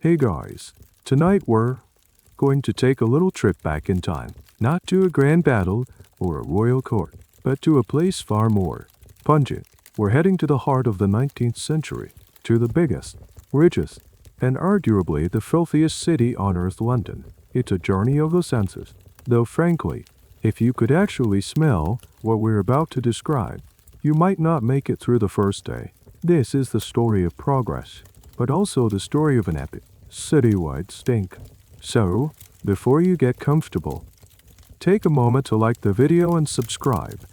Hey guys, tonight we're going to take a little trip back in time, not to a grand battle or a royal court, but to a place far more pungent. We're heading to the heart of the 19th century, to the biggest, richest, and arguably the filthiest city on earth, London. It's a journey of the senses, though frankly, if you could actually smell what we're about to describe, you might not make it through the first day. This is the story of progress, but also the story of an epic, citywide stink. So, before you get comfortable, take a moment to like the video and subscribe,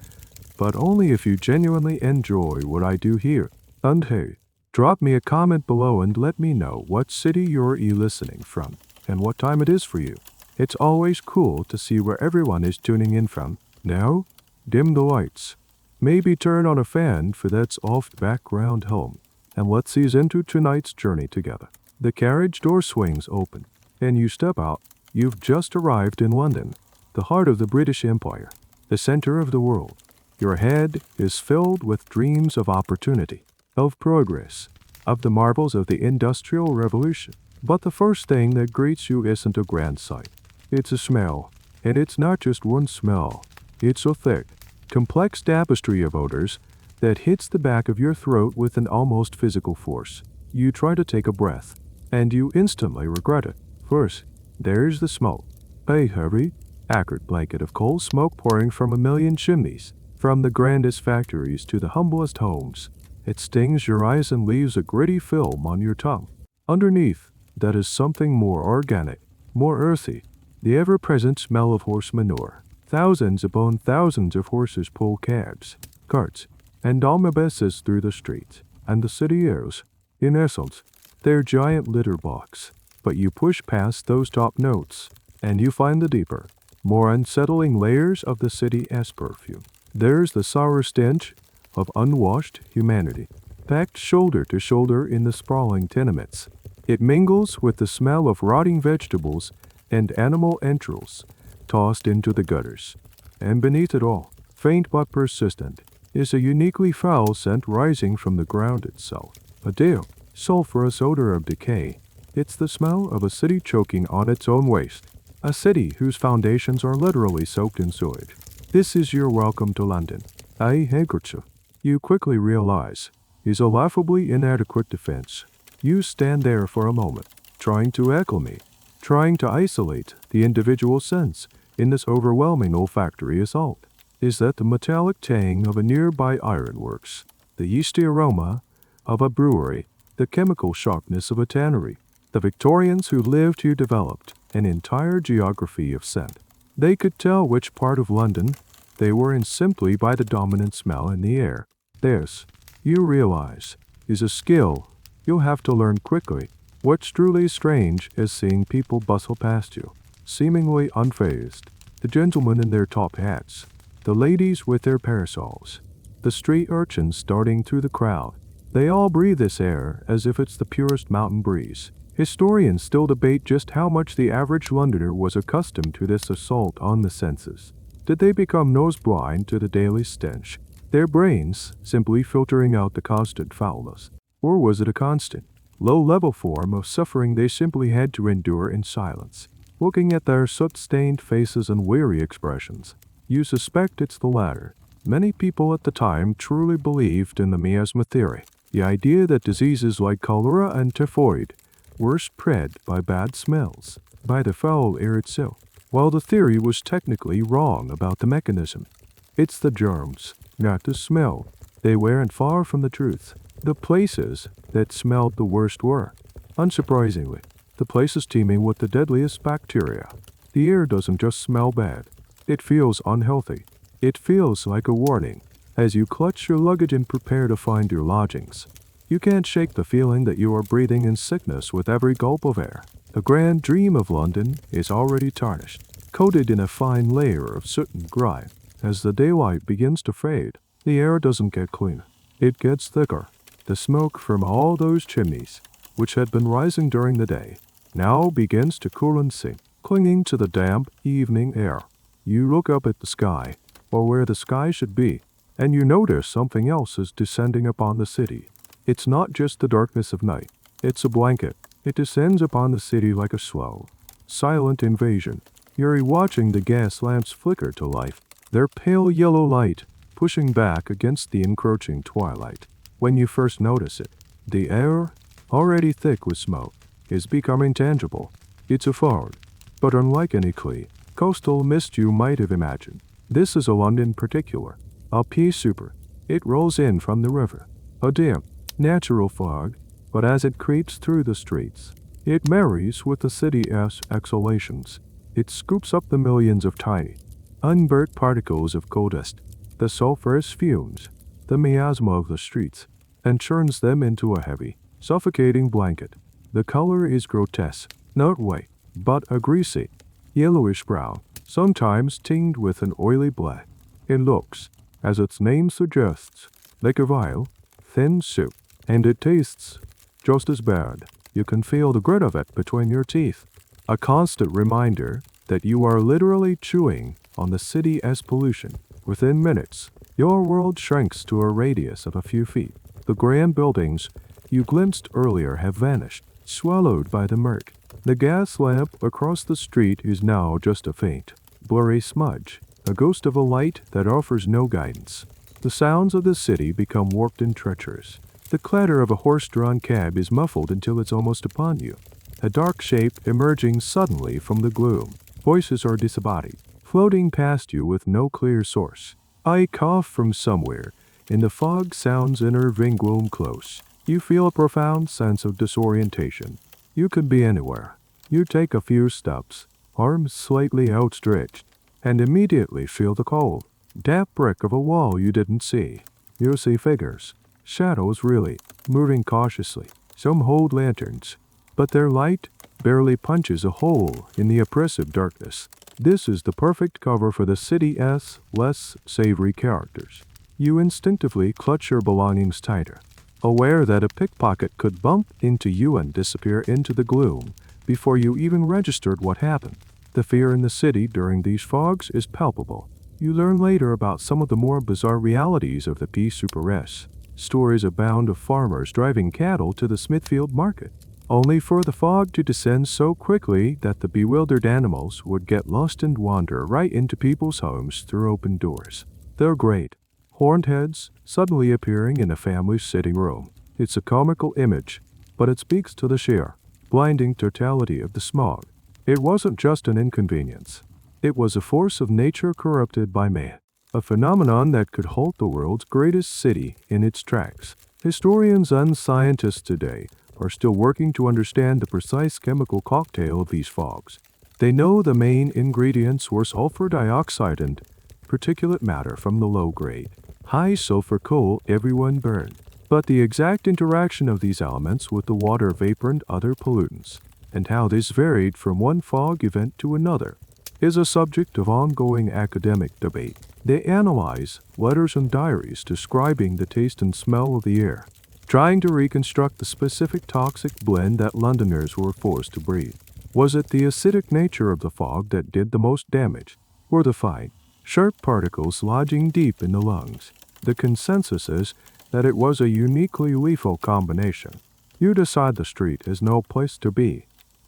but only if you genuinely enjoy what I do here. And hey, drop me a comment below and let me know what city you're listening from and what time it is for you. It's always cool to see where everyone is tuning in from. Now, dim the lights. Maybe turn on a fan for that soft background hum, and let's ease into tonight's journey together. The carriage door swings open, and you step out. You've just arrived in London, the heart of the British Empire, the center of the world. Your head is filled with dreams of opportunity, of progress, of the marvels of the Industrial Revolution. But the first thing that greets you isn't a grand sight. It's a smell, and it's not just one smell. It's a thick, complex tapestry of odors that hits the back of your throat with an almost physical force. You try to take a breath, and you instantly regret it. First, there's the smoke. A heavy, acrid blanket of coal smoke pouring from a million chimneys, from the grandest factories to the humblest homes. It stings your eyes and leaves a gritty film on your tongue. Underneath, that is something more organic, more earthy, the ever-present smell of horse manure. Thousands upon thousands of horses pull cabs, carts, and omnibuses through the streets, and the city airs, in essence, their giant litter box. But you push past those top notes, and you find the deeper, more unsettling layers of the city's perfume. There's the sour stench of unwashed humanity, packed shoulder to shoulder in the sprawling tenements. It mingles with the smell of rotting vegetables and animal entrails tossed into the gutters. And beneath it all, faint but persistent, is a uniquely foul scent rising from the ground itself. A damp, sulfurous odor of decay. It's the smell of a city choking on its own waste. A city whose foundations are literally soaked in sewage. This is your welcome to London. A handkerchief, you quickly realize, is a laughably inadequate defense. You stand there for a moment, trying to acclimate, trying to isolate the individual sense in this overwhelming olfactory assault. Is that the metallic tang of a nearby ironworks, the yeasty aroma of a brewery, the chemical sharpness of a tannery? The Victorians who lived here developed an entire geography of scent. They could tell which part of London they were in simply by the dominant smell in the air. This, you realize, is a skill you'll have to learn quickly. What's truly strange is seeing people bustle past you, seemingly unfazed. The gentlemen in their top hats, the ladies with their parasols, the street urchins darting through the crowd. They all breathe this air as if it's the purest mountain breeze. Historians still debate just how much the average Londoner was accustomed to this assault on the senses. Did they become nose-blind to the daily stench, their brains simply filtering out the constant foulness? Or was it a constant, low-level form of suffering they simply had to endure in silence? Looking at their soot-stained faces and weary expressions, you suspect it's the latter. Many people at the time truly believed in the miasma theory, the idea that diseases like cholera and typhoid were spread by bad smells, by the foul air itself. While the theory was technically wrong about the mechanism, it's the germs, not the smell. They weren't far from the truth. The places that smelled the worst were, unsurprisingly, the places teeming with the deadliest bacteria. The air doesn't just smell bad. It feels unhealthy. It feels like a warning as you clutch your luggage and prepare to find your lodgings. You can't shake the feeling that you are breathing in sickness with every gulp of air. The grand dream of London is already tarnished, coated in a fine layer of soot and grime. As the daylight begins to fade, the air doesn't get cleaner. It gets thicker. The smoke from all those chimneys, which had been rising during the day, now begins to cool and sink, clinging to the damp evening air. You look up at the sky, or where the sky should be, and you notice something else is descending upon the city. It's not just the darkness of night. It's a blanket, It descends upon the city like a slow, silent invasion. You're watching the gas lamps flicker to life, their pale yellow light pushing back against the encroaching twilight. When you first notice it, the air, already thick with smoke, is becoming tangible. It's a fog, but unlike any clear coastal mist you might have imagined. This is a London particular, a pea super. It rolls in from the river, a dim, natural fog, but as it creeps through the streets, it marries with the city's exhalations. It scoops up the millions of tiny, unburnt particles of coal dust, the sulphurous fumes, the miasma of the streets, and churns them into a heavy, suffocating blanket. The color is grotesque, not white, but a greasy, yellowish brown, sometimes tinged with an oily black. It looks, as its name suggests, like a vile, thin soup, and it tastes just as bad. You can feel the grit of it between your teeth, a constant reminder that you are literally chewing on the city's pollution. Within minutes, your world shrinks to a radius of a few feet. The grand buildings you glimpsed earlier have vanished, swallowed by the murk. The gas lamp across the street is now just a faint, blurry smudge, a ghost of a light that offers no guidance. The sounds of the city become warped and treacherous. The clatter of a horse-drawn cab is muffled until it's almost upon you, a dark shape emerging suddenly from the gloom. Voices are disembodied, floating past you with no clear source. A cough from somewhere, and the fog sounds enerving gloom close. You feel a profound sense of disorientation. You could be anywhere. You take a few steps, arms slightly outstretched, and immediately feel the cold, damp brick of a wall you didn't see. You see figures, shadows really, moving cautiously. Some hold lanterns, but their light barely punches a hole in the oppressive darkness. This is the perfect cover for the city's less savory characters. You instinctively clutch your belongings tighter, aware that a pickpocket could bump into you and disappear into the gloom before you even registered what happened. The fear in the city during these fogs is palpable. You learn later about some of the more bizarre realities of the pea superess. Stories abound of farmers driving cattle to the Smithfield market, only for the fog to descend so quickly that the bewildered animals would get lost and wander right into people's homes through open doors. They're great, horned heads suddenly appearing in a family's sitting room. It's a comical image, but it speaks to the sheer, blinding totality of the smog. It wasn't just an inconvenience. It was a force of nature corrupted by man, a phenomenon that could halt the world's greatest city in its tracks. Historians and scientists today are still working to understand the precise chemical cocktail of these fogs. They know the main ingredients were sulfur dioxide and particulate matter from the low-grade, high-sulfur coal everyone burned. But the exact interaction of these elements with the water vapor and other pollutants, and how this varied from one fog event to another, is a subject of ongoing academic debate. They analyze letters and diaries describing the taste and smell of the air, trying to reconstruct the specific toxic blend that Londoners were forced to breathe. Was it the acidic nature of the fog that did the most damage, or the fine, sharp particles lodging deep in the lungs? The consensus is that it was a uniquely lethal combination. You decide the street is no place to be.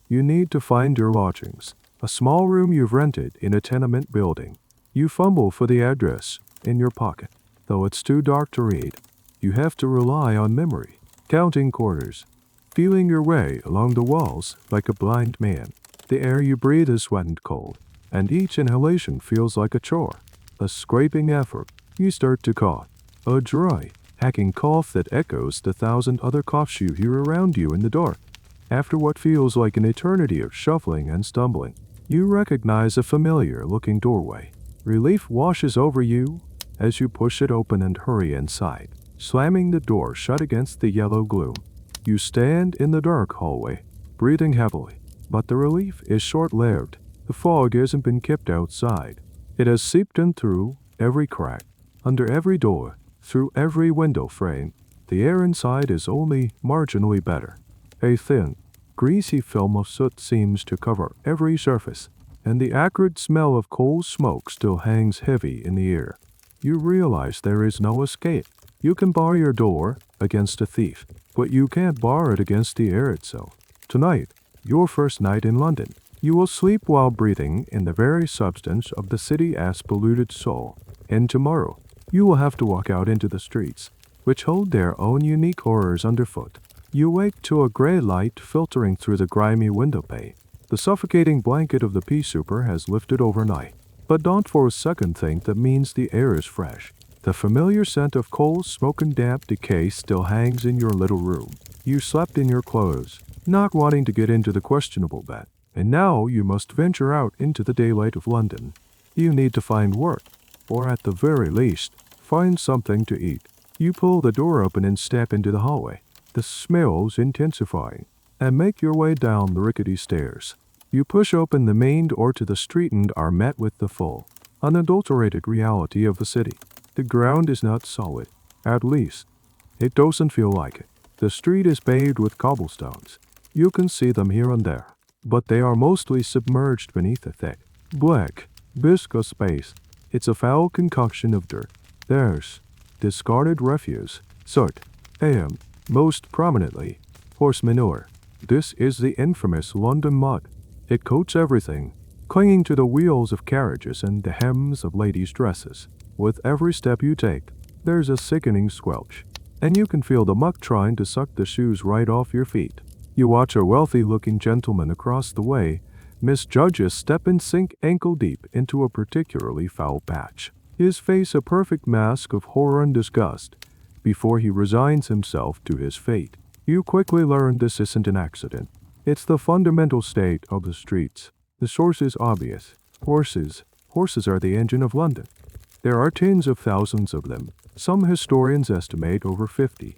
You need to find your lodgings, a small room you've rented in a tenement building. You fumble for the address in your pocket. Though it's too dark to read, you have to rely on memory, counting quarters, feeling your way along the walls like a blind man. The air you breathe is wet and cold, and each inhalation feels like a chore, a scraping effort. You start to cough, a dry, hacking cough that echoes the thousand other coughs you hear around you in the dark. After what feels like an eternity of shuffling and stumbling, you recognize a familiar-looking doorway. Relief washes over you as you push it open and hurry inside, slamming the door shut against the yellow gloom. You stand in the dark hallway, breathing heavily, but the relief is short-lived. The fog hasn't been kept outside. It has seeped in through every crack, under every door, through every window frame. The air inside is only marginally better. A thin, greasy film of soot seems to cover every surface, and the acrid smell of coal smoke still hangs heavy in the air. You realize there is no escape. You can bar your door against a thief, but you can't bar it against the air itself. Tonight, your first night in London, you will sleep while breathing in the very substance of the city as polluted soul. And tomorrow, you will have to walk out into the streets, which hold their own unique horrors underfoot. You wake to a gray light filtering through the grimy window pane. The suffocating blanket of the pea souper has lifted overnight. But don't for a second think that means the air is fresh. The familiar scent of coal, smoke, and damp decay still hangs in your little room. You slept in your clothes, not wanting to get into the questionable bed. And now you must venture out into the daylight of London. You need to find work, or at the very least, find something to eat. You pull the door open and step into the hallway, the smells intensifying, and make your way down the rickety stairs. You push open the main door to the street and are met with the full, unadulterated reality of the city. The ground is not solid. At least, it doesn't feel like it. The street is paved with cobblestones. You can see them here and there, but they are mostly submerged beneath a thick, black, viscous paste. It's a foul concoction of dirt. There's discarded refuse, soot, and, most prominently, horse manure. This is the infamous London mud. It coats everything, clinging to the wheels of carriages and the hems of ladies' dresses. With every step you take, there's a sickening squelch, and you can feel the muck trying to suck the shoes right off your feet. You watch a wealthy-looking gentleman across the way misjudge a step and sink ankle-deep into a particularly foul patch, his face a perfect mask of horror and disgust, before he resigns himself to his fate. You quickly learn this isn't an accident. It's the fundamental state of the streets. The source is obvious. Horses are the engine of London. There are tens of thousands of them. Some historians estimate over 50.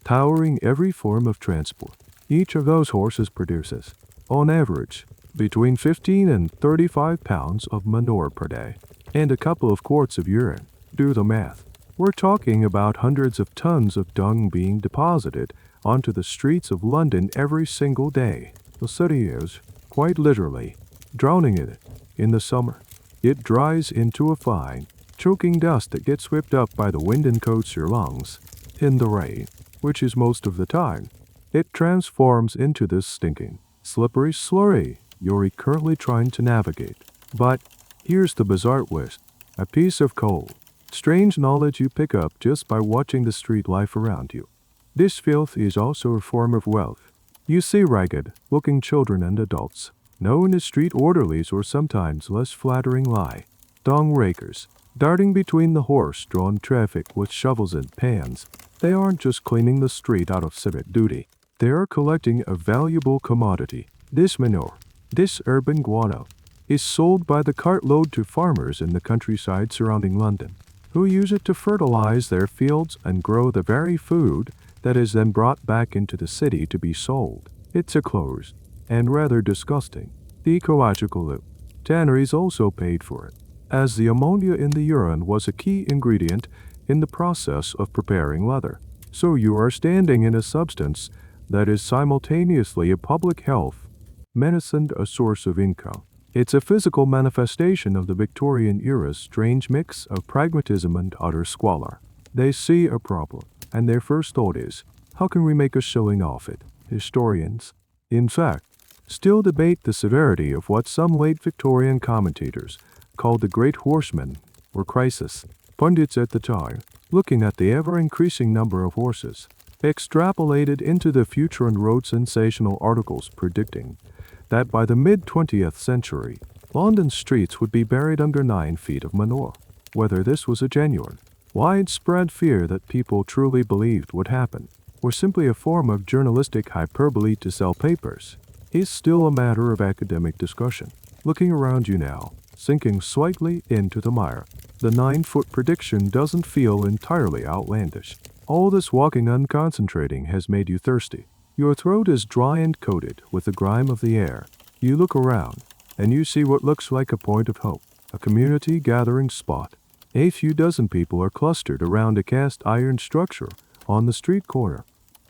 Towering every form of transport. Each of those horses produces, on average, between 15 and 35 pounds of manure per day, and a couple of quarts of urine. Do the math. We're talking about hundreds of tons of dung being deposited onto the streets of London every single day. The city is, quite literally, drowning in it. In the summer, it dries into a fine, choking dust that gets whipped up by the wind and coats your lungs. In the rain, which is most of the time, it transforms into this stinking, slippery slurry you're currently trying to navigate. But here's the bizarre twist. A piece of coal. Strange knowledge you pick up just by watching the street life around you. This filth is also a form of wealth. You see ragged-looking children and adults, known as street orderlies or sometimes less flattering lie, dung rakers, darting between the horse-drawn traffic with shovels and pans. They aren't just cleaning the street out of civic duty. They are collecting a valuable commodity. This manure, this urban guano, is sold by the cartload to farmers in the countryside surrounding London, who use it to fertilize their fields and grow the very food that is then brought back into the city to be sold. It's a closed and rather disgusting ecological loop. Tanneries also paid for it, as the ammonia in the urine was a key ingredient in the process of preparing leather. So you are standing in a substance that is simultaneously a public health menace and a source of income. It's a physical manifestation of the Victorian era's strange mix of pragmatism and utter squalor. They see a problem, and their first thought is, how can we make a shilling off it? Historians, in fact, still debate the severity of what some late Victorian commentators called the Great Horseman, or crisis. Pundits at the time, looking at the ever-increasing number of horses, extrapolated into the future and wrote sensational articles predicting that by the mid-20th century, London streets would be buried under 9 feet of manure. Whether this was a genuine, widespread fear that people truly believed would happen, or simply a form of journalistic hyperbole to sell papers, is still a matter of academic discussion. Looking around you now, sinking slightly into the mire, the 9-foot prediction doesn't feel entirely outlandish. All this walking unconcentrating has made you thirsty. Your throat is dry and coated with the grime of the air. You look around, and you see what looks like a point of hope, a community gathering spot. A few dozen people are clustered around a cast iron structure on the street corner.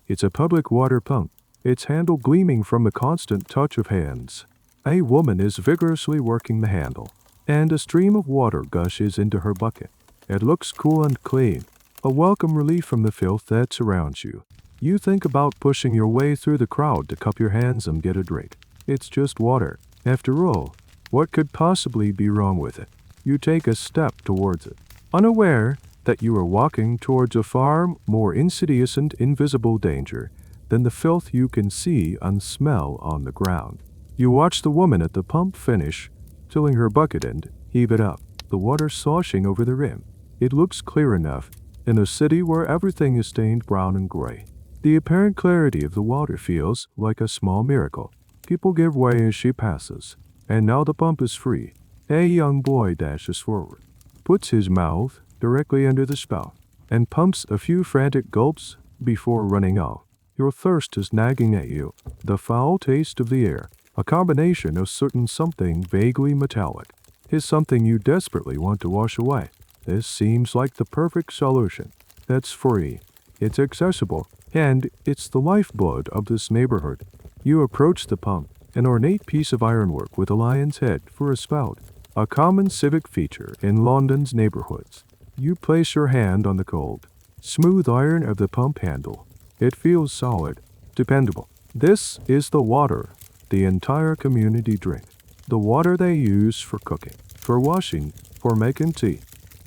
It's a public water pump, its handle gleaming from a constant touch of hands. A woman is vigorously working the handle, and a stream of water gushes into her bucket. It looks cool and clean, a welcome relief from the filth that surrounds you. You think about pushing your way through the crowd to cup your hands and get a drink. It's just water. After all, what could possibly be wrong with it? You take a step towards it, unaware that you are walking towards a far more insidious and invisible danger than the filth you can see and smell on the ground. You watch the woman at the pump finish, filling her bucket and heave it up, the water sloshing over the rim. It looks clear enough in a city where everything is stained brown and gray. The apparent clarity of the water feels like a small miracle. People give way as she passes, and now the pump is free. A young boy dashes forward, puts his mouth directly under the spout, and pumps a few frantic gulps before running out. Your thirst is nagging at you, the foul taste of the air, a combination of certain something vaguely metallic, is something you desperately want to wash away. This seems like the perfect solution. That's free, it's accessible, and it's the lifeblood of this neighborhood. You approach the pump, an ornate piece of ironwork with a lion's head for a spout, a common civic feature in London's neighborhoods. You place your hand on the cold, smooth iron of the pump handle. It feels solid, dependable. This is the water the entire community drink. The water they use for cooking, for washing, for making tea.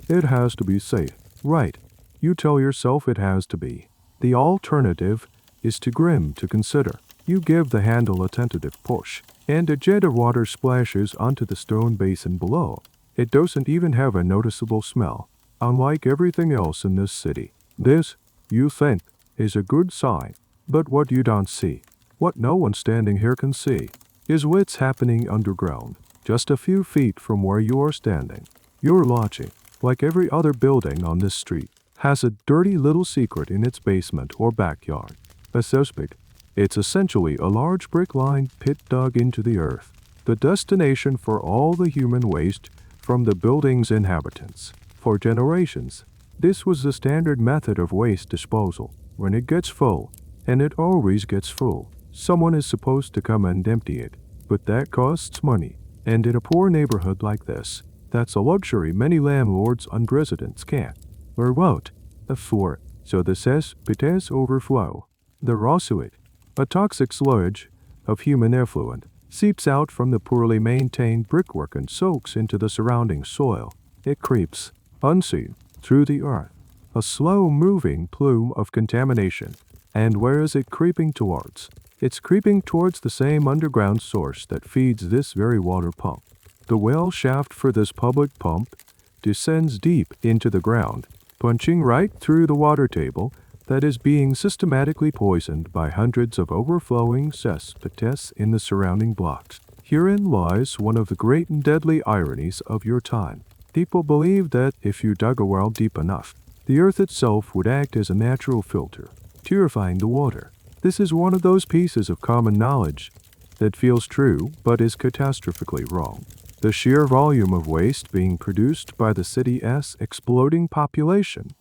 It has to be safe, right? You tell yourself it has to be. The alternative is too grim to consider. You give the handle a tentative push, and a jet of water splashes onto the stone basin below. It doesn't even have a noticeable smell, unlike everything else in this city. This, you think, is a good sign. But what you don't see, what no one standing here can see, is what's happening underground, just a few feet from where you are standing. Your lodging, like every other building on this street, has a dirty little secret in its basement or backyard. A suspect. It's essentially a large brick-lined pit dug into the earth, the destination for all the human waste from the building's inhabitants. For generations, this was the standard method of waste disposal. When it gets full, and it always gets full, someone is supposed to come and empty it. But that costs money, and in a poor neighborhood like this, that's a luxury many landlords and residents can't, or won't, afford. So the cesspits overflow. The raw sewage, a toxic sludge of human effluent, seeps out from the poorly maintained brickwork and soaks into the surrounding soil. It creeps, unseen, through the earth, a slow-moving plume of contamination. And where is it creeping towards? It's creeping towards the same underground source that feeds this very water pump. The well shaft for this public pump descends deep into the ground, punching right through the water table that is being systematically poisoned by hundreds of overflowing cesspits in the surrounding blocks. Herein lies one of the great and deadly ironies of your time. People believe that if you dug a well deep enough, the earth itself would act as a natural filter, purifying the water. This is one of those pieces of common knowledge that feels true but is catastrophically wrong. The sheer volume of waste being produced by the city's exploding population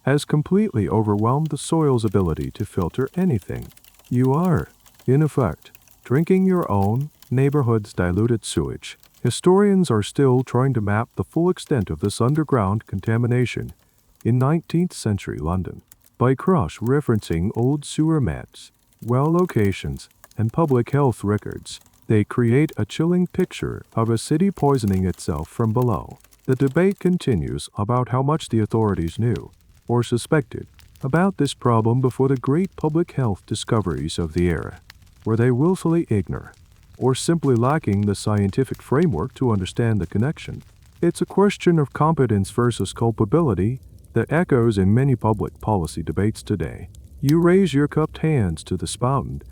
has completely overwhelmed the soil's ability to filter anything. You are, in effect, drinking your own neighborhood's diluted sewage. Historians are still trying to map the full extent of this underground contamination in 19th century London by cross-referencing old sewer maps, well locations, and public health records. They create a chilling picture of a city poisoning itself from below. The debate continues about how much the authorities knew or suspected about this problem before the great public health discoveries of the era. Were they willfully ignorant, or simply lacking the scientific framework to understand the connection? It's a question of competence versus culpability that echoes in many public policy debates today. You raise your cupped hands to the spout and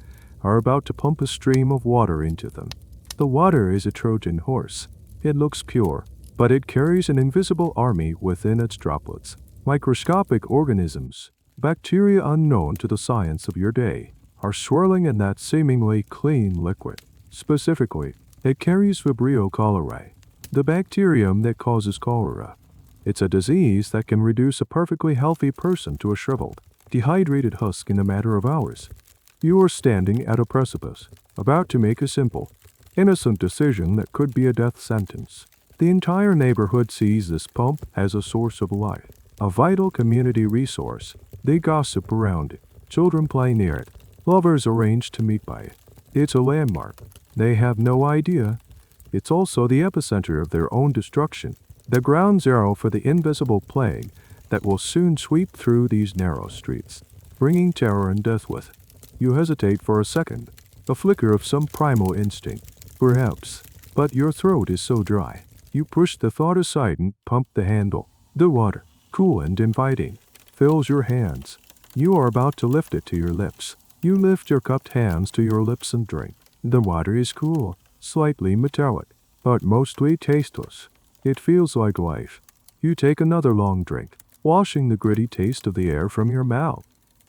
are about to pump a stream of water into them. The water is a Trojan horse. It looks pure, but it carries an invisible army within its droplets. Microscopic organisms, bacteria unknown to the science of your day, are swirling in that seemingly clean liquid. Specifically, it carries Vibrio cholerae, the bacterium that causes cholera. It's a disease that can reduce a perfectly healthy person to a shriveled, dehydrated husk in a matter of hours. You are standing at a precipice, about to make a simple, innocent decision that could be a death sentence. The entire neighborhood sees this pump as a source of life, a vital community resource. They gossip around it, Children play near it. Lovers arrange to meet by it. It's a landmark. They have no idea. It's also the epicenter of their own destruction, the ground zero for the invisible plague that will soon sweep through these narrow streets, bringing terror and death with it. You hesitate for a second, a flicker of some primal instinct, perhaps, but your throat is so dry. You push the thought aside and pump the handle. The water, cool and inviting, fills your hands. You are about to lift it to your lips. You lift your cupped hands to your lips and drink. The water is cool, slightly metallic, but mostly tasteless. It feels like life. You take another long drink, washing the gritty taste of the air from your mouth.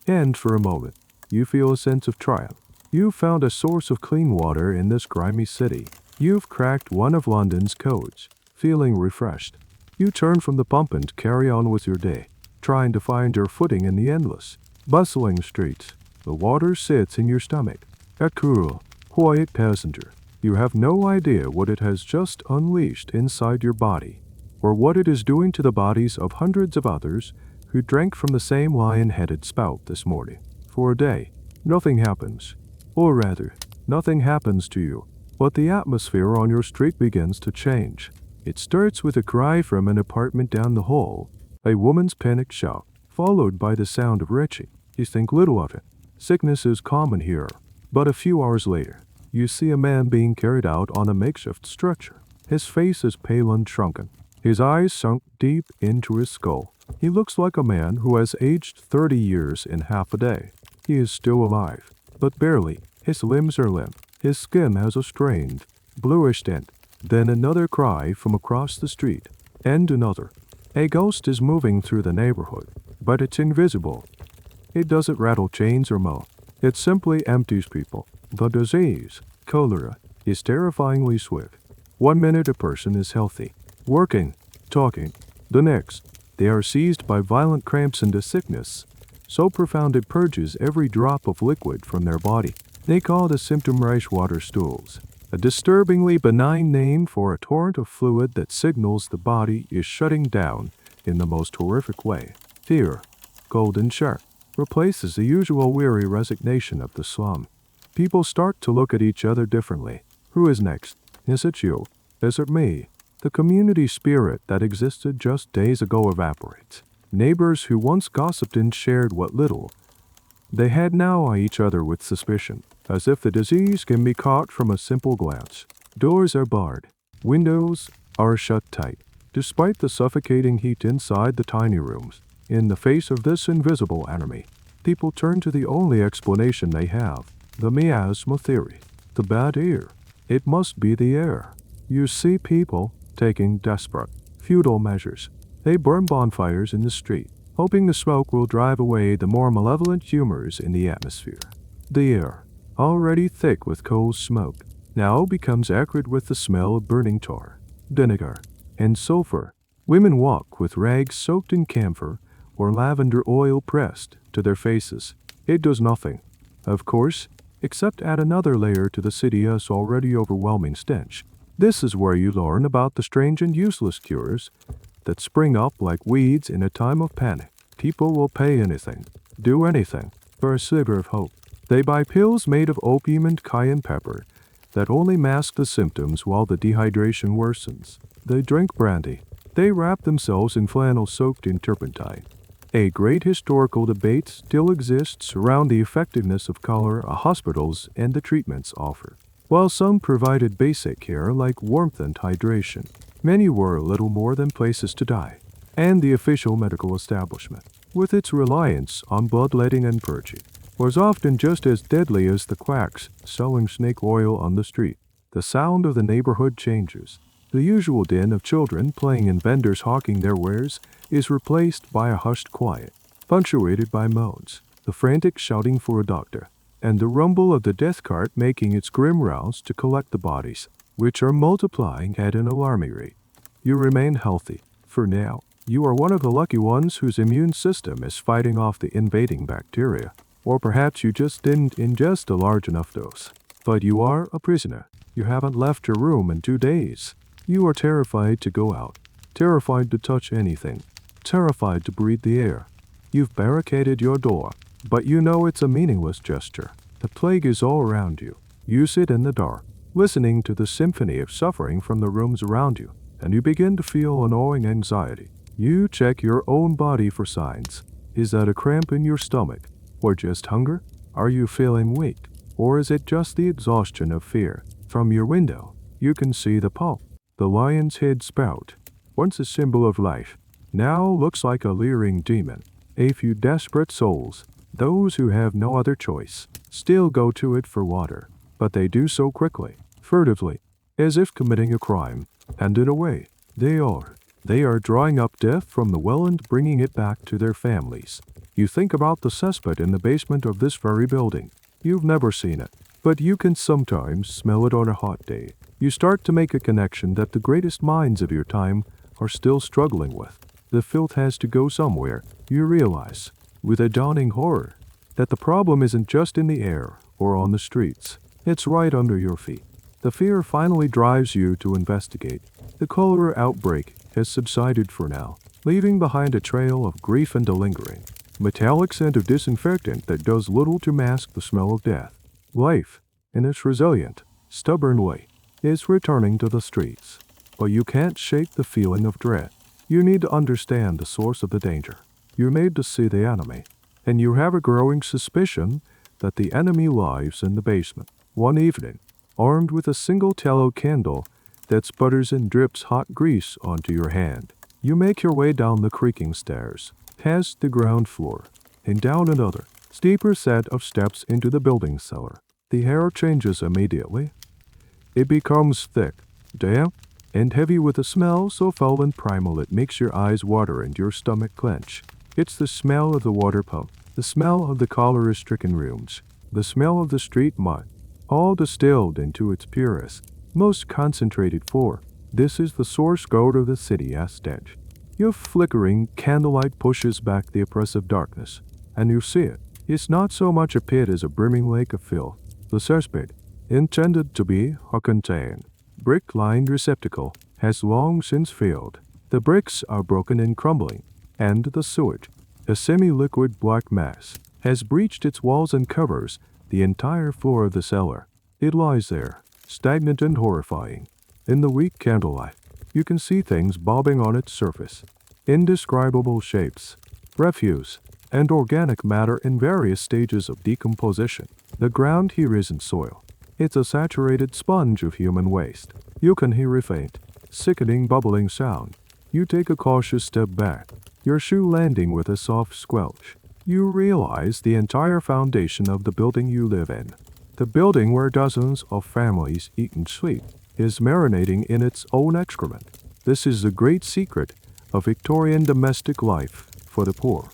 And for a moment, you feel a sense of triumph. You've found a source of clean water in this grimy city. You've cracked one of London's codes, feeling refreshed. You turn from the pump and carry on with your day, trying to find your footing in the endless, bustling streets. The water sits in your stomach, a cool, quiet passenger. You have no idea what it has just unleashed inside your body, or what it is doing to the bodies of hundreds of others who drank from the same lion-headed spout this morning. For a day, nothing happens. Or rather, nothing happens to you, but the atmosphere on your street begins to change. It starts with a cry from an apartment down the hall, a woman's panicked shout, followed by the sound of retching. You think little of it. Sickness is common here, but a few hours later, you see a man being carried out on a makeshift stretcher. His face is pale and shrunken, his eyes sunk deep into his skull. He looks like a man who has aged 30 years in half a day. He is still alive, but barely. His limbs are limp. His skin has a strained, bluish tint. Then another cry from across the street, and another. A ghost is moving through the neighborhood, but it's invisible. It doesn't rattle chains or mow. It simply empties people. The disease, cholera, is terrifyingly swift. 1 minute a person is healthy, working, talking. The next, they are seized by violent cramps and a sickness so profound it purges every drop of liquid from their body. They call the symptom water stools, a disturbingly benign name for a torrent of fluid that signals the body is shutting down in the most horrific way. Fear, cold and sharp, replaces the usual weary resignation of the slum. People start to look at each other differently. Who is next? Is it you? Is it me? The community spirit that existed just days ago evaporates. Neighbors who once gossiped and shared what little they had now eye each other with suspicion, as if the disease can be caught from a simple glance. Doors are barred. Windows are shut tight, despite the suffocating heat inside the tiny rooms. In the face of this invisible enemy, people turn to the only explanation they have, the miasma theory, the bad air. It must be the air. You see people taking desperate, futile measures. They burn bonfires in the street, hoping the smoke will drive away the more malevolent humors in the atmosphere. The air, already thick with coal smoke, now becomes acrid with the smell of burning tar, vinegar, and sulfur. Women walk with rags soaked in camphor or lavender oil pressed to their faces. It does nothing, of course, except add another layer to the city's already overwhelming stench. This is where you learn about the strange and useless cures that spring up like weeds in a time of panic. People will pay anything, do anything, for a sliver of hope. They buy pills made of opium and cayenne pepper that only mask the symptoms while the dehydration worsens. They drink brandy. They wrap themselves in flannel soaked in turpentine. A great historical debate still exists around the effectiveness of cholera hospitals and the treatments offered. While some provided basic care like warmth and hydration, many were little more than places to die. And the official medical establishment, with its reliance on bloodletting and purging, was often just as deadly as the quacks selling snake oil on the street. The sound of the neighborhood changes. The usual din of children playing and vendors hawking their wares is replaced by a hushed quiet, punctuated by moans, the frantic shouting for a doctor, and the rumble of the death cart making its grim rounds to collect the bodies, which are multiplying at an alarming rate. You remain healthy, for now. You are one of the lucky ones whose immune system is fighting off the invading bacteria. Or perhaps you just didn't ingest a large enough dose. But you are a prisoner. You haven't left your room in 2 days. You are terrified to go out, terrified to touch anything, terrified to breathe the air. You've barricaded your door, But you know it's a meaningless gesture. The plague is all around you. You sit in the dark, listening to the symphony of suffering from the rooms around you, and you begin to feel a gnawing anxiety. You check your own body for signs. Is that a cramp in your stomach? Or just hunger? Are you feeling weak? Or is it just the exhaustion of fear? From your window, you can see the pulp. The lion's head spout, once a symbol of life, now looks like a leering demon. A few desperate souls, those who have no other choice, still go to it for water, but they do so quickly, furtively, as if committing a crime, and in a way, they are. They are drawing up death from the well and bringing it back to their families. You think about the cesspit in the basement of this very building. You've never seen it, but you can sometimes smell it on a hot day. You start to make a connection that the greatest minds of your time are still struggling with. The filth has to go somewhere. You realize, with a dawning horror, that the problem isn't just in the air or on the streets. It's right under your feet. The fear finally drives you to investigate. The cholera outbreak has subsided for now, leaving behind a trail of grief and a lingering, metallic scent of disinfectant that does little to mask the smell of death. Life, in its resilient, stubborn way, is returning to the streets. But you can't shake the feeling of dread. You need to understand the source of the danger. You're made to see the enemy, and you have a growing suspicion that the enemy lies in the basement. One evening, armed with a single tallow candle that sputters and drips hot grease onto your hand, you make your way down the creaking stairs, past the ground floor, and down another, steeper set of steps into the building cellar. The air changes immediately. It becomes thick, damp, and heavy with a smell so foul and primal it makes your eyes water and your stomach clench. It's the smell of the water pump, the smell of the cholera-stricken rooms, the smell of the street mud, all distilled into its purest, most concentrated form. This is the source code of the city as stench. Your flickering candlelight pushes back the oppressive darkness, and you see it. It's not so much a pit as a brimming lake of filth. The cesspit, intended to be a contained, brick-lined receptacle, has long since failed. The bricks are broken and crumbling, and the sewage, a semi-liquid black mass, has breached its walls and covers the entire floor of the cellar. It lies there, stagnant and horrifying. In the weak candlelight, you can see things bobbing on its surface, indescribable shapes, refuse, and organic matter in various stages of decomposition. The ground here isn't soil. It's a saturated sponge of human waste. You can hear a faint, sickening bubbling sound. You take a cautious step back, your shoe landing with a soft squelch. You realize the entire foundation of the building you live in, the building where dozens of families eat and sleep, is marinating in its own excrement. This is the great secret of Victorian domestic life for the poor.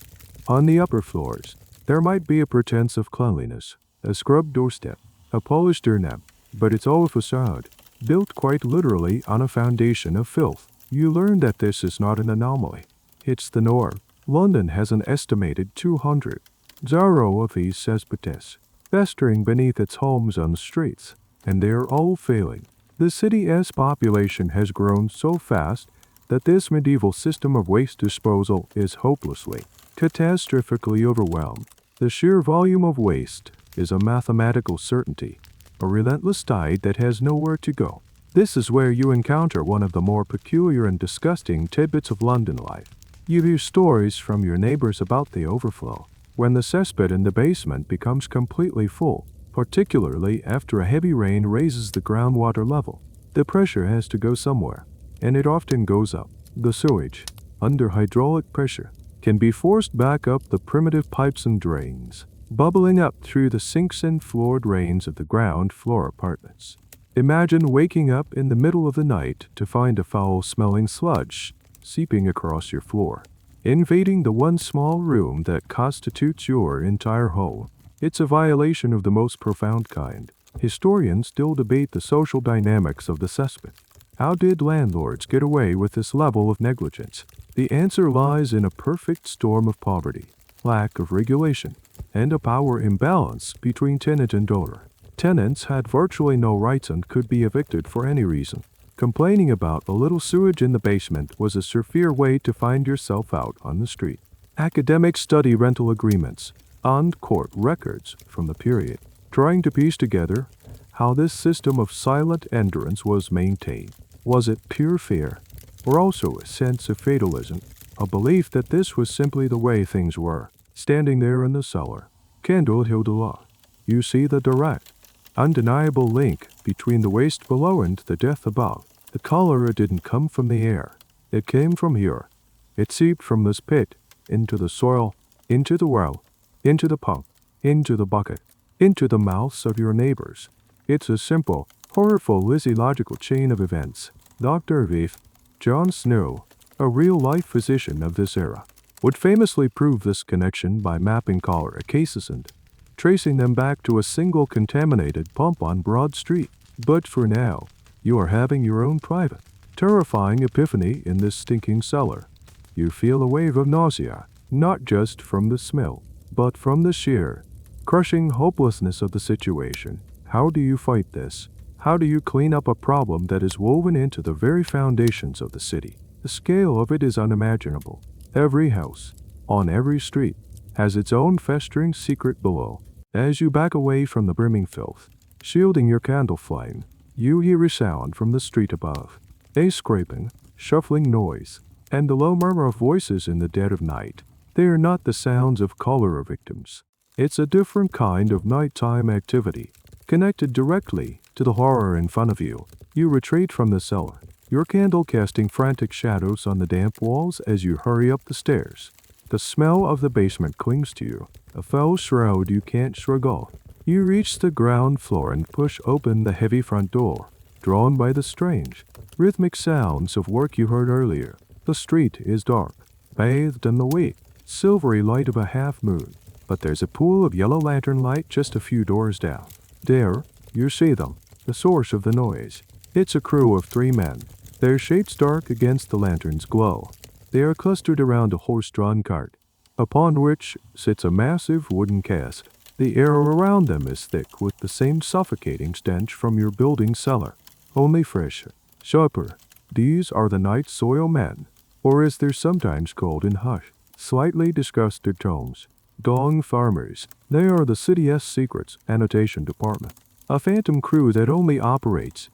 On the upper floors, there might be a pretense of cleanliness, a scrubbed doorstep, a polished doorknob, but it's all a facade, built quite literally on a foundation of filth. You learn that this is not an anomaly. It's the norm. London has an estimated 200 of these cesspites, festering beneath its homes on the streets, and they are all failing. The city's population has grown so fast that this medieval system of waste disposal is hopelessly, catastrophically overwhelmed. The sheer volume of waste is a mathematical certainty, a relentless tide that has nowhere to go. This is where you encounter one of the more peculiar and disgusting tidbits of London life. You hear stories from your neighbors about the overflow, when the cesspit in the basement becomes completely full, particularly after a heavy rain raises the groundwater level. The pressure has to go somewhere, and it often goes up. The sewage, under hydraulic pressure, can be forced back up the primitive pipes and drains, bubbling up through the sinks and floor drains of the ground floor apartments. Imagine waking up in the middle of the night to find a foul-smelling sludge seeping across your floor, invading the one small room that constitutes your entire home. It's a violation of the most profound kind. Historians still debate the social dynamics of the cesspit. How did landlords get away with this level of negligence? The answer lies in a perfect storm of poverty, lack of regulation, and a power imbalance between tenant and owner. Tenants had virtually no rights and could be evicted for any reason. Complaining about a little sewage in the basement was a surefire way to find yourself out on the street. Academics study rental agreements, and court records from the period, trying to piece together how this system of silent endurance was maintained. Was it pure fear, or also a sense of fatalism, a belief that this was simply the way things were? Standing there in the cellar, candle held aloft, you see the direct, undeniable link between the waste below and the death above. The cholera didn't come from the air. It came from here. It seeped from this pit, into the soil, into the well, into the pump, into the bucket, into the mouths of your neighbors. It's a simple, horrible, physiological chain of events. Dr. Vief, John Snow, a real-life physician of this era, would famously prove this connection by mapping cholera cases and tracing them back to a single contaminated pump on Broad Street. But for now, you are having your own private, terrifying epiphany in this stinking cellar. You feel a wave of nausea, not just from the smell, but from the sheer, crushing hopelessness of the situation. How do you fight this? How do you clean up a problem that is woven into the very foundations of the city? The scale of it is unimaginable. Every house, on every street, has its own festering secret below. As you back away from the brimming filth, shielding your candle flame, you hear a sound from the street above. A scraping, shuffling noise, and the low murmur of voices in the dead of night. They are not the sounds of cholera victims. It's a different kind of nighttime activity, connected directly to the horror in front of you. You retreat from the cellar, your candle casting frantic shadows on the damp walls as you hurry up the stairs. The smell of the basement clings to you, a foul shroud you can't shrug off. You reach the ground floor and push open the heavy front door, drawn by the strange, rhythmic sounds of work you heard earlier. The street is dark, bathed in the weak, silvery light of a half-moon, but there's a pool of yellow lantern light just a few doors down. There, you see them, the source of the noise. It's a crew of 3 men, their shapes dark against the lantern's glow. They are clustered around a horse-drawn cart, upon which sits a massive wooden cask. The air around them is thick with the same suffocating stench from your building cellar, only fresher, sharper. These are the night soil men, or as they're sometimes called in hushed, slightly disgusted tones, gong farmers. They are the city's secrets annotation department, a phantom crew that only operates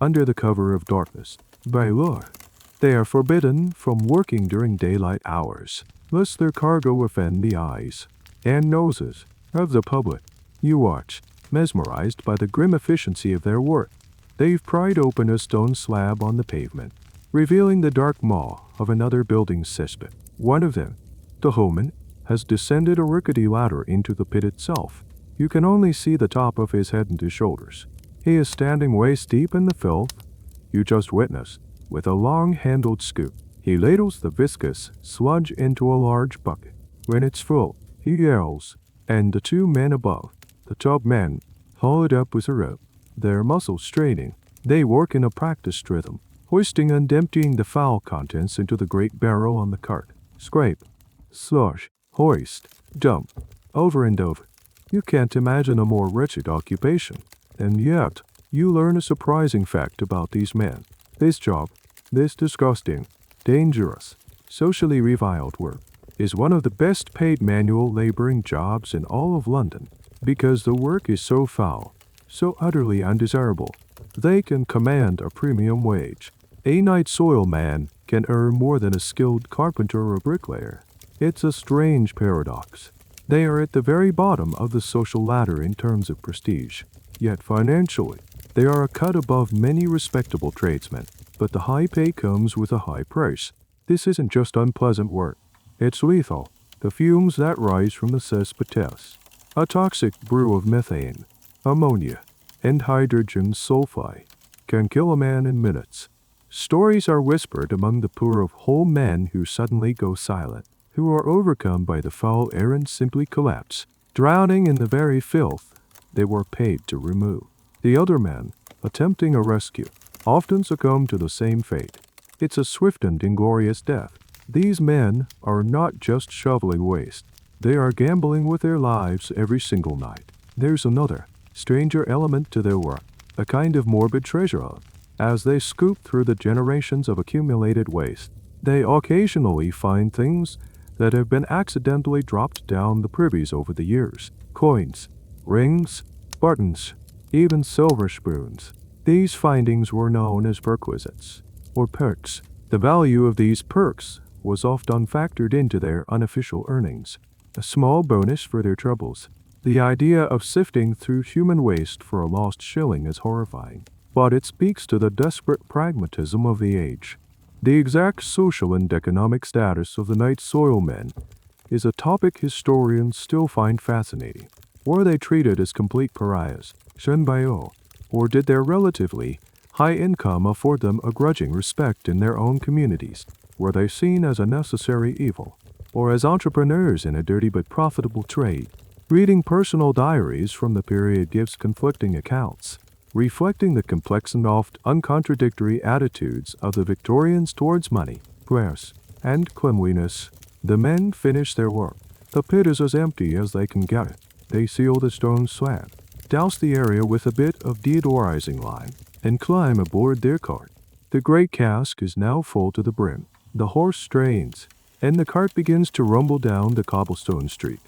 under the cover of darkness. By law, they are forbidden from working during daylight hours, lest their cargo offend the eyes and noses of the public. You watch, mesmerized by the grim efficiency of their work. They've pried open a stone slab on the pavement, revealing the dark maw of another building suspect. One of them, the Homan, has descended a rickety ladder into the pit itself. You can only see the top of his head and his shoulders. He is standing waist deep in the filth you just witnessed. With a long-handled scoop, he ladles the viscous sludge into a large bucket. When it's full, he yells, and the 2 men above, the top men, haul it up with a rope. Their muscles straining, they work in a practiced rhythm, hoisting and emptying the foul contents into the great barrel on the cart. Scrape, slush, hoist, dump, over and over. You can't imagine a more wretched occupation. And yet, you learn a surprising fact about these men. This job, this disgusting, dangerous, socially reviled work, is one of the best paid manual laboring jobs in all of London. Because the work is so foul, so utterly undesirable, they can command a premium wage. A night soil man can earn more than a skilled carpenter or bricklayer. It's a strange paradox. They are at the very bottom of the social ladder in terms of prestige. Yet financially, they are a cut above many respectable tradesmen. But the high pay comes with a high price. This isn't just unpleasant work. It's lethal. The fumes that rise from the cesspit, a toxic brew of methane, ammonia, and hydrogen sulfide, can kill a man in minutes. Stories are whispered among the poor of whole men who suddenly go silent, who are overcome by the foul air and simply collapse, drowning in the very filth they were paid to remove. The other men, attempting a rescue, often succumb to the same fate. It's a swift and inglorious death. These men are not just shoveling waste. They are gambling with their lives every single night. There's another, stranger element to their work, a kind of morbid treasure hunt. As they scoop through the generations of accumulated waste, they occasionally find things that have been accidentally dropped down the privies over the years. Coins, rings, buttons, even silver spoons. These findings were known as perquisites, or perks. The value of these perks was often factored into their unofficial earnings, a small bonus for their troubles. The idea of sifting through human waste for a lost shilling is horrifying, but it speaks to the desperate pragmatism of the age. The exact social and economic status of the night soil men is a topic historians still find fascinating. Were they treated as complete pariahs, shenbaio, or did their relatively high income afford them a grudging respect in their own communities? Were they seen as a necessary evil, or as entrepreneurs in a dirty but profitable trade? Reading personal diaries from the period gives conflicting accounts, reflecting the complex and oft uncontradictory attitudes of the Victorians towards money, class, and cleanliness. The men finish their work. The pit is as empty as they can get it. They seal the stone slab, douse the area with a bit of deodorizing lime, and climb aboard their cart. The great cask is now full to the brim. The horse strains, and the cart begins to rumble down the cobblestone street,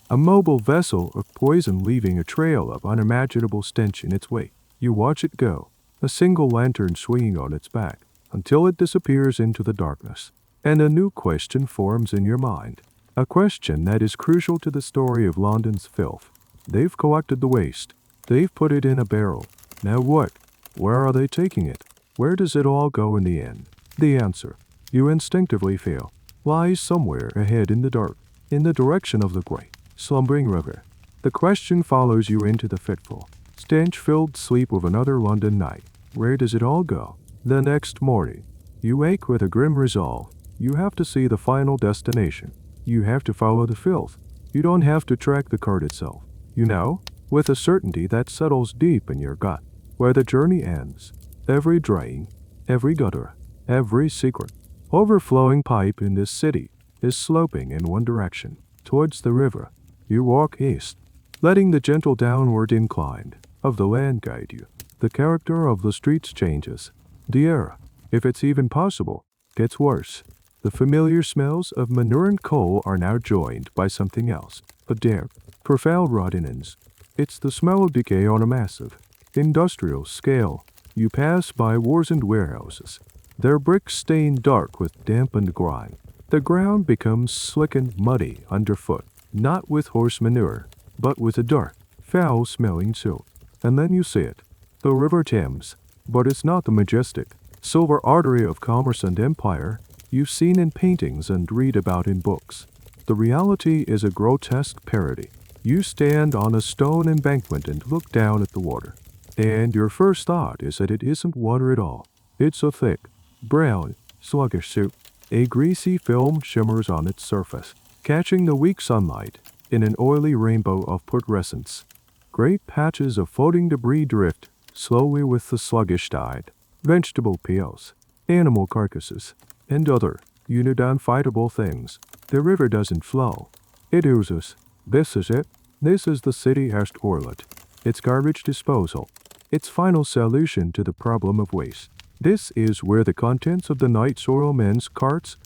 a mobile vessel of poison leaving a trail of unimaginable stench in its wake. You watch it go, a single lantern swinging on its back, until it disappears into the darkness. And a new question forms in your mind, a question that is crucial to the story of London's filth. They've collected the waste. They've put it in a barrel. Now what? Where are they taking it? Where does it all go in the end? The answer, you instinctively feel, lies somewhere ahead in the dark, in the direction of the great, slumbering river. The question follows you into the fitful, stench-filled sleep of another London night. Where does it all go? The next morning, you wake with a grim resolve. You have to see the final destination. You have to follow the filth. You don't have to track the cart itself. You know, with a certainty that settles deep in your gut, where the journey ends. Every drain, every gutter, every secret, overflowing pipe in this city is sloping in one direction, towards the river. You walk east, letting the gentle downward incline of the land guide you. The character of the streets changes. The air, if it's even possible, gets worse. The familiar smells of manure and coal are now joined by something else, a damp, profound rottiness. It's the smell of decay on a massive, industrial scale. You pass by wars-and warehouses, their bricks stained dark with damp and grime. The ground becomes slick and muddy underfoot, not with horse manure, but with a dark, foul-smelling silt. And then you see it, the River Thames, but it's not the majestic, silver artery of commerce and empire you've seen in paintings and read about in books. The reality is a grotesque parody. You stand on a stone embankment and look down at the water, and your first thought is that it isn't water at all. It's a thick, brown, sluggish soup. A greasy film shimmers on its surface, catching the weak sunlight in an oily rainbow of putrescence. Great patches of floating debris drift slowly with the sluggish tide. Vegetable peels, animal carcasses, and other, unidentifiable things. The river doesn't flow. It oozes. This is it. This is the city as toilet. Its garbage disposal. Its final solution to the problem of waste. This is where the contents of the night soil men's carts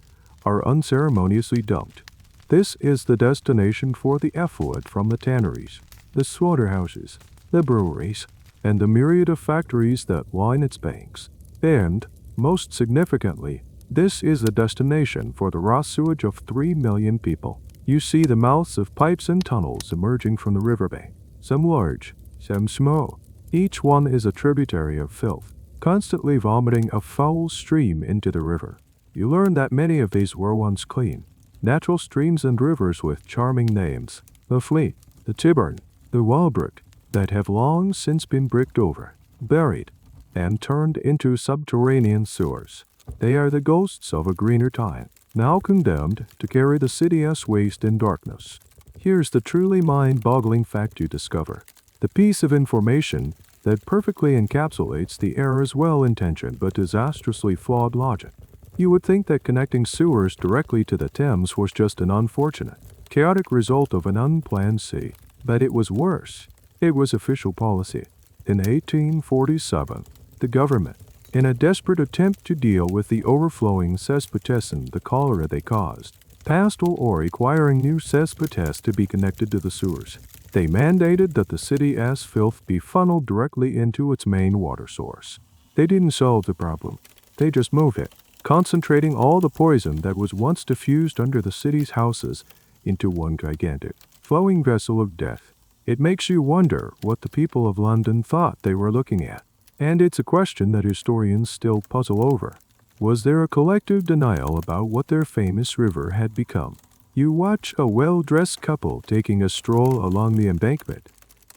are unceremoniously dumped. This is the destination for the effluent from the tanneries, the slaughterhouses, the breweries, and the myriad of factories that line its banks. And, most significantly, this is the destination for the raw sewage of 3 million people. You see the mouths of pipes and tunnels emerging from the riverbank, some large, some small. Each one is a tributary of filth, constantly vomiting a foul stream into the river. You learn that many of these were once clean, natural streams and rivers with charming names, the Fleet, the Tyburn, the Walbrook, that have long since been bricked over, buried, and turned into subterranean sewers. They are the ghosts of a greener time, now condemned to carry the city as waste in darkness. Here's the truly mind-boggling fact you discover, the piece of information that perfectly encapsulates the era's well-intentioned but disastrously flawed logic. You would think that connecting sewers directly to the Thames was just an unfortunate, chaotic result of an unplanned city, but it was worse. It was official policy. In 1847, the government, in a desperate attempt to deal with the overflowing cesspitescent, the cholera they caused, pastel or requiring new cesspits to be connected to the sewers. They mandated that the city's filth be funneled directly into its main water source. They didn't solve the problem. They just moved it, concentrating all the poison that was once diffused under the city's houses into one gigantic, flowing vessel of death. It makes you wonder what the people of London thought they were looking at. And it's a question that historians still puzzle over. Was there a collective denial about what their famous river had become? You watch a well-dressed couple taking a stroll along the embankment.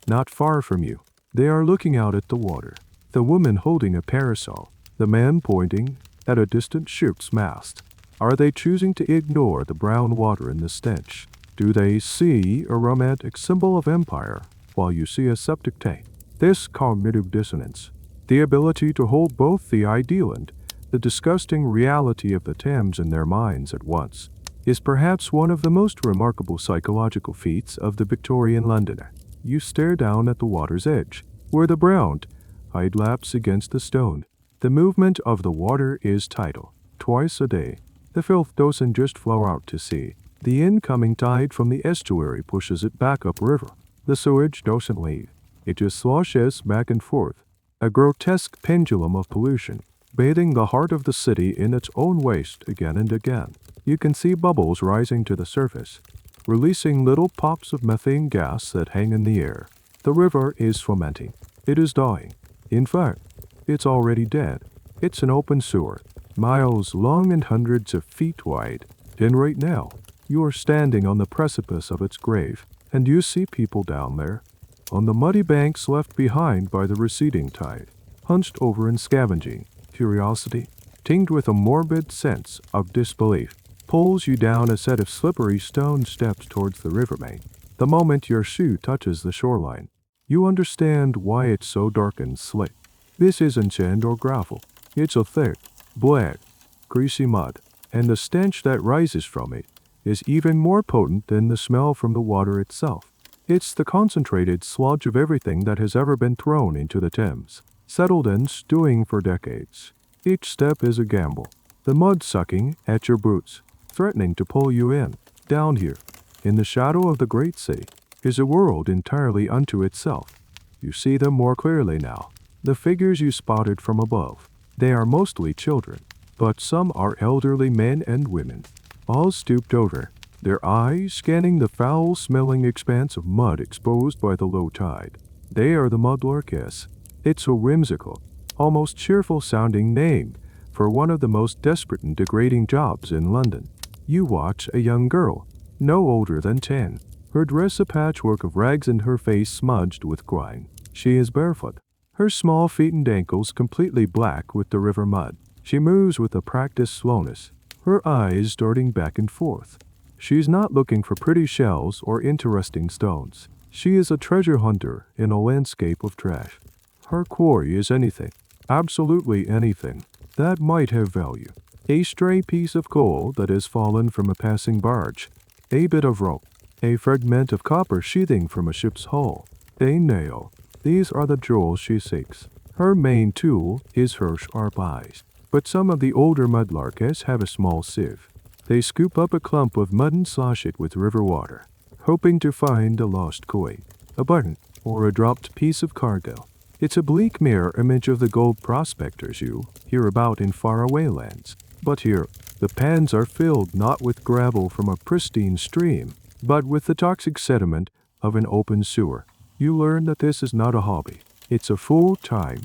Not far from you, they are looking out at the water, the woman holding a parasol, the man pointing at a distant ship's mast. Are they choosing to ignore the brown water and the stench? Do they see a romantic symbol of empire while you see a septic tank? This cognitive dissonance, the ability to hold both the ideal and the disgusting reality of the Thames in their minds at once, is perhaps one of the most remarkable psychological feats of the Victorian Londoner. You stare down at the water's edge, where the brown tide laps against the stone. The movement of the water is tidal. Twice a day, the filth doesn't just flow out to sea. The incoming tide from the estuary pushes it back upriver. The sewage doesn't leave. It just sloshes back and forth, a grotesque pendulum of pollution, bathing the heart of the city in its own waste again and again. You can see bubbles rising to the surface, releasing little pops of methane gas that hang in the air. The river is fermenting. It is dying. In fact, it's already dead. It's an open sewer, miles long and hundreds of feet wide. And right now, you are standing on the precipice of its grave, and you see people down there, on the muddy banks left behind by the receding tide, hunched over and scavenging. Curiosity, tinged with a morbid sense of disbelief, pulls you down a set of slippery stone steps towards the river bank. The moment your shoe touches the shoreline, you understand why it's so dark and slick. This isn't sand or gravel. It's a thick, black, greasy mud, and the stench that rises from it is even more potent than the smell from the water itself. It's the concentrated sludge of everything that has ever been thrown into the Thames, settled and stewing for decades. Each step is a gamble, the mud sucking at your boots, threatening to pull you in. Down here, in the shadow of the great city, is a world entirely unto itself. You see them more clearly now. The figures you spotted from above, they are mostly children, but some are elderly men and women, all stooped over, their eyes scanning the foul-smelling expanse of mud exposed by the low tide. They are the mudlarkes. It's a whimsical, almost cheerful-sounding name for one of the most desperate and degrading jobs in London. You watch a young girl, no older than 10, her dress a patchwork of rags and her face smudged with grime. She is barefoot, her small feet and ankles completely black with the river mud. She moves with a practiced slowness, her eyes darting back and forth. She's not looking for pretty shells or interesting stones. She is a treasure hunter in a landscape of trash. Her quarry is anything, absolutely anything, that might have value. A stray piece of coal that has fallen from a passing barge, a bit of rope, a fragment of copper sheathing from a ship's hull, a nail. These are the jewels she seeks. Her main tool is her sharp eyes. But some of the older mudlarkes have a small sieve. They scoop up a clump of mud and slosh it with river water, hoping to find a lost coin, a button, or a dropped piece of cargo. It's a bleak mirror image of the gold prospectors you hear about in faraway lands. But here, the pans are filled not with gravel from a pristine stream, but with the toxic sediment of an open sewer. You learn that this is not a hobby. It's a full-time,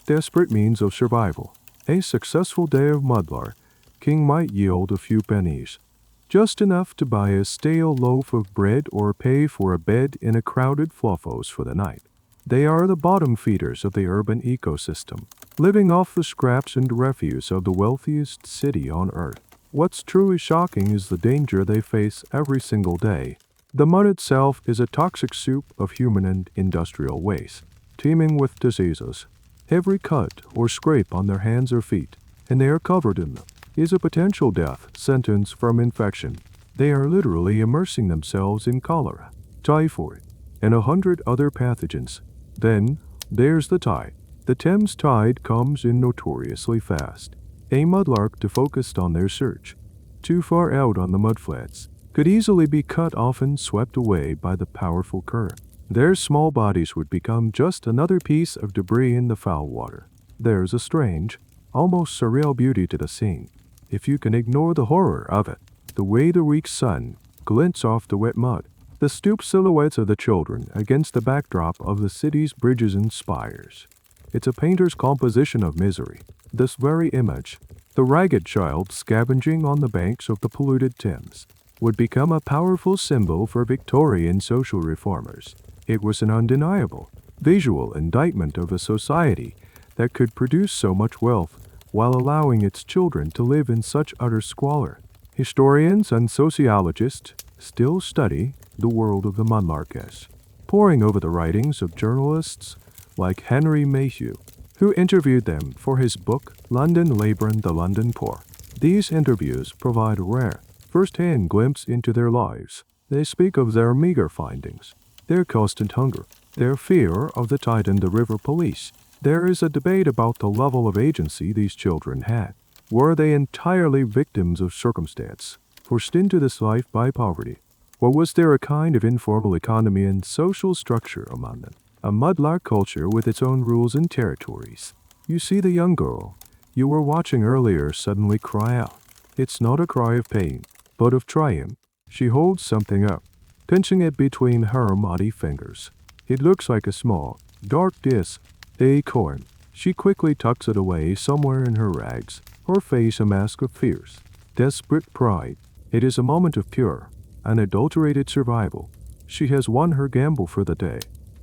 desperate means of survival. A successful day of mudlarking might yield a few pennies, just enough to buy a stale loaf of bread or pay for a bed in a crowded fluffhouse for the night. They are the bottom feeders of the urban ecosystem, living off the scraps and refuse of the wealthiest city on earth. What's truly shocking is the danger they face every single day. The mud itself is a toxic soup of human and industrial waste, teeming with diseases. Every cut or scrape on their hands or feet, and they are covered in them, is a potential death sentence from infection. They are literally immersing themselves in cholera, typhoid, and 100 other pathogens. Then, there's the tide. The Thames tide comes in notoriously fast. A mudlark defocused on their search. too far out on the mudflats, could easily be cut off and swept away by the powerful current. Their small bodies would become just another piece of debris in the foul water. There's a strange, almost surreal beauty to the scene, if you can ignore the horror of it. The way the weak sun glints off the wet mud, the stooped silhouettes of the children against the backdrop of the city's bridges and spires. It's a painter's composition of misery. This very image, the ragged child scavenging on the banks of the polluted Thames, would become a powerful symbol for Victorian social reformers. It was an undeniable, visual indictment of a society that could produce so much wealth while allowing its children to live in such utter squalor. Historians and sociologists still study the world of the Mudlarkess, poring over the writings of journalists like Henry Mayhew, who interviewed them for his book London Labour and the London Poor. These interviews provide a rare, first-hand glimpse into their lives. They speak of their meager findings, their constant hunger, their fear of the tide and the river police. There is a debate about the level of agency these children had. Were they entirely victims of circumstance, forced into this life by poverty? Or was there a kind of informal economy and social structure among them? A mudlark culture with its own rules and territories. You see the young girl you were watching earlier suddenly cry out. It's not a cry of pain, but of triumph. She holds something up, pinching it between her muddy fingers. It looks like a small, dark disc, acorn. She quickly tucks it away somewhere in her rags, her face a mask of fierce, desperate pride. It is a moment of pure, unadulterated survival. She has won her gamble for the day.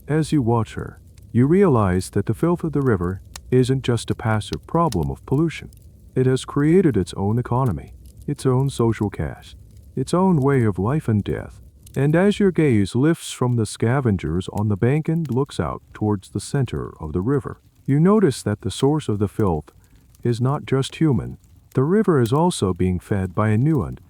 As you watch her, you realize that the filth of the river isn't just a passive problem of pollution. It has created its own economy, its own social caste, its own way of life and death. And as your gaze lifts from the scavengers on the bank and looks out towards the center of the river, you notice that the source of the filth is not just human. The river is also being fed by a new and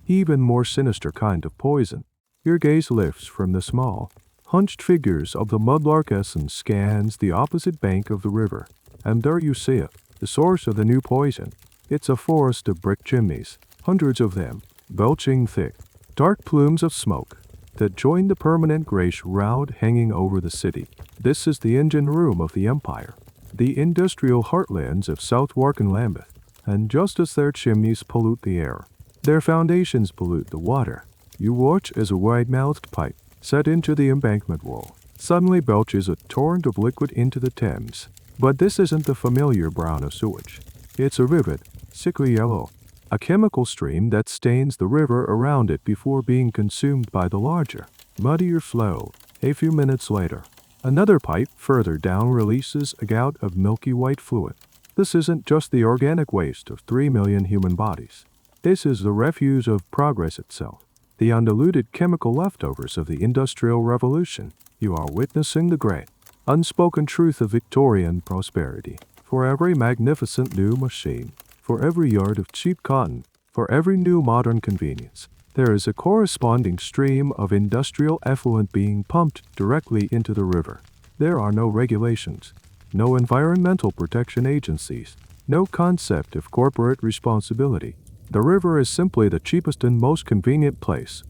even more sinister kind of poison. Your gaze lifts from the small, hunched figures of the Mudlarkess and scans the opposite bank of the river, and there you see it, the source of the new poison. It's a forest of brick chimneys, hundreds of them, belching thick, dark plumes of smoke that join the permanent gray shroud hanging over the city. This is the engine room of the empire, the industrial heartlands of Southwark and Lambeth, and just as their chimneys pollute the air, their foundations pollute the water. You watch as a wide-mouthed pipe, set into the embankment wall, suddenly belches a torrent of liquid into the Thames. But this isn't the familiar brown of sewage. It's a vivid, sickly yellow, a chemical stream that stains the river around it before being consumed by the larger, muddier flow. A few minutes later, another pipe further down releases a gout of milky white fluid. This isn't just the organic waste of 3 million human bodies. This is the refuse of progress itself, the undiluted chemical leftovers of the Industrial Revolution. You are witnessing the great, unspoken truth of Victorian prosperity. For every magnificent new machine, for every yard of cheap cotton, for every new modern convenience, there is a corresponding stream of industrial effluent being pumped directly into the river. There are no regulations, no environmental protection agencies, no concept of corporate responsibility. The river is simply the cheapest and most convenient place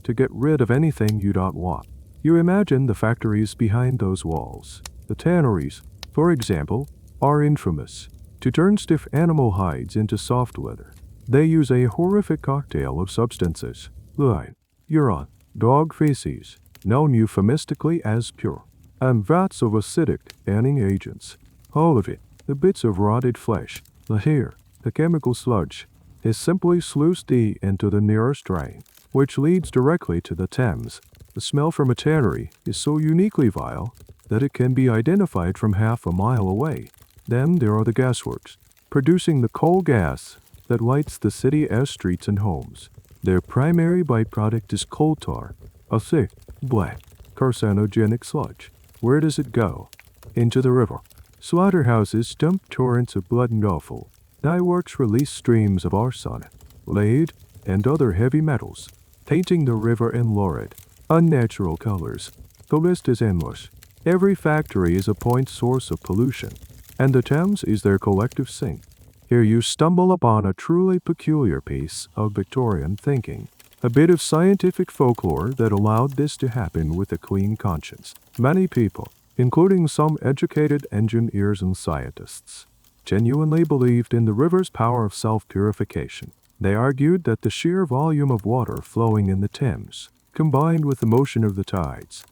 to get rid of anything you don't want. You imagine the factories behind those walls. The tanneries, for example, are infamous to turn stiff animal hides into soft leather. They use a horrific cocktail of substances, line, urine, dog feces, known euphemistically as pure, and vats of acidic tanning agents. All of it, the bits of rotted flesh, the hair, the chemical sludge, is simply sluiced into the nearest drain, which leads directly to the Thames. The smell from a tannery is so uniquely vile that it can be identified from half a mile away. Then there are the gasworks, producing the coal gas that lights the city's streets and homes. Their primary byproduct is coal tar, a thick, black, carcinogenic sludge. Where does it go? Into the river. Slaughterhouses dump torrents of blood and offal. Dyeworks release streams of arsenic, lead, and other heavy metals, painting the river in lurid, unnatural colors. The list is endless. Every factory is a point source of pollution, and the Thames is their collective sink. Here you stumble upon a truly peculiar piece of Victorian thinking, a bit of scientific folklore that allowed this to happen with a clean conscience. Many people, including some educated engineers and scientists, genuinely believed in the river's power of self-purification. They argued that the sheer volume of water flowing in the Thames, combined with the motion of the tides,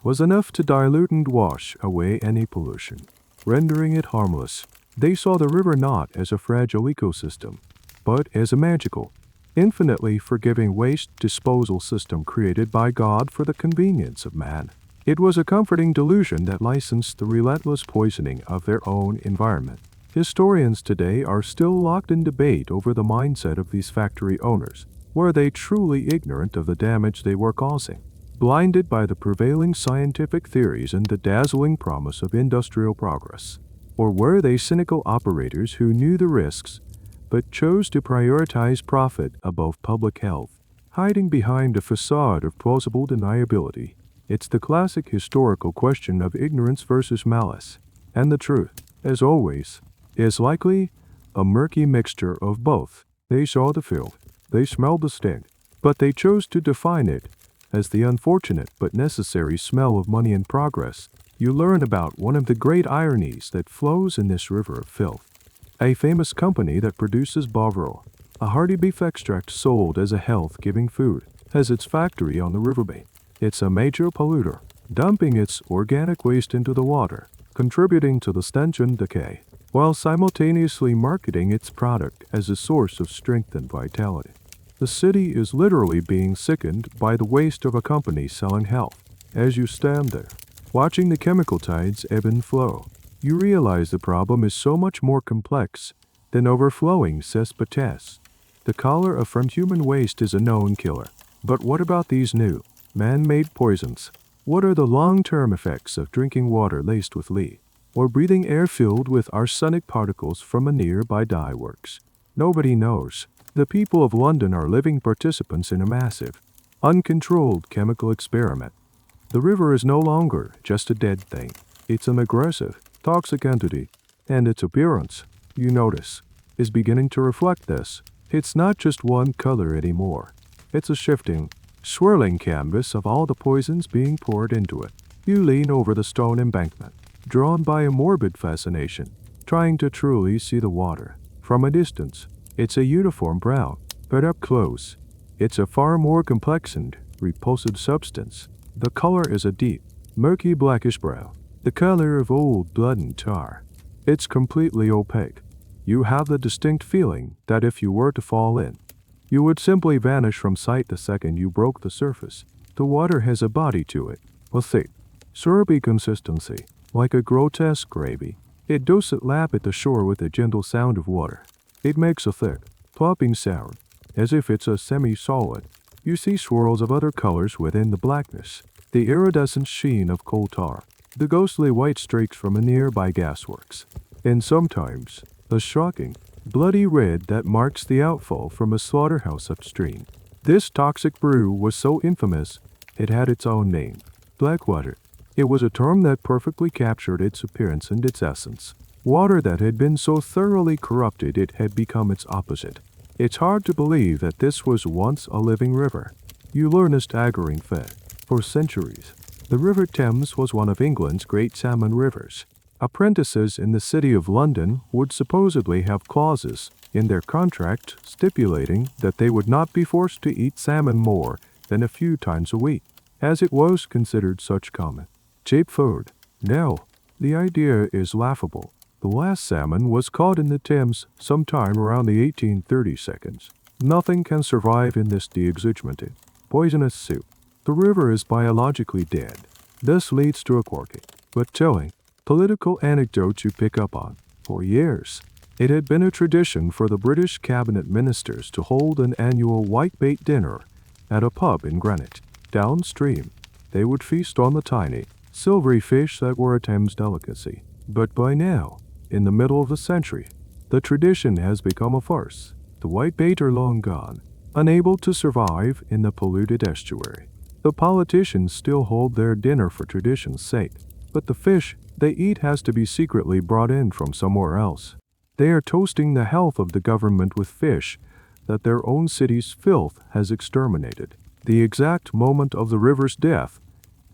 was enough to dilute and wash away any pollution, rendering it harmless. They saw the river not as a fragile ecosystem, but as a magical, infinitely forgiving waste disposal system created by God for the convenience of man. It was a comforting delusion that licensed the relentless poisoning of their own environment. Historians today are still locked in debate over the mindset of these factory owners. Were they truly ignorant of the damage they were causing, blinded by the prevailing scientific theories and the dazzling promise of industrial progress? Or were they cynical operators who knew the risks but chose to prioritize profit above public health, hiding behind a facade of plausible deniability? It's the classic historical question of ignorance versus malice, and the truth, as always, is likely a murky mixture of both. They saw the filth, they smelled the stink, but they chose to define it as the unfortunate but necessary smell of money and progress. You learn about one of the great ironies that flows in this river of filth. A famous company that produces Bovril, a hearty beef extract sold as a health-giving food, has its factory on the riverbank. It's a major polluter, dumping its organic waste into the water, contributing to the stench and decay, while simultaneously marketing its product as a source of strength and vitality. The city is literally being sickened by the waste of a company selling health. As you stand there, watching the chemical tides ebb and flow, you realize the problem is so much more complex than overflowing cesspitass. The color from human waste is a known killer. But what about these new, man-made poisons? What are the long-term effects of drinking water laced with lead, or breathing air filled with arsenic particles from a nearby dye works? Nobody knows. The people of London are living participants in a massive, uncontrolled chemical experiment. The river is no longer just a dead thing. It's an aggressive, toxic entity, and its appearance, you notice, is beginning to reflect this. It's not just one color anymore. It's a shifting, swirling canvas of all the poisons being poured into it. You lean over the stone embankment, drawn by a morbid fascination, trying to truly see the water. From a distance, it's a uniform brown, but up close, it's a far more complex and repulsive substance. The color is a deep, murky blackish brown, the color of old blood and tar. It's completely opaque. You have the distinct feeling that if you were to fall in, you would simply vanish from sight the second you broke the surface. The water has a body to it, a thick, syrupy consistency, like a grotesque gravy. It doesn't lap at the shore with a gentle sound of water. It makes a thick, plopping sound, as if it's a semi-solid. You see swirls of other colors within the blackness, the iridescent sheen of coal tar, the ghostly white streaks from a nearby gasworks, and sometimes a shocking, bloody red that marks the outfall from a slaughterhouse upstream. This toxic brew was so infamous, it had its own name, Blackwater. It was a term that perfectly captured its appearance and its essence. Water that had been so thoroughly corrupted it had become its opposite. It's hard to believe that this was once a living river. You learn a staggering fact. For centuries, the River Thames was one of England's great salmon rivers. Apprentices in the City of London would supposedly have clauses in their contract stipulating that they would not be forced to eat salmon more than a few times a week, as it was considered such common, cheap food. Now, the idea is laughable. The last salmon was caught in the Thames sometime around the 1830 seconds. Nothing can survive in this deexhumate, poisonous soup. The river is biologically dead. This leads to a quirky, but telling, political anecdote you pick up on. For years, it had been a tradition for the British cabinet ministers to hold an annual whitebait dinner at a pub in Greenwich. Downstream, they would feast on the tiny, silvery fish that were a Thames delicacy. But by now, in the middle of the century, the tradition has become a farce. The whitebait are long gone, unable to survive in the polluted estuary. The politicians still hold their dinner for tradition's sake, but the fish they eat has to be secretly brought in from somewhere else. They are toasting the health of the government with fish that their own city's filth has exterminated. The exact moment of the river's death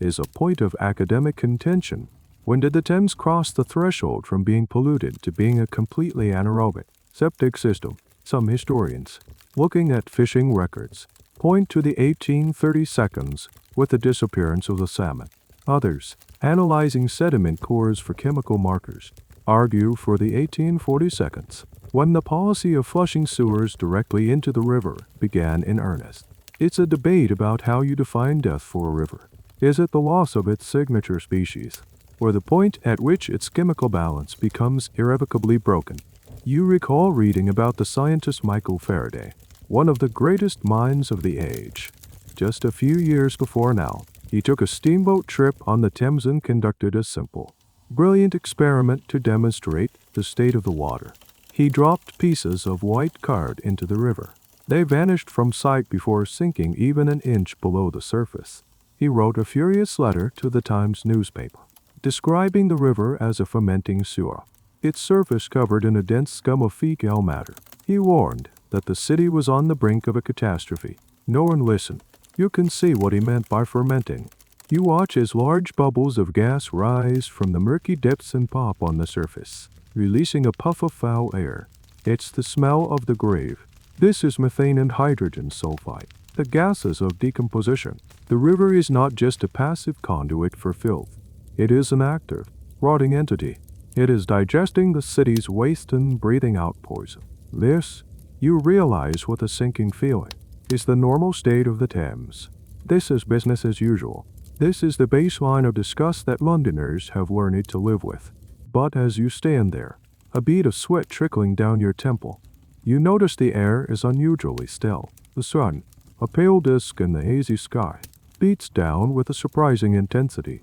is a point of academic contention. When did the Thames cross the threshold from being polluted to being a completely anaerobic septic system? Some historians, looking at fishing records, point to the 1830 seconds with the disappearance of the salmon. Others, analyzing sediment cores for chemical markers, argue for the 1840 seconds, when the policy of flushing sewers directly into the river began in earnest. It's a debate about how you define death for a river. Is it the loss of its signature species, or the point at which its chemical balance becomes irrevocably broken? You recall reading about the scientist Michael Faraday, one of the greatest minds of the age. Just a few years before now, he took a steamboat trip on the Thames and conducted a simple, brilliant experiment to demonstrate the state of the water. He dropped pieces of white card into the river. They vanished from sight before sinking even an inch below the surface. He wrote a furious letter to the Times newspaper, describing the river as a fermenting sewer, its surface covered in a dense scum of fecal matter. He warned that the city was on the brink of a catastrophe. No one listened. You can see what he meant by fermenting. You watch as large bubbles of gas rise from the murky depths and pop on the surface, releasing a puff of foul air. It's the smell of the grave. This is methane and hydrogen sulfide, the gases of decomposition. The river is not just a passive conduit for filth. It is an active, rotting entity. It is digesting the city's waste and breathing out poison. This, you realize with a sinking feeling, is the normal state of the Thames. This is business as usual. This is the baseline of disgust that Londoners have learned to live with. But as you stand there, a bead of sweat trickling down your temple, you notice the air is unusually still. The sun, a pale disk in the hazy sky, beats down with a surprising intensity.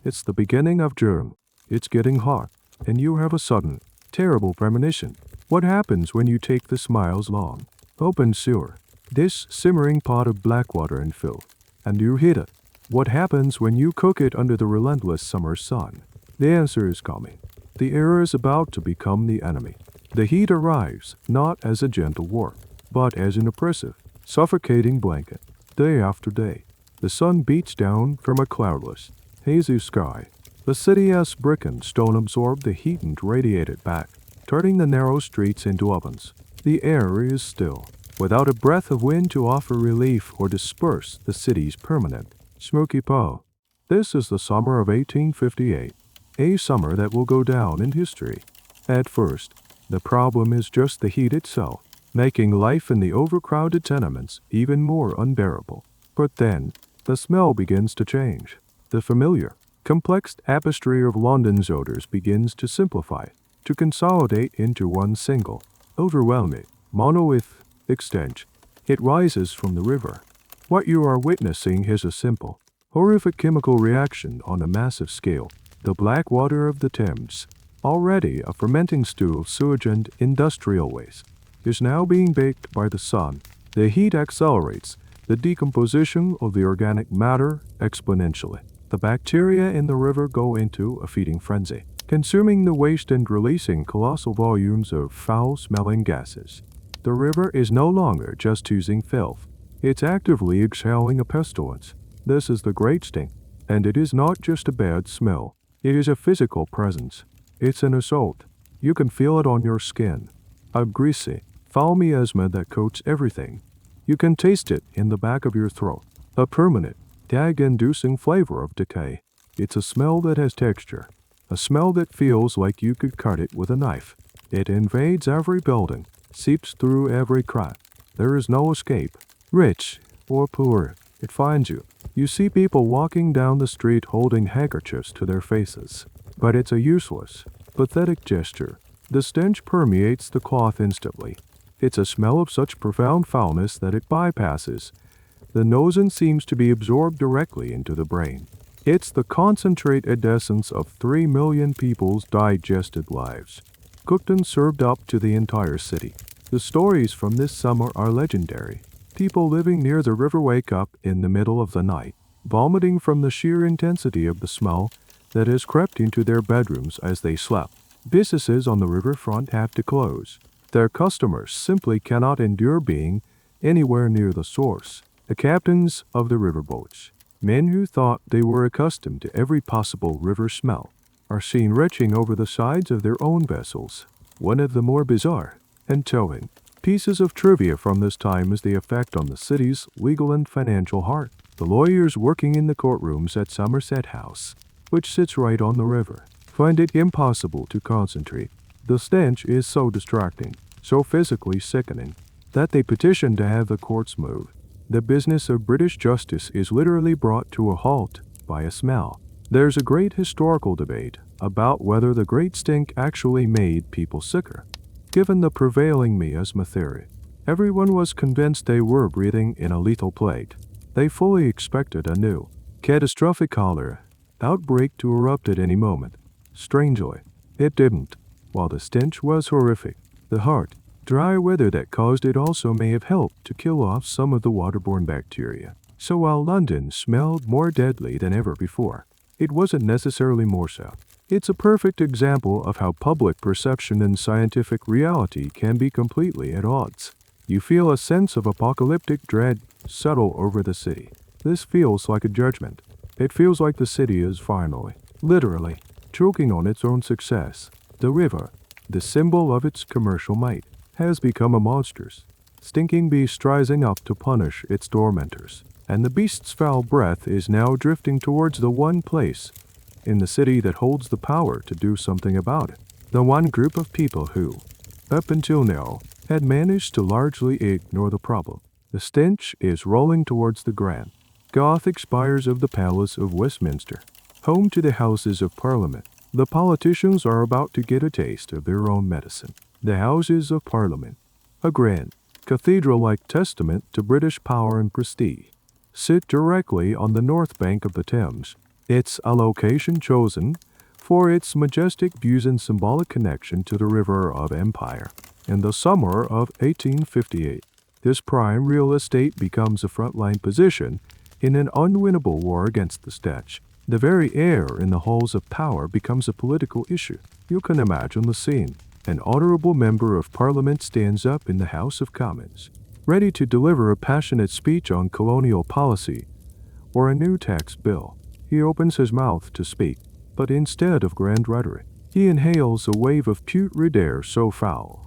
It's the beginning of June. It's getting hot, and you have a sudden, terrible premonition. What happens when you take this miles long, open sewer, this simmering pot of black water and filth, and you hit it? What happens when you cook it under the relentless summer sun? The answer is coming. The air is about to become the enemy. The heat arrives not as a gentle warmth, but as an oppressive, suffocating blanket. Day after day, the sun beats down from a cloudless, hazy sky. The city as brick and stone absorb the heat and radiate it back, turning the narrow streets into ovens. The air is still, without a breath of wind to offer relief or disperse the city's permanent, smoky pall. This is the summer of 1858, a summer that will go down in history. At first, the problem is just the heat itself, making life in the overcrowded tenements even more unbearable. But then, the smell begins to change. The familiar, complex tapestry of London's odors begins to simplify, to consolidate into one single, overwhelming, monolithic stench. It rises from the river. What you are witnessing is a simple, horrific chemical reaction on a massive scale. The black water of the Thames, already a fermenting stew of sewage and industrial waste, is now being baked by the sun. The heat accelerates the decomposition of the organic matter exponentially. The bacteria in the river go into a feeding frenzy, consuming the waste and releasing colossal volumes of foul-smelling gases. The river is no longer just oozing filth. It's actively exhaling a pestilence. This is the great sting, and it is not just a bad smell. It is a physical presence. It's an assault. You can feel it on your skin. A greasy, foul miasma that coats everything. You can taste it in the back of your throat. A permanent, gag-inducing flavor of decay. It's a smell that has texture. A smell that feels like you could cut it with a knife. It invades every building, seeps through every crack. There is no escape. Rich or poor, it finds you. You see people walking down the street holding handkerchiefs to their faces. But it's a useless, pathetic gesture. The stench permeates the cloth instantly. It's a smell of such profound foulness that it bypasses the nose and seems to be absorbed directly into the brain. It's the concentrated essence of 3 million people's digested lives, cooked and served up to the entire city. The stories from this summer are legendary. People living near the river wake up in the middle of the night, vomiting from the sheer intensity of the smell that has crept into their bedrooms as they slept. Businesses on the riverfront have to close. Their customers simply cannot endure being anywhere near the source. The captains of the riverboats, men who thought they were accustomed to every possible river smell, are seen retching over the sides of their own vessels. One of the more bizarre and telling pieces of trivia from this time is the effect on the city's legal and financial heart. The lawyers working in the courtrooms at Somerset House, which sits right on the river, find it impossible to concentrate. The stench is so distracting, so physically sickening, that they petition to have the courts move. The business of British justice is literally brought to a halt by a smell. There's a great historical debate about whether the great stink actually made people sicker. Given the prevailing miasma theory, everyone was convinced they were breathing in a lethal plague. They fully expected a new, catastrophic cholera outbreak to erupt at any moment. Strangely, it didn't. While the stench was horrific, the hard, dry weather that caused it also may have helped to kill off some of the waterborne bacteria. So while London smelled more deadly than ever before, it wasn't necessarily more so. It's a perfect example of how public perception and scientific reality can be completely at odds. You feel a sense of apocalyptic dread settle over the city. This feels like a judgment. It feels like the city is finally, literally, choking on its own success. The river, the symbol of its commercial might, has become a monstrous, stinking beast rising up to punish its tormentors. And the beast's foul breath is now drifting towards the one place in the city that holds the power to do something about it. The one group of people who, up until now, had managed to largely ignore the problem. The stench is rolling towards the grand, Gothic spires of the Palace of Westminster, home to the Houses of Parliament. The politicians are about to get a taste of their own medicine. The Houses of Parliament, a grand, cathedral-like testament to British power and prestige, sit directly on the north bank of the Thames. It's a location chosen for its majestic views and symbolic connection to the River of Empire. In the summer of 1858, this prime real estate becomes a frontline position in an unwinnable war against the stench. The very air in the halls of power becomes a political issue. You can imagine the scene. An honorable member of Parliament stands up in the House of Commons, ready to deliver a passionate speech on colonial policy or a new tax bill. He opens his mouth to speak, but instead of grand rhetoric, he inhales a wave of putrid air so foul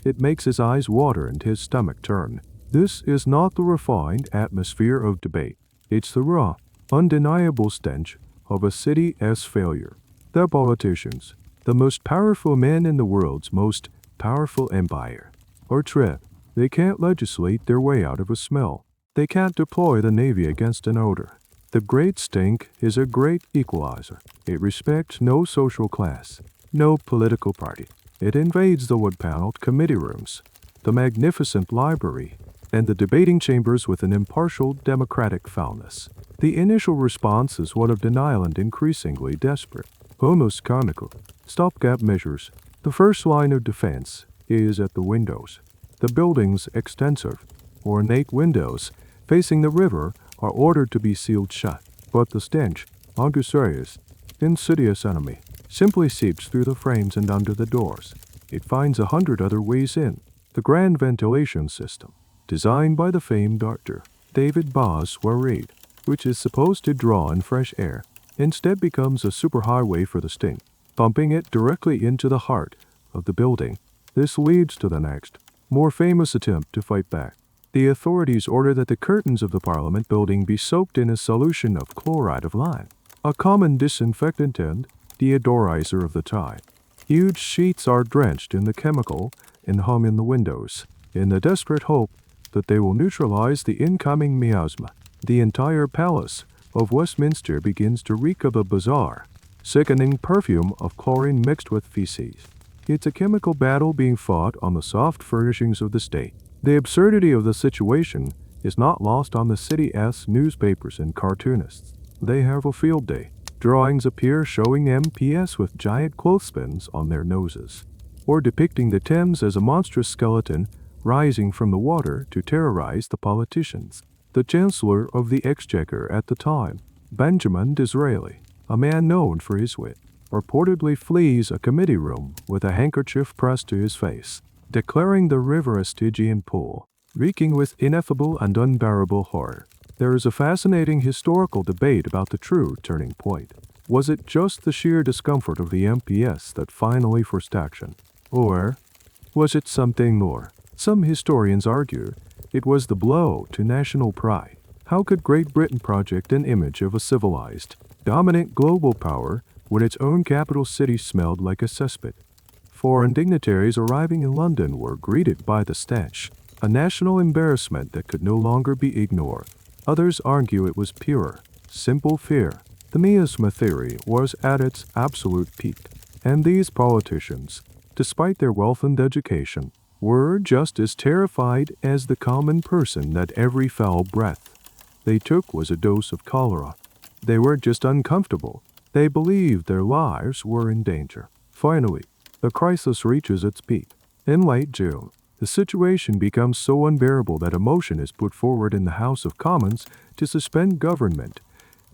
it makes his eyes water and his stomach turn. This is not the refined atmosphere of debate. It's the raw, undeniable stench of a city's failure. The politicians, the most powerful men in the world's most powerful empire, are trapped. They can't legislate their way out of a smell. They can't deploy the Navy against an odor. The great stink is a great equalizer. It respects no social class, no political party. It invades the wood-paneled committee rooms, the magnificent library, and the debating chambers with an impartial democratic foulness. The initial response is one of denial and increasingly desperate, almost comical. Stopgap measures. The first line of defense is at the windows. The building's extensive, ornate windows facing the river are ordered to be sealed shut, but the stench, Augusarius, insidious enemy, simply seeps through the frames and under the doors. It finds 100 other ways in. The grand ventilation system, designed by the famed Dr. David Bosworth, which is supposed to draw in fresh air, instead becomes a superhighway for the stink, pumping it directly into the heart of the building. This leads to the next, more famous attempt to fight back. The authorities order that the curtains of the Parliament building be soaked in a solution of chloride of lime, a common disinfectant and deodorizer of the time. Huge sheets are drenched in the chemical and hung in the windows, in the desperate hope that they will neutralize the incoming miasma. The entire palace of Westminster begins to reek of a bizarre, sickening perfume of chlorine mixed with feces. It's a chemical battle being fought on the soft furnishings of the state. The absurdity of the situation is not lost on the city's newspapers and cartoonists. They have a field day. Drawings appear showing MPs with giant clothespins on their noses, or depicting the Thames as a monstrous skeleton rising from the water to terrorize the politicians. The Chancellor of the Exchequer at the time, Benjamin Disraeli, a man known for his wit, reportedly flees a committee room with a handkerchief pressed to his face, declaring the river a Stygian pool, reeking with ineffable and unbearable horror. There is a fascinating historical debate about the true turning point. Was it just the sheer discomfort of the MPS that finally forced action? Or was it something more? Some historians argue it was the blow to national pride. How could Great Britain project an image of a civilized, dominant global power when its own capital city smelled like a cesspit? Foreign dignitaries arriving in London were greeted by the stench, a national embarrassment that could no longer be ignored. Others argue it was pure, simple fear. The miasma theory was at its absolute peak, and these politicians, despite their wealth and education, were just as terrified as the common person that every foul breath they took was a dose of cholera. They were just uncomfortable. They believed their lives were in danger. Finally, the crisis reaches its peak. In late June, the situation becomes so unbearable that a motion is put forward in the House of Commons to suspend government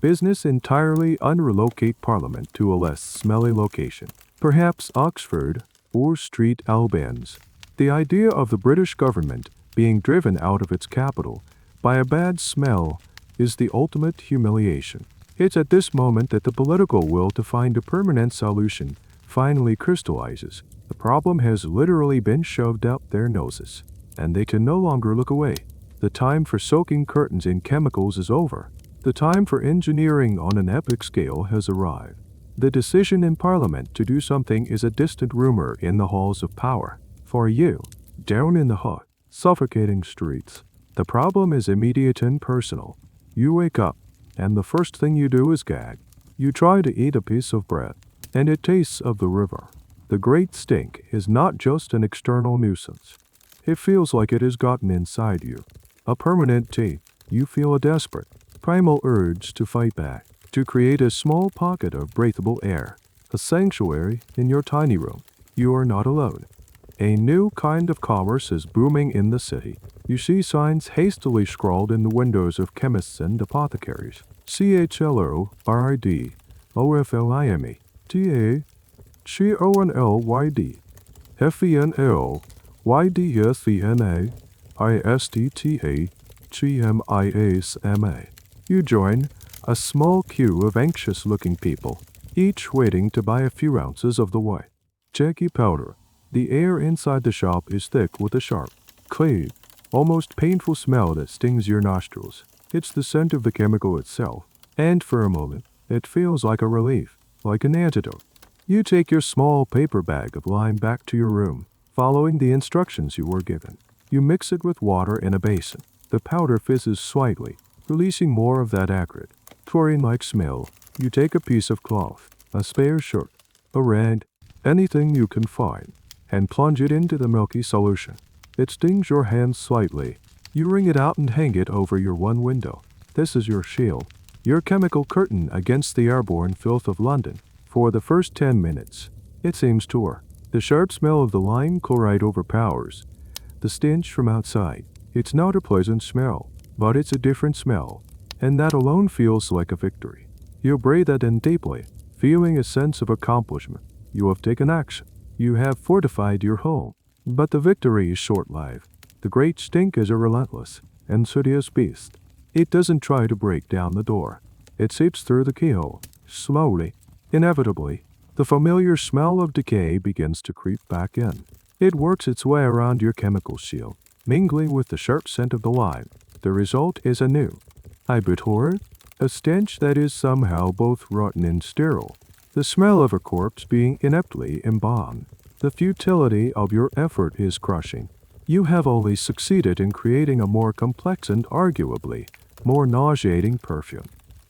business entirely and relocate Parliament to a less smelly location, perhaps Oxford or Street Albans. The idea of the British government being driven out of its capital by a bad smell is the ultimate humiliation. It's at this moment that the political will to find a permanent solution finally crystallizes. The problem has literally been shoved up their noses, and they can no longer look away. The time for soaking curtains in chemicals is over. The time for engineering on an epic scale has arrived. The decision in Parliament to do something is a distant rumor in the halls of power. For you, down in the hot, suffocating streets, the problem is immediate and personal. You wake up, and the first thing you do is gag. You try to eat a piece of bread, and it tastes of the river. The great stink is not just an external nuisance. It feels like it has gotten inside you. A permanent taint. You feel a desperate, primal urge to fight back, to create a small pocket of breathable air, a sanctuary in your tiny room. You are not alone. A new kind of commerce is booming in the city. You see signs hastily scrawled in the windows of chemists and apothecaries. CHLORID, OFLIME, TA, CONLYD, FENL, YDSENA, GMIASMA. You join a small queue of anxious-looking people, each waiting to buy a few ounces of the white, Jackie powder. The air inside the shop is thick with a sharp, clean, almost painful smell that stings your nostrils. It's the scent of the chemical itself, and for a moment, it feels like a relief, like an antidote. You take your small paper bag of lime back to your room, following the instructions you were given. You mix it with water in a basin. The powder fizzes slightly, releasing more of that acrid, chlorine-like smell. You take a piece of cloth, a spare shirt, a rag, anything you can find, and plunge it into the milky solution. It stings your hands slightly. You wring it out and hang it over your one window. This is your shield, your chemical curtain against the airborne filth of London. For the first 10 minutes, it seems to work. The sharp smell of the lime chloride overpowers the stench from outside. It's not a pleasant smell, but it's a different smell, and that alone feels like a victory. You breathe it in deeply, feeling a sense of accomplishment. You have taken action. You have fortified your home. But the victory is short-lived. The great stink is a relentless, insidious beast. It doesn't try to break down the door. It seeps through the keyhole. Slowly, inevitably, the familiar smell of decay begins to creep back in. It works its way around your chemical shield, mingling with the sharp scent of the lime. The result is a new, hybrid horror, a stench that is somehow both rotten and sterile. The smell of a corpse being ineptly embalmed. The futility of your effort is crushing. You have only succeeded in creating a more complex and arguably more nauseating perfume.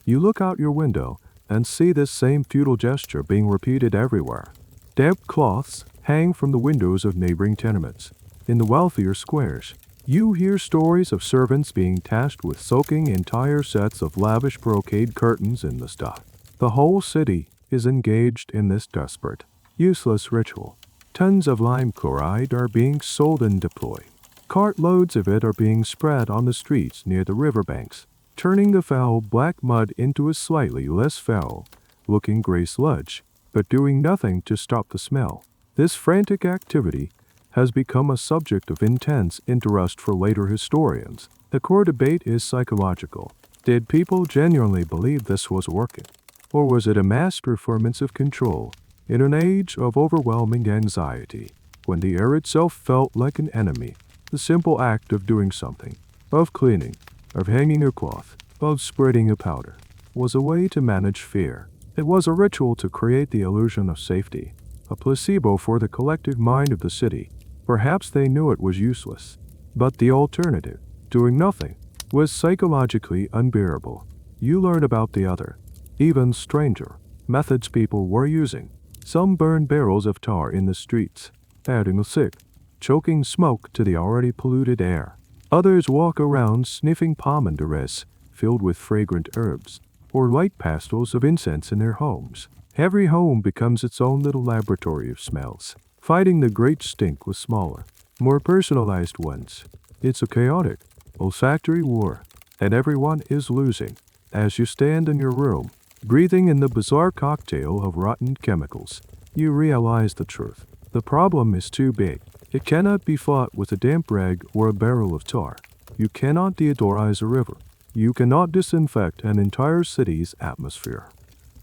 You look out your window and see this same futile gesture being repeated everywhere. Damp cloths hang from the windows of neighboring tenements. In the wealthier squares, you hear stories of servants being tasked with soaking entire sets of lavish brocade curtains in the stuff. The whole city is engaged in this desperate, useless ritual. Tons of lime chloride are being sold and deployed. Cartloads of it are being spread on the streets near the riverbanks, turning the foul black mud into a slightly less foul-looking gray sludge. but doing nothing to stop the smell. This frantic activity has become a subject of intense interest for later historians. The core debate is psychological. Did people genuinely believe this was working? Or was it a mass performance of control in an age of overwhelming anxiety, when the air itself felt like an enemy? The simple act of doing something, of cleaning, of hanging a cloth, of spreading a powder, was a way to manage fear. It was a ritual to create the illusion of safety, a placebo for the collective mind of the city. Perhaps they knew it was useless, but the alternative, doing nothing, was psychologically unbearable. You learn about the other, even stranger, methods people were using. Some burned barrels of tar in the streets, adding a thick, choking smoke to the already polluted air. Others walk around sniffing pomander filled with fragrant herbs, or light pastels of incense in their homes. Every home becomes its own little laboratory of smells, fighting the great stink with smaller, more personalized ones. It's a chaotic, olfactory war, and everyone is losing. As you stand in your room, breathing in the bizarre cocktail of rotten chemicals, you realize the truth. The problem is too big. It cannot be fought with a damp rag or a barrel of tar. You cannot deodorize a river. You cannot disinfect an entire city's atmosphere.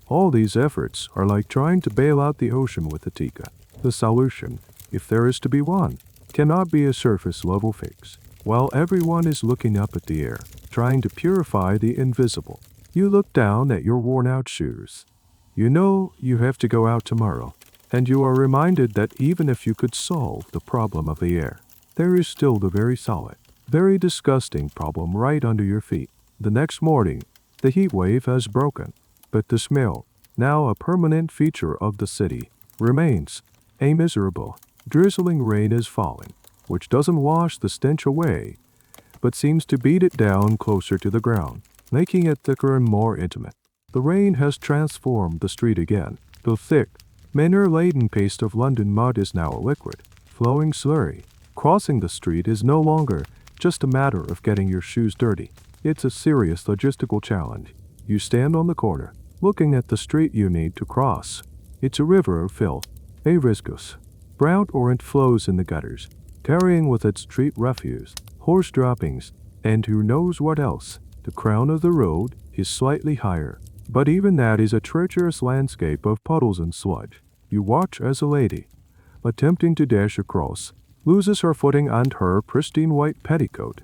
All these efforts are like trying to bail out the ocean with a tikka. The solution, if there is to be one, cannot be a surface-level fix. While everyone is looking up at the air, trying to purify the invisible, you look down at your worn-out shoes. You know you have to go out tomorrow, and you are reminded that even if you could solve the problem of the air, there is still the very solid, very disgusting problem right under your feet. The next morning, the heat wave has broken, but the smell, now a permanent feature of the city, remains. A miserable, drizzling rain is falling, which doesn't wash the stench away, but seems to beat it down closer to the ground, making it thicker and more intimate. The rain has transformed the street again. The thick, manure-laden paste of London mud is now a liquid, flowing slurry. Crossing the street is no longer just a matter of getting your shoes dirty. It's a serious logistical challenge. You stand on the corner, looking at the street you need to cross. It's a river of filth. A viscous, brown torrent flows in the gutters, carrying with it street refuse, horse droppings, and who knows what else. The crown of the road is slightly higher, but even that is a treacherous landscape of puddles and sludge. You watch as a lady, attempting to dash across, loses her footing and her pristine white petticoat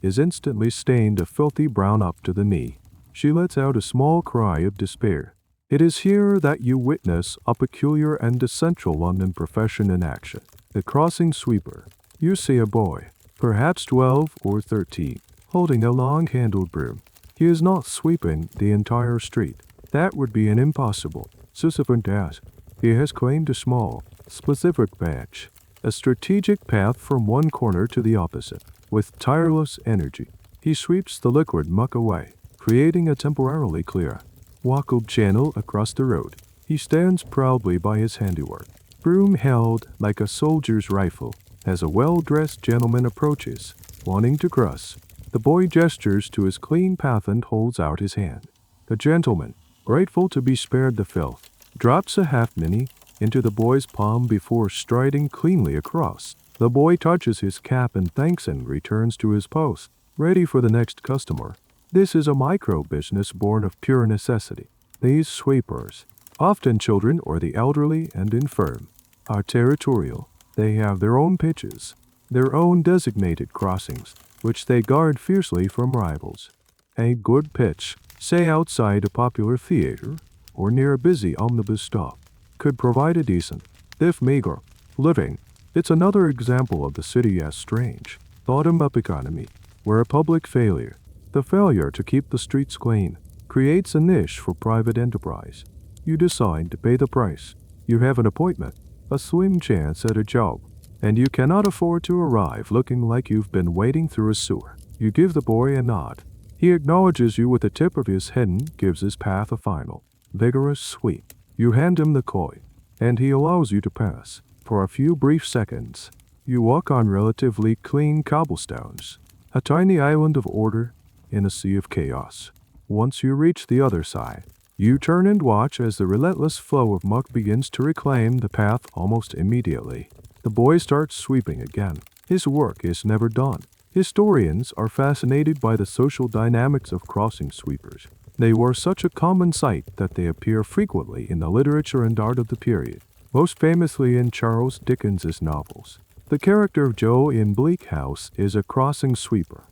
is instantly stained a filthy brown up to the knee. She lets out a small cry of despair. It is here that you witness a peculiar and essential London profession in action. The crossing sweeper. You see a boy, perhaps 12 or 13, holding a long-handled broom. He is not sweeping the entire street. That would be an impossible, Sisyphean task. He has claimed a small, specific patch, a strategic path from one corner to the opposite. With tireless energy, he sweeps the liquid muck away, creating a temporarily clear, wackled channel across the road. He stands proudly by his handiwork, broom held like a soldier's rifle, as a well-dressed gentleman approaches, wanting to cross. The boy gestures to his clean path and holds out his hand. The gentleman, grateful to be spared the filth, drops a half-penny into the boy's palm before striding cleanly across. The boy touches his cap and thanks and returns to his post, ready for the next customer. This is a micro-business born of pure necessity. These sweepers, often children or the elderly and infirm, are territorial. They have their own pitches, their own designated crossings, which they guard fiercely from rivals. A good pitch, say outside a popular theater or near a busy omnibus stop, could provide a decent, if meager, living. It's another example of the city as strange, bottom-up economy, where a public failure, the failure to keep the streets clean, creates a niche for private enterprise. You decide to pay the price. You have an appointment, a slim chance at a job, and you cannot afford to arrive looking like you've been wading through a sewer. You give the boy a nod. He acknowledges you with the tip of his head and gives his path a final, vigorous sweep. You hand him the coin, and he allows you to pass. For a few brief seconds, you walk on relatively clean cobblestones, a tiny island of order in a sea of chaos. Once you reach the other side, You turn and watch as the relentless flow of muck begins to reclaim the path almost immediately. The boy starts sweeping again. His work is never done. Historians are fascinated by the social dynamics of crossing sweepers. They were such a common sight that they appear frequently in the literature and art of the period, most famously in Charles Dickens's novels. The character of Joe in Bleak House is a crossing sweeper,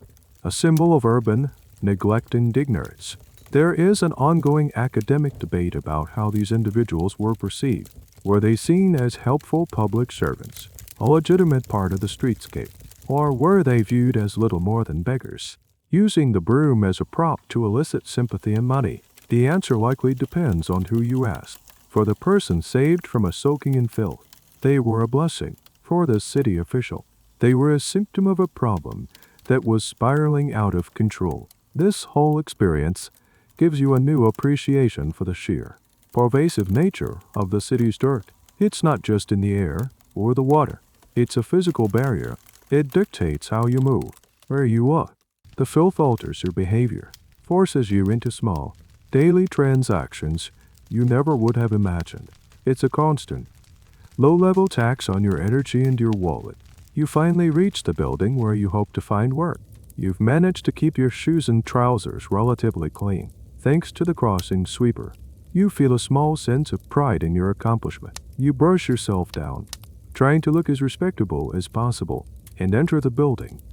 a symbol of urban neglect and ignorance. There is an ongoing academic debate about how these individuals were perceived. Were they seen as helpful public servants, a legitimate part of the streetscape, or were they viewed as little more than beggars, using the broom as a prop to elicit sympathy and money? The answer likely depends on who you ask. For the person saved from a soaking in filth, they were a blessing. For the city official, they were a symptom of a problem that was spiraling out of control. This whole experience gives you a new appreciation for the sheer, pervasive nature of the city's dirt. It's not just in the air or the water. It's a physical barrier. It dictates how you move, where you walk. The filth alters your behavior, forces you into small, daily transactions you never would have imagined. It's a constant, low-level tax on your energy and your wallet. You finally reach the building where you hope to find work. You've managed to keep your shoes and trousers relatively clean. Thanks to the crossing sweeper, you feel a small sense of pride in your accomplishment. You brush yourself down, trying to look as respectable as possible, and enter the building.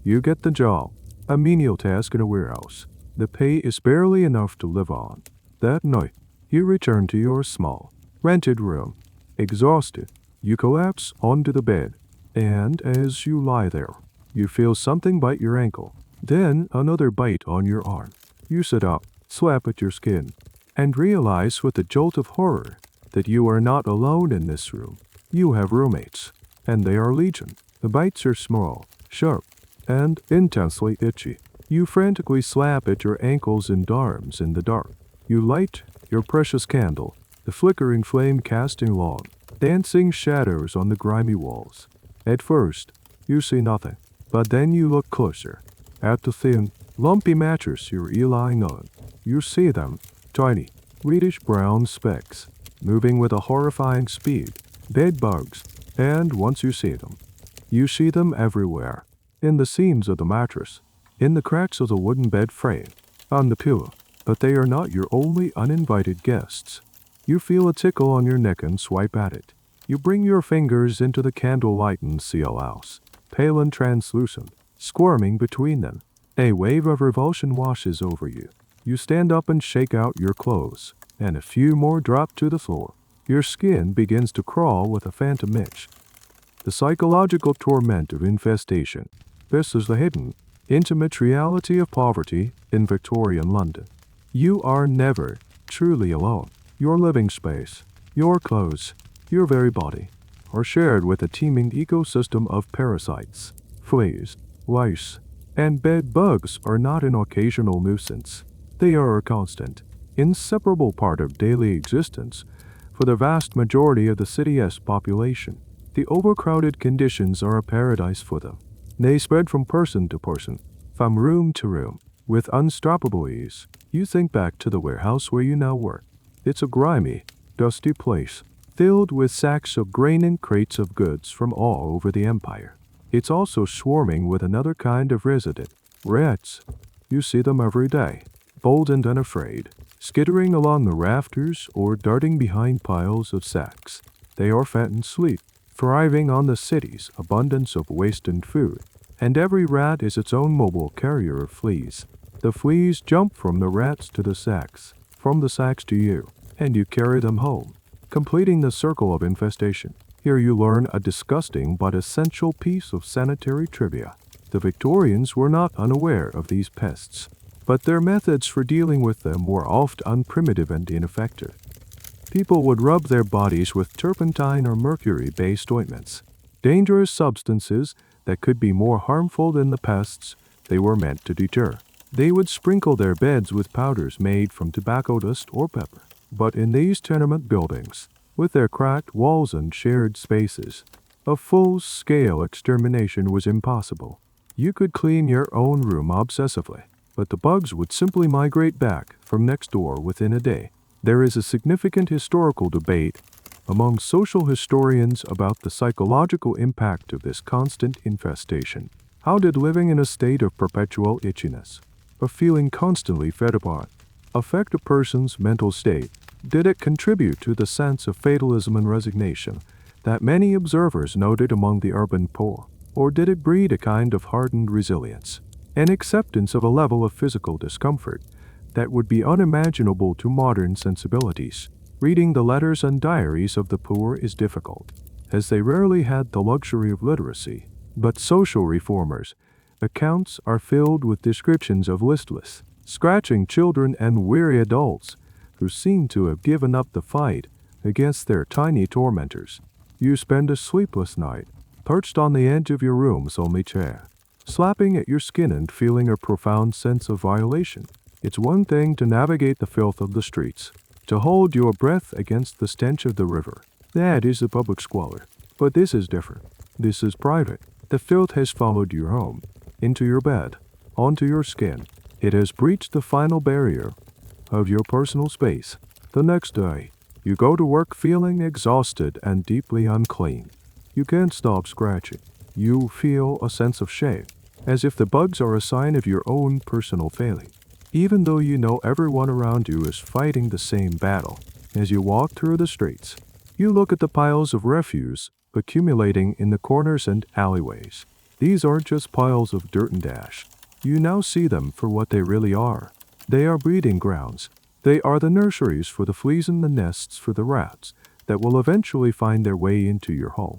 You get the job, a menial task in a warehouse. The pay is barely enough to live on. That night, you return to your small, rented room. Exhausted, you collapse onto the bed, and as you lie there, you feel something bite your ankle, then another bite on your arm. You sit up, slap at your skin, and realize with a jolt of horror that you are not alone in this room. You have roommates, and they are legion. The bites are small, sharp, and intensely itchy. You frantically slap at your ankles and arms in the dark. You light your precious candle, the flickering flame casting long, dancing shadows on the grimy walls. At first, you see nothing, but then you look closer, at the thin, lumpy mattress you're lying on. You see them, tiny, reddish-brown specks, moving with a horrifying speed, bed bugs, and once you see them everywhere, in the seams of the mattress, in the cracks of the wooden bed frame, on the pillow. But they are not your only uninvited guests. You feel a tickle on your neck and swipe at it. You bring your fingers into the candlelight and see a louse, pale and translucent, squirming between them. A wave of revulsion washes over you. You stand up and shake out your clothes, and a few more drop to the floor. Your skin begins to crawl with a phantom itch. The psychological torment of infestation. This is the hidden, intimate reality of poverty in Victorian London. You are never truly alone. Your living space, your clothes, your very body are shared with a teeming ecosystem of parasites. Fleas, lice, and bed bugs are not an occasional nuisance. They are a constant, inseparable part of daily existence for the vast majority of the city's population. The overcrowded conditions are a paradise for them. They spread from person to person, from room to room, with unstoppable ease. You think back to the warehouse where you now work. It's a grimy, dusty place, filled with sacks of grain and crates of goods from all over the empire. It's also swarming with another kind of resident, rats. You see them every day, bold and unafraid, skittering along the rafters or darting behind piles of sacks. They are fat and sleek, thriving on the city's abundance of waste and food, and every rat is its own mobile carrier of fleas. The fleas jump from the rats to the sacks, from the sacks to you, and you carry them home, completing the circle of infestation. Here you learn a disgusting but essential piece of sanitary trivia. The Victorians were not unaware of these pests, but their methods for dealing with them were oft unprimitive and ineffective. People would rub their bodies with turpentine or mercury-based ointments, dangerous substances that could be more harmful than the pests they were meant to deter. They would sprinkle their beds with powders made from tobacco dust or pepper. But in these tenement buildings, with their cracked walls and shared spaces, a full-scale extermination was impossible. You could clean your own room obsessively, but the bugs would simply migrate back from next door within a day. There is a significant historical debate among social historians about the psychological impact of this constant infestation. How did living in a state of perpetual itchiness, of feeling constantly fed upon, affect a person's mental state? Did it contribute to the sense of fatalism and resignation that many observers noted among the urban poor? Or did it breed a kind of hardened resilience, an acceptance of a level of physical discomfort that would be unimaginable to modern sensibilities? Reading the letters and diaries of the poor is difficult, as they rarely had the luxury of literacy. But social reformers' accounts are filled with descriptions of listless, scratching children and weary adults who seem to have given up the fight against their tiny tormentors. You spend a sleepless night, perched on the edge of your room's only chair, slapping at your skin and feeling a profound sense of violation. It's one thing to navigate the filth of the streets, to hold your breath against the stench of the river. That is the public squalor. But this is different. This is private. The filth has followed your home, into your bed, onto your skin. It has breached the final barrier of your personal space. The next day, you go to work feeling exhausted and deeply unclean. You can't stop scratching. You feel a sense of shame, as if the bugs are a sign of your own personal failing, even though you know everyone around you is fighting the same battle. As you walk through the streets, you look at the piles of refuse accumulating in the corners and alleyways. These aren't just piles of dirt and ash. You now see them for what they really are. They are breeding grounds. They are the nurseries for the fleas and the nests for the rats that will eventually find their way into your home.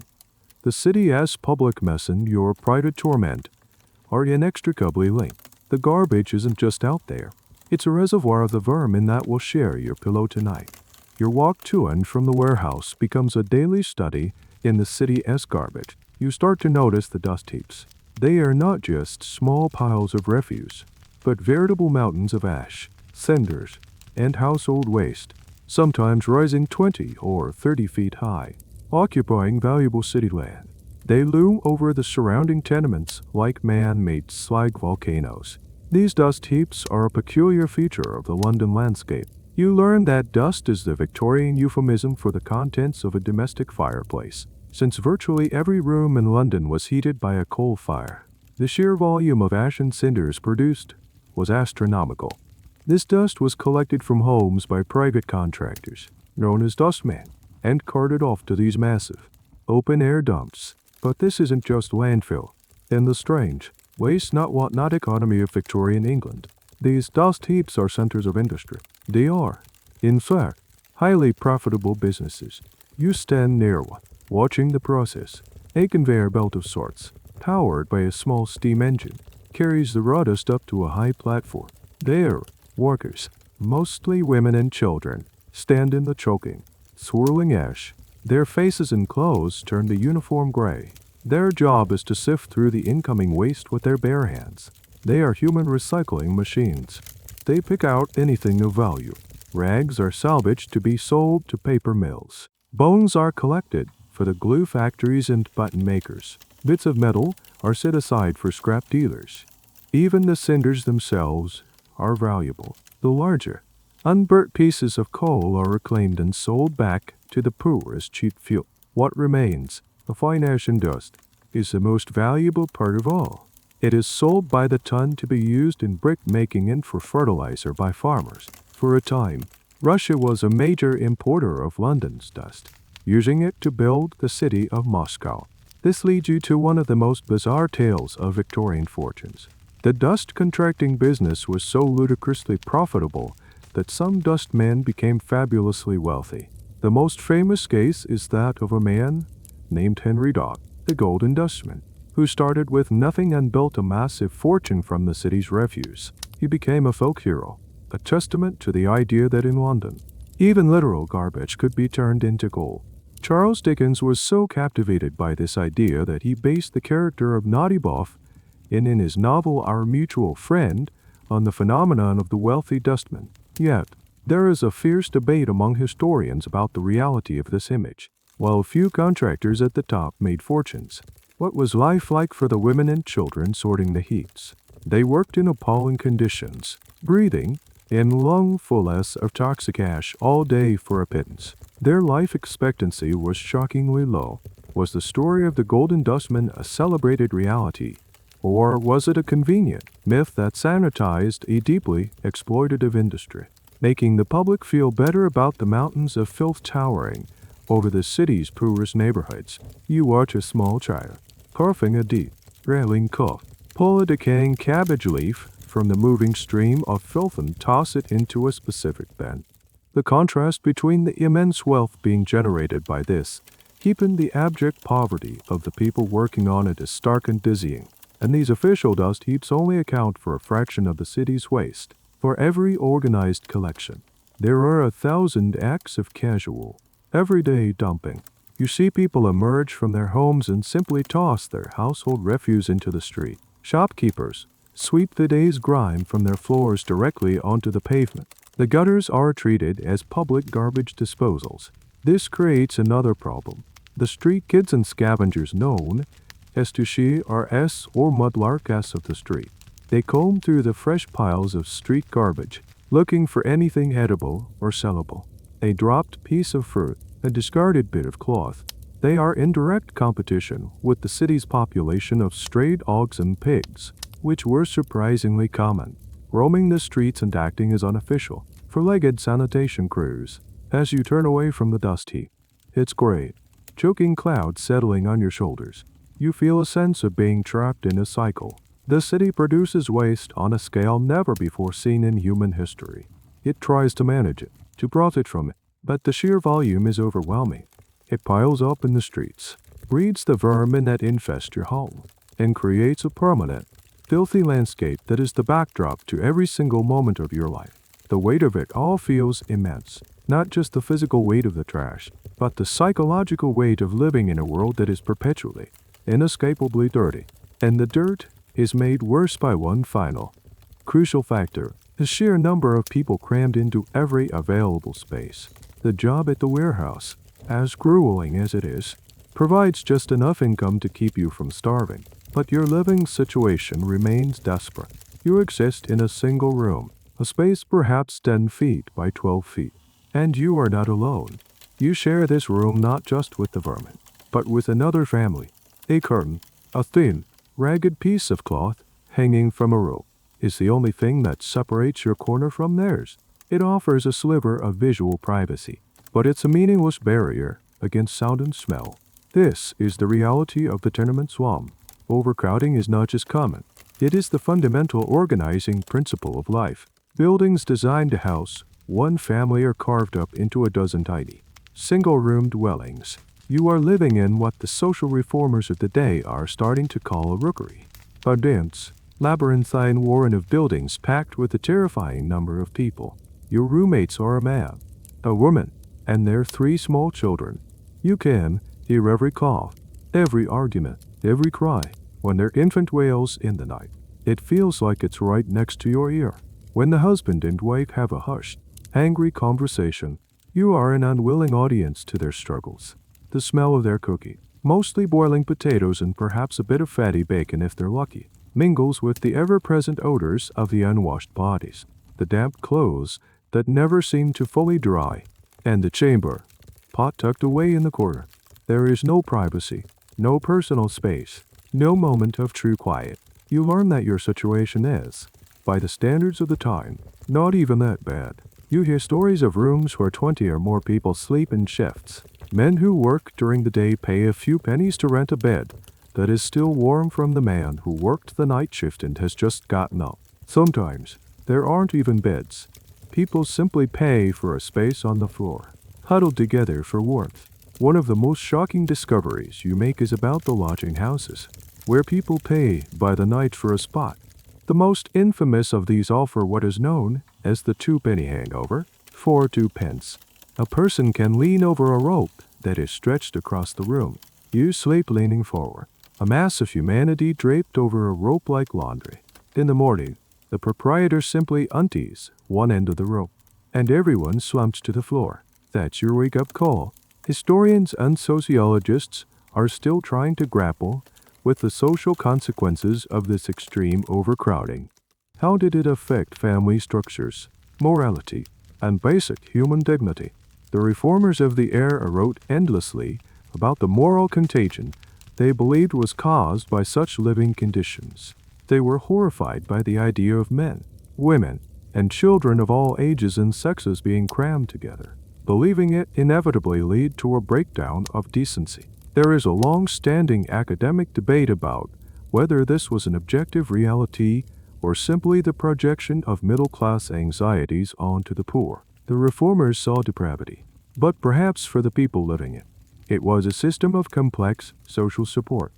The city as public mess and your private torment are inextricably linked. The garbage isn't just out there. It's a reservoir of the vermin that will share your pillow tonight. Your walk to and from the warehouse becomes a daily study in the city as garbage. You start to notice the dust heaps. They are not just small piles of refuse, but veritable mountains of ash, cinders, and household waste, sometimes rising 20 or 30 feet high, occupying valuable city land. They loom over the surrounding tenements like man-made slag volcanoes. These dust heaps are a peculiar feature of the London landscape. You learn that dust is the Victorian euphemism for the contents of a domestic fireplace. Since virtually every room in London was heated by a coal fire, the sheer volume of ash and cinders produced was astronomical. This dust was collected from homes by private contractors, known as dustmen, and carted off to these massive, open-air dumps. But this isn't just landfill. In the strange, waste-not-want-not economy of Victorian England, these dust heaps are centers of industry. They are, in fact, highly profitable businesses. You stand near one, watching the process. A conveyor belt of sorts, powered by a small steam engine, carries the raw dust up to a high platform. There, workers, mostly women and children, stand in the choking, swirling ash. Their faces and clothes turn to uniform gray. Their job is to sift through the incoming waste with their bare hands. They are human recycling machines. They pick out anything of value. Rags are salvaged to be sold to paper mills. Bones are collected for the glue factories and button makers. Bits of metal are set aside for scrap dealers. Even the cinders themselves are valuable. The larger, unburnt pieces of coal are reclaimed and sold back to the poor as cheap fuel. What remains, the fine ash and dust, is the most valuable part of all. It is sold by the ton to be used in brick making and for fertilizer by farmers. For a time, Russia was a major importer of London's dust, using it to build the city of Moscow. This leads you to one of the most bizarre tales of Victorian fortunes. The dust contracting business was so ludicrously profitable that some dustmen became fabulously wealthy. The most famous case is that of a man named Henry Dock, the Golden Dustman, who started with nothing and built a massive fortune from the city's refuse. He became a folk hero, a testament to the idea that in London, even literal garbage could be turned into gold. Charles Dickens was so captivated by this idea that he based the character of Naughty Buff in his novel Our Mutual Friend on the phenomenon of the wealthy dustman. Yet, there is a fierce debate among historians about the reality of this image. While a few contractors at the top made fortunes, what was life like for the women and children sorting the heaps? They worked in appalling conditions, breathing and lungfuls of toxic ash all day for a pittance. Their life expectancy was shockingly low. Was the story of the Golden Dustman a celebrated reality? Or was it a convenient myth that sanitized a deeply exploitative industry, making the public feel better about the mountains of filth towering over the city's poorest neighborhoods? You watch a small child, coughing a deep, railing cough, pull a decaying cabbage leaf from the moving stream of filth and toss it into a specific bin. The contrast between the immense wealth being generated by this heap and the abject poverty of the people working on it is stark and dizzying, and these official dust heaps only account for a fraction of the city's waste. For every organized collection, there are 1,000 acts of casual, everyday dumping. You see people emerge from their homes and simply toss their household refuse into the street. Shopkeepers sweep the day's grime from their floors directly onto the pavement. The gutters are treated as public garbage disposals. This creates another problem. The street kids and scavengers known as TCRS or mudlarks of the street. They comb through the fresh piles of street garbage, looking for anything edible or sellable. A dropped piece of fruit, a discarded bit of cloth. They are in direct competition with the city's population of strayed dogs and pigs, which were surprisingly common, roaming the streets and acting as unofficial, four-legged sanitation crews. As you turn away from the dust heap, it's great, choking clouds settling on your shoulders. You feel a sense of being trapped in a cycle. The city produces waste on a scale never before seen in human history. It tries to manage it, to profit from it, but the sheer volume is overwhelming. It piles up in the streets, breeds the vermin that infest your home, and creates a permanent, filthy landscape that is the backdrop to every single moment of your life. The weight of it all feels immense, not just the physical weight of the trash, but the psychological weight of living in a world that is perpetually, inescapably dirty. And the dirt is made worse by one final, crucial factor: the sheer number of people crammed into every available space. The job at the warehouse, as grueling as it is, provides just enough income to keep you from starving. But your living situation remains desperate. You exist in a single room, a space perhaps 10 feet by 12 feet. And you are not alone. You share this room not just with the vermin, but with another family. A curtain, a thin, ragged piece of cloth hanging from a rope, is the only thing that separates your corner from theirs. It offers a sliver of visual privacy, but it's a meaningless barrier against sound and smell. This is the reality of the tenement slum. Overcrowding is not just common. It is the fundamental organizing principle of life. Buildings designed to house one family are carved up into a dozen tiny, single-room dwellings. You are living in what the social reformers of the day are starting to call a rookery. A dense, labyrinthine warren of buildings packed with a terrifying number of people. Your roommates are a man, a woman, and their 3 small children. You can hear every cough, every argument, every cry. When their infant wails in the night, it feels like it's right next to your ear. When the husband and wife have a hushed, angry conversation, you are an unwilling audience to their struggles. The smell of their cooking, mostly boiling potatoes and perhaps a bit of fatty bacon if they're lucky, mingles with the ever-present odors of the unwashed bodies, the damp clothes that never seem to fully dry, and the chamber, pot tucked away in the corner. There is no privacy, no personal space, no moment of true quiet. You learn that your situation is, by the standards of the time, not even that bad. You hear stories of rooms where 20 or more people sleep in shifts. Men who work during the day pay a few pennies to rent a bed that is still warm from the man who worked the night shift and has just gotten up. Sometimes, there aren't even beds. People simply pay for a space on the floor, huddled together for warmth. One of the most shocking discoveries you make is about the lodging houses, where people pay by the night for a spot. The most infamous of these offer what is known as the 2-penny hangover. For 2 pence, a person can lean over a rope that is stretched across the room. You sleep leaning forward, a mass of humanity draped over a rope like laundry. In the morning, the proprietor simply unties one end of the rope, and everyone slumps to the floor. That's your wake-up call. Historians and sociologists are still trying to grapple with the social consequences of this extreme overcrowding. How did it affect family structures? morality, and basic human dignity. The reformers of the era wrote endlessly about the moral contagion they believed was caused by such living conditions. They were horrified by the idea of men, women, and children of all ages and sexes being crammed together, believing it inevitably lead to a breakdown of decency. There is a long-standing academic debate about whether this was an objective reality or simply the projection of middle-class anxieties onto the poor. The reformers saw depravity, but perhaps for the people living it, it was a system of complex social support,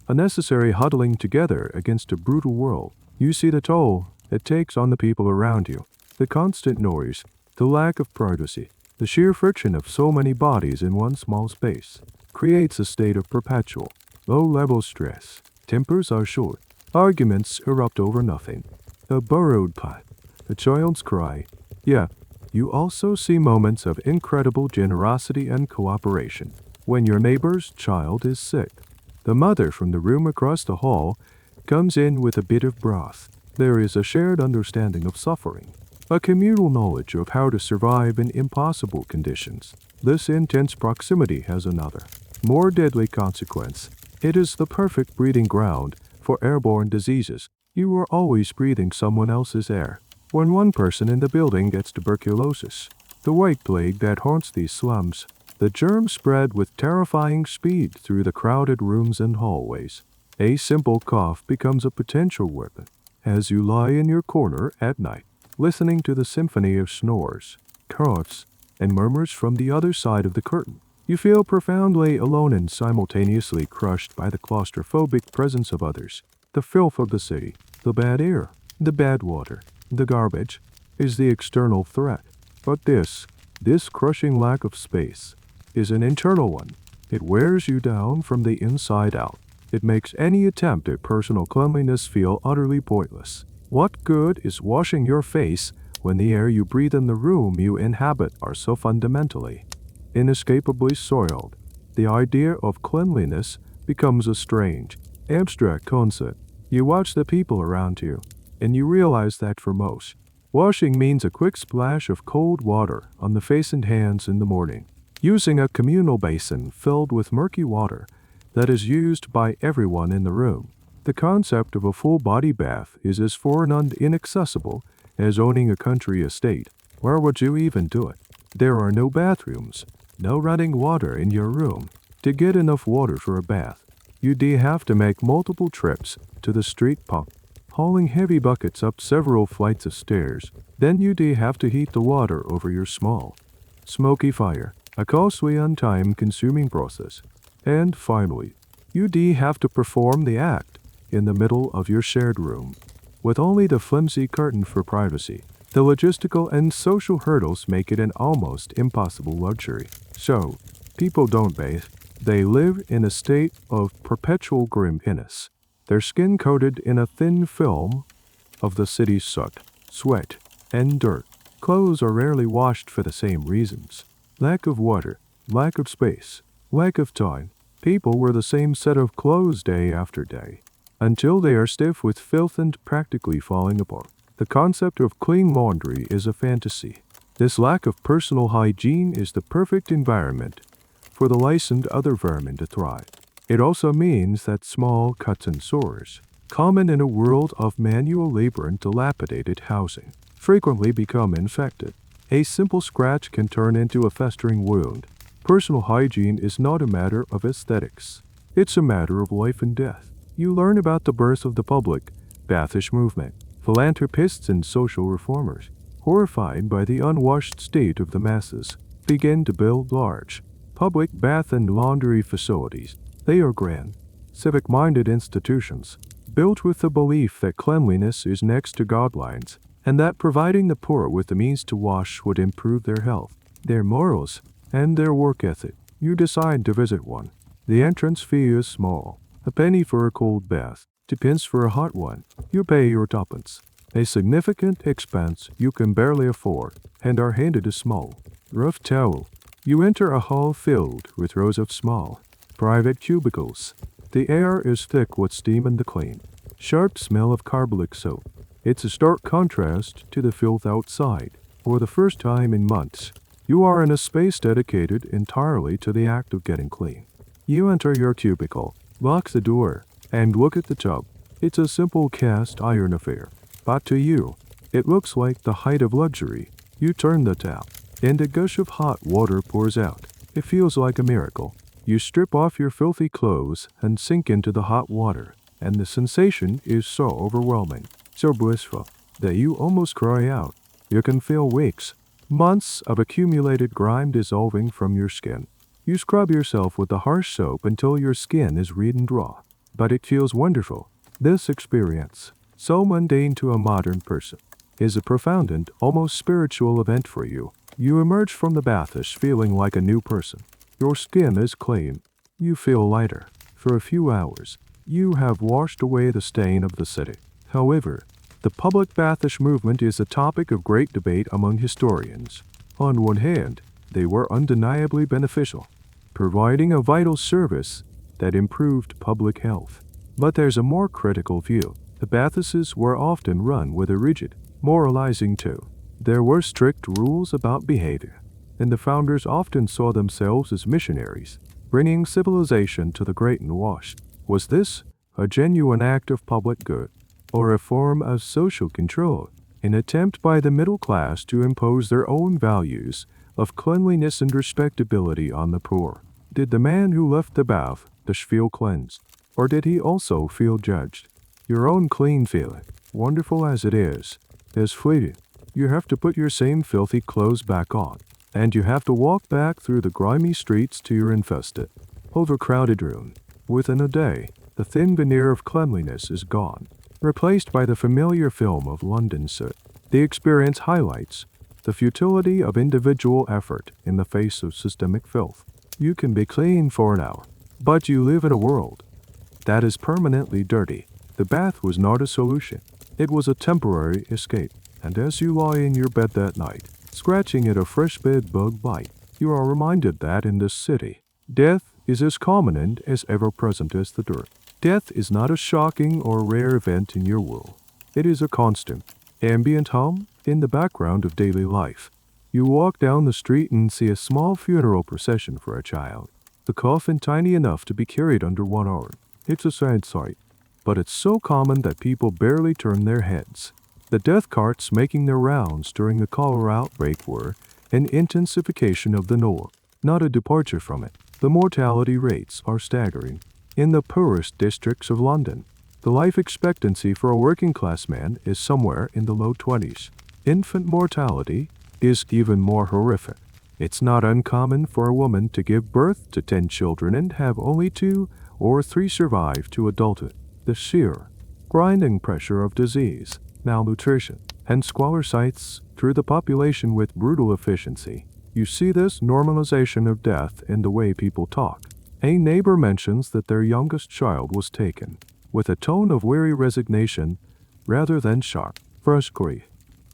a necessary huddling together against a brutal world. You see the toll it takes on the people around you, the constant noise, the lack of privacy, the sheer friction of so many bodies in one small space creates a state of perpetual, low-level stress. Tempers are short. Arguments erupt over nothing. A borrowed pot, a child's cry. Yeah, you also see moments of incredible generosity and cooperation. When your neighbor's child is sick, the mother from the room across the hall comes in with a bit of broth. There is a shared understanding of suffering, a communal knowledge of how to survive in impossible conditions. This intense proximity has another, more deadly consequence. It is the perfect breeding ground for airborne diseases. You are always breathing someone else's air. When one person in the building gets tuberculosis, the white plague that haunts these slums, the germs spread with terrifying speed through the crowded rooms and hallways. A simple cough becomes a potential weapon. As you lie in your corner at night, listening to the symphony of snores, coughs, and murmurs from the other side of the curtain, you feel profoundly alone and simultaneously crushed by the claustrophobic presence of others. The filth of the city, the bad air, the bad water, the garbage, is the external threat. But this crushing lack of space, is an internal one. It wears you down from the inside out. It makes any attempt at personal cleanliness feel utterly pointless. What good is washing your face when the air you breathe in the room you inhabit are so fundamentally, inescapably soiled? The idea of cleanliness becomes a strange, abstract concept. You watch the people around you, and you realize that for most, washing means a quick splash of cold water on the face and hands in the morning, using a communal basin filled with murky water that is used by everyone in the room. The concept of a full-body bath is as foreign and inaccessible as owning a country estate. Where would you even do it? There are no bathrooms, no running water in your room. To get enough water for a bath, you'd have to make multiple trips to the street pump, hauling heavy buckets up several flights of stairs. Then you'd have to heat the water over your small, smoky fire, a costly and time-consuming process. And finally, you'd have to perform the act in the middle of your shared room, with only the flimsy curtain for privacy. The logistical and social hurdles make it an almost impossible luxury. So, people don't bathe. They live in a state of perpetual grimness, their skin coated in a thin film of the city's soot, sweat, and dirt. Clothes are rarely washed for the same reasons. Lack of water, lack of space, lack of time. People wear the same set of clothes day after day, until they are stiff with filth and practically falling apart. The concept of clean laundry is a fantasy. This lack of personal hygiene is the perfect environment for the lice and other vermin to thrive. It also means that small cuts and sores, common in a world of manual labor and dilapidated housing, frequently become infected. A simple scratch can turn into a festering wound. Personal hygiene is not a matter of aesthetics. It's a matter of life and death. You learn about the birth of the public bathish movement. Philanthropists and social reformers, horrified by the unwashed state of the masses, begin to build large, public bath and laundry facilities. They are grand, civic-minded institutions, built with the belief that cleanliness is next to guidelines, and that providing the poor with the means to wash would improve their health, their morals, and their work ethic. You decide to visit one. The entrance fee is small, a penny for a cold bath, 2 pence for a hot one. You pay your 2 pence, a significant expense you can barely afford, and are handed a small, rough towel. You enter a hall filled with rows of small, private cubicles. The air is thick with steam and the clean, sharp smell of carbolic soap. It's a stark contrast to the filth outside. For the first time in months, you are in a space dedicated entirely to the act of getting clean. You enter your cubicle, lock the door, and look at the tub. It's a simple cast iron affair, but to you, it looks like the height of luxury. You turn the tap, and a gush of hot water pours out. It feels like a miracle. You strip off your filthy clothes and sink into the hot water, and the sensation is so overwhelming, so blissful, that you almost cry out. You can feel weeks, months of accumulated grime dissolving from your skin. You scrub yourself with the harsh soap until your skin is red and raw, but it feels wonderful. This experience, so mundane to a modern person, is a profound and almost spiritual event for you. You emerge from the baths feeling like a new person. Your skin is clean. You feel lighter. For a few hours, you have washed away the stain of the city. However, the public bathish movement is a topic of great debate among historians. On one hand, they were undeniably beneficial, providing a vital service that improved public health. But there's a more critical view. The baths were often run with a rigid, moralizing tone. There were strict rules about behavior, and the founders often saw themselves as missionaries, bringing civilization to the great and washed. Was this a genuine act of public good, or a form of social control, an attempt by the middle class to impose their own values of cleanliness and respectability on the poor? Did the man who left the bath feel cleansed, or did he also feel judged? Your own clean feeling, wonderful as it is fleeting. You have to put your same filthy clothes back on, and you have to walk back through the grimy streets to your infested, overcrowded room. Within a day, the thin veneer of cleanliness is gone, replaced by the familiar film of London soot. The experience highlights the futility of individual effort in the face of systemic filth. You can be clean for an hour, but you live in a world that is permanently dirty. The bath was not a solution. It was a temporary escape, and as you lie in your bed that night, scratching at a fresh bed bug bite, you are reminded that in this city, death is as common and as ever-present as the dirt. Death is not a shocking or rare event in your world. It is a constant, ambient hum in the background of daily life. You walk down the street and see a small funeral procession for a child, the coffin tiny enough to be carried under one arm. It's a sad sight, but it's so common that people barely turn their heads. The death carts making their rounds during the cholera outbreak were an intensification of the norm, not a departure from it. The mortality rates are staggering. In the poorest districts of London, the life expectancy for a working-class man is somewhere in the low 20s. Infant mortality is even more horrific. It's not uncommon for a woman to give birth to 10 children and have only 2 or 3 survive to adulthood. The sheer, grinding pressure of disease, malnutrition, and squalor sights through the population with brutal efficiency. You see this normalization of death in the way people talk. A neighbor mentions that their youngest child was taken, with a tone of weary resignation rather than shock, fresh grief.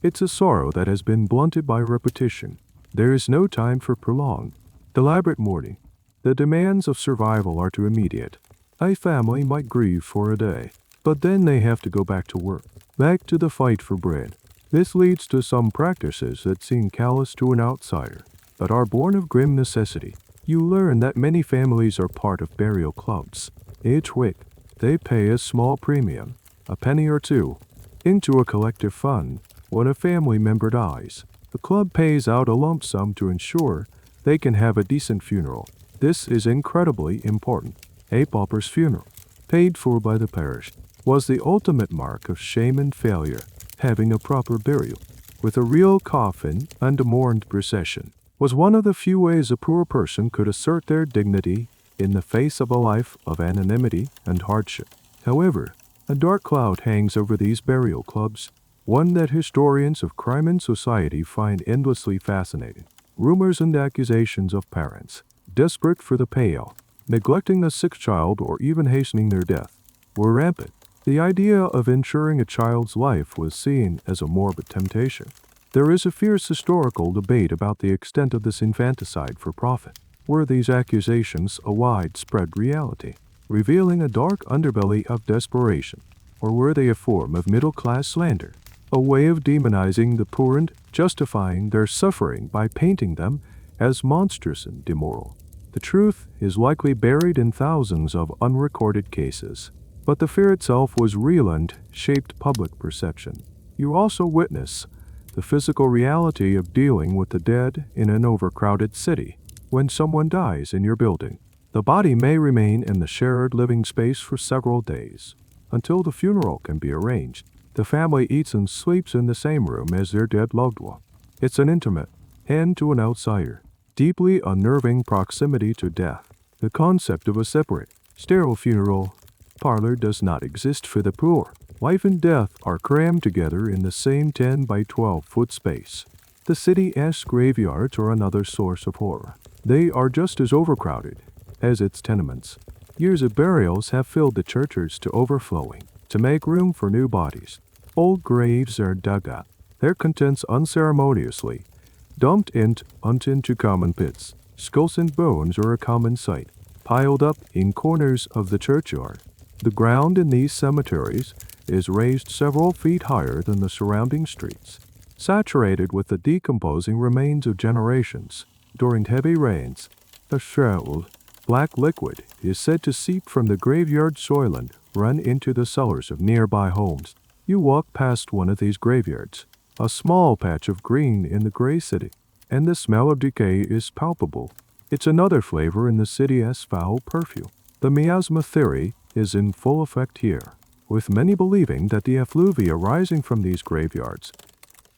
It's a sorrow that has been blunted by repetition. There is no time for prolonged, deliberate mourning. The demands of survival are too immediate. A family might grieve for a day, but then they have to go back to work, back to the fight for bread. This leads to some practices that seem callous to an outsider, but are born of grim necessity. You learn that many families are part of burial clubs. Each week, they pay a small premium, a penny or two, into a collective fund. When a family member dies, the club pays out a lump sum to ensure they can have a decent funeral. This is incredibly important. A pauper's funeral, paid for by the parish, was the ultimate mark of shame and failure. Having a proper burial, with a real coffin and a mourned procession, was one of the few ways a poor person could assert their dignity in the face of a life of anonymity and hardship. However, a dark cloud hangs over these burial clubs, one that historians of crime and society find endlessly fascinating. Rumors and accusations of parents, desperate for the payout, neglecting a sick child or even hastening their death, were rampant. The idea of ensuring a child's life was seen as a morbid temptation. There is a fierce historical debate about the extent of this infanticide for profit. Were these accusations a widespread reality, revealing a dark underbelly of desperation, or were they a form of middle-class slander, a way of demonizing the poor and justifying their suffering by painting them as monstrous and immoral. The truth is likely buried in thousands of unrecorded cases, but the fear itself was real and shaped public perception. You also witness the physical reality of dealing with the dead in an overcrowded city. When someone dies in your building, the body may remain in the shared living space for several days, until the funeral can be arranged. The family eats and sleeps in the same room as their dead loved one. It's an intimate, and to an outsider, deeply unnerving proximity to death. The concept of a separate, sterile funeral parlor does not exist for the poor. Life and death are crammed together in the same 10 by 12-foot space. The city's graveyards are another source of horror. They are just as overcrowded as its tenements. Years of burials have filled the churches to overflowing to make room for new bodies. Old graves are dug up, their contents unceremoniously dumped into common pits. Skulls and bones are a common sight, piled up in corners of the churchyard. The ground in these cemeteries is raised several feet higher than the surrounding streets, saturated with the decomposing remains of generations. During heavy rains, a shriveled, black liquid is said to seep from the graveyard soil and run into the cellars of nearby homes. You walk past one of these graveyards, a small patch of green in the gray city, and the smell of decay is palpable. It's another flavor in the city's foul perfume. The miasma theory is in full effect here, with many believing that the effluvia rising from these graveyards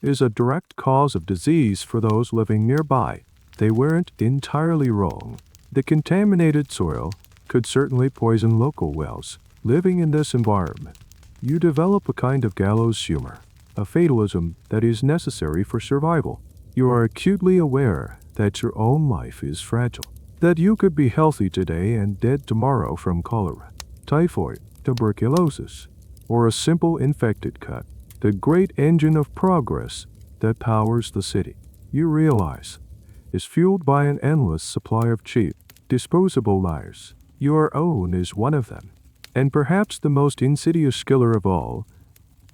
is a direct cause of disease for those living nearby. They weren't entirely wrong. The contaminated soil could certainly poison local wells. Living in this environment, you develop a kind of gallows humor, a fatalism that is necessary for survival. You are acutely aware that your own life is fragile, that you could be healthy today and dead tomorrow from cholera, typhoid, tuberculosis, or a simple infected cut. The great engine of progress that powers the city, you realize, is fueled by an endless supply of cheap, disposable liars. Your own is one of them. And perhaps the most insidious killer of all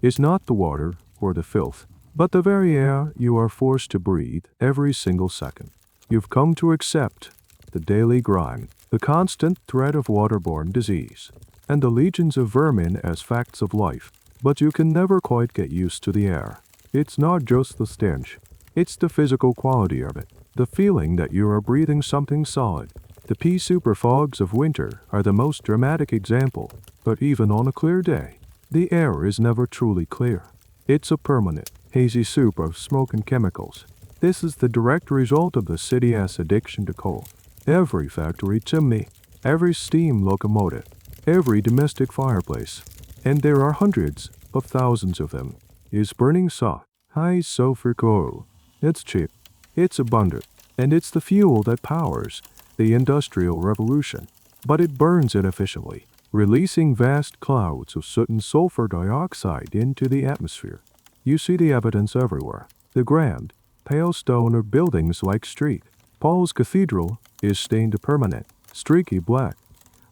is not the water or the filth, but the very air you are forced to breathe every single second. You've come to accept the daily grind, the constant threat of waterborne disease, and the legions of vermin as facts of life. But you can never quite get used to the air. It's not just the stench, it's the physical quality of it, the feeling that you are breathing something solid. The pea super fogs of winter are the most dramatic example, but even on a clear day, the air is never truly clear. It's a permanent, hazy soup of smoke and chemicals. This is the direct result of the city's addiction to coal. Every factory chimney, every steam locomotive, every domestic fireplace, and there are hundreds of thousands of them, is burning soft, high-sulfur coal. It's cheap, it's abundant, and it's the fuel that powers the Industrial Revolution. But it burns inefficiently, releasing vast clouds of soot and sulfur dioxide into the atmosphere. You see the evidence everywhere. The grand, pale stone of buildings like St. Paul's Cathedral is stained a permanent, streaky black,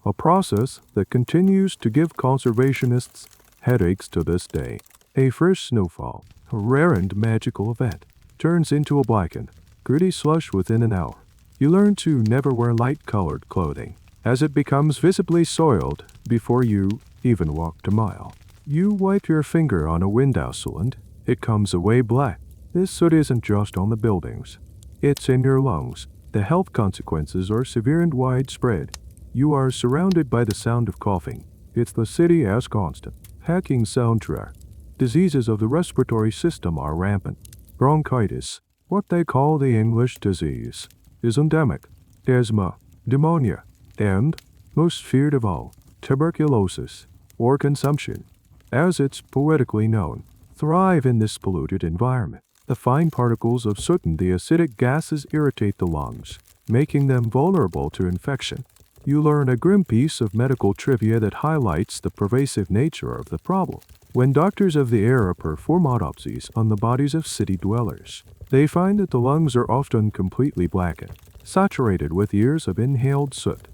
a process that continues to give conservationists headaches to this day. A first snowfall, a rare and magical event, turns into a blackened, gritty slush within an hour. You learn to never wear light-colored clothing, as it becomes visibly soiled before you even walked a mile. You wipe your finger on a windowsill and it comes away black. This soot isn't just on the buildings. It's in your lungs. The health consequences are severe and widespread. You are surrounded by the sound of coughing. It's the city's constant, hacking soundtrack. Diseases of the respiratory system are rampant. Bronchitis, what they call the English disease, is endemic. Asthma, pneumonia, and, most feared of all, tuberculosis, or consumption, as it's poetically known, thrive in this polluted environment. The fine particles of soot and the acidic gases irritate the lungs, making them vulnerable to infection. You learn a grim piece of medical trivia that highlights the pervasive nature of the problem. When doctors of the era perform autopsies on the bodies of city dwellers, they find that the lungs are often completely blackened, saturated with years of inhaled soot.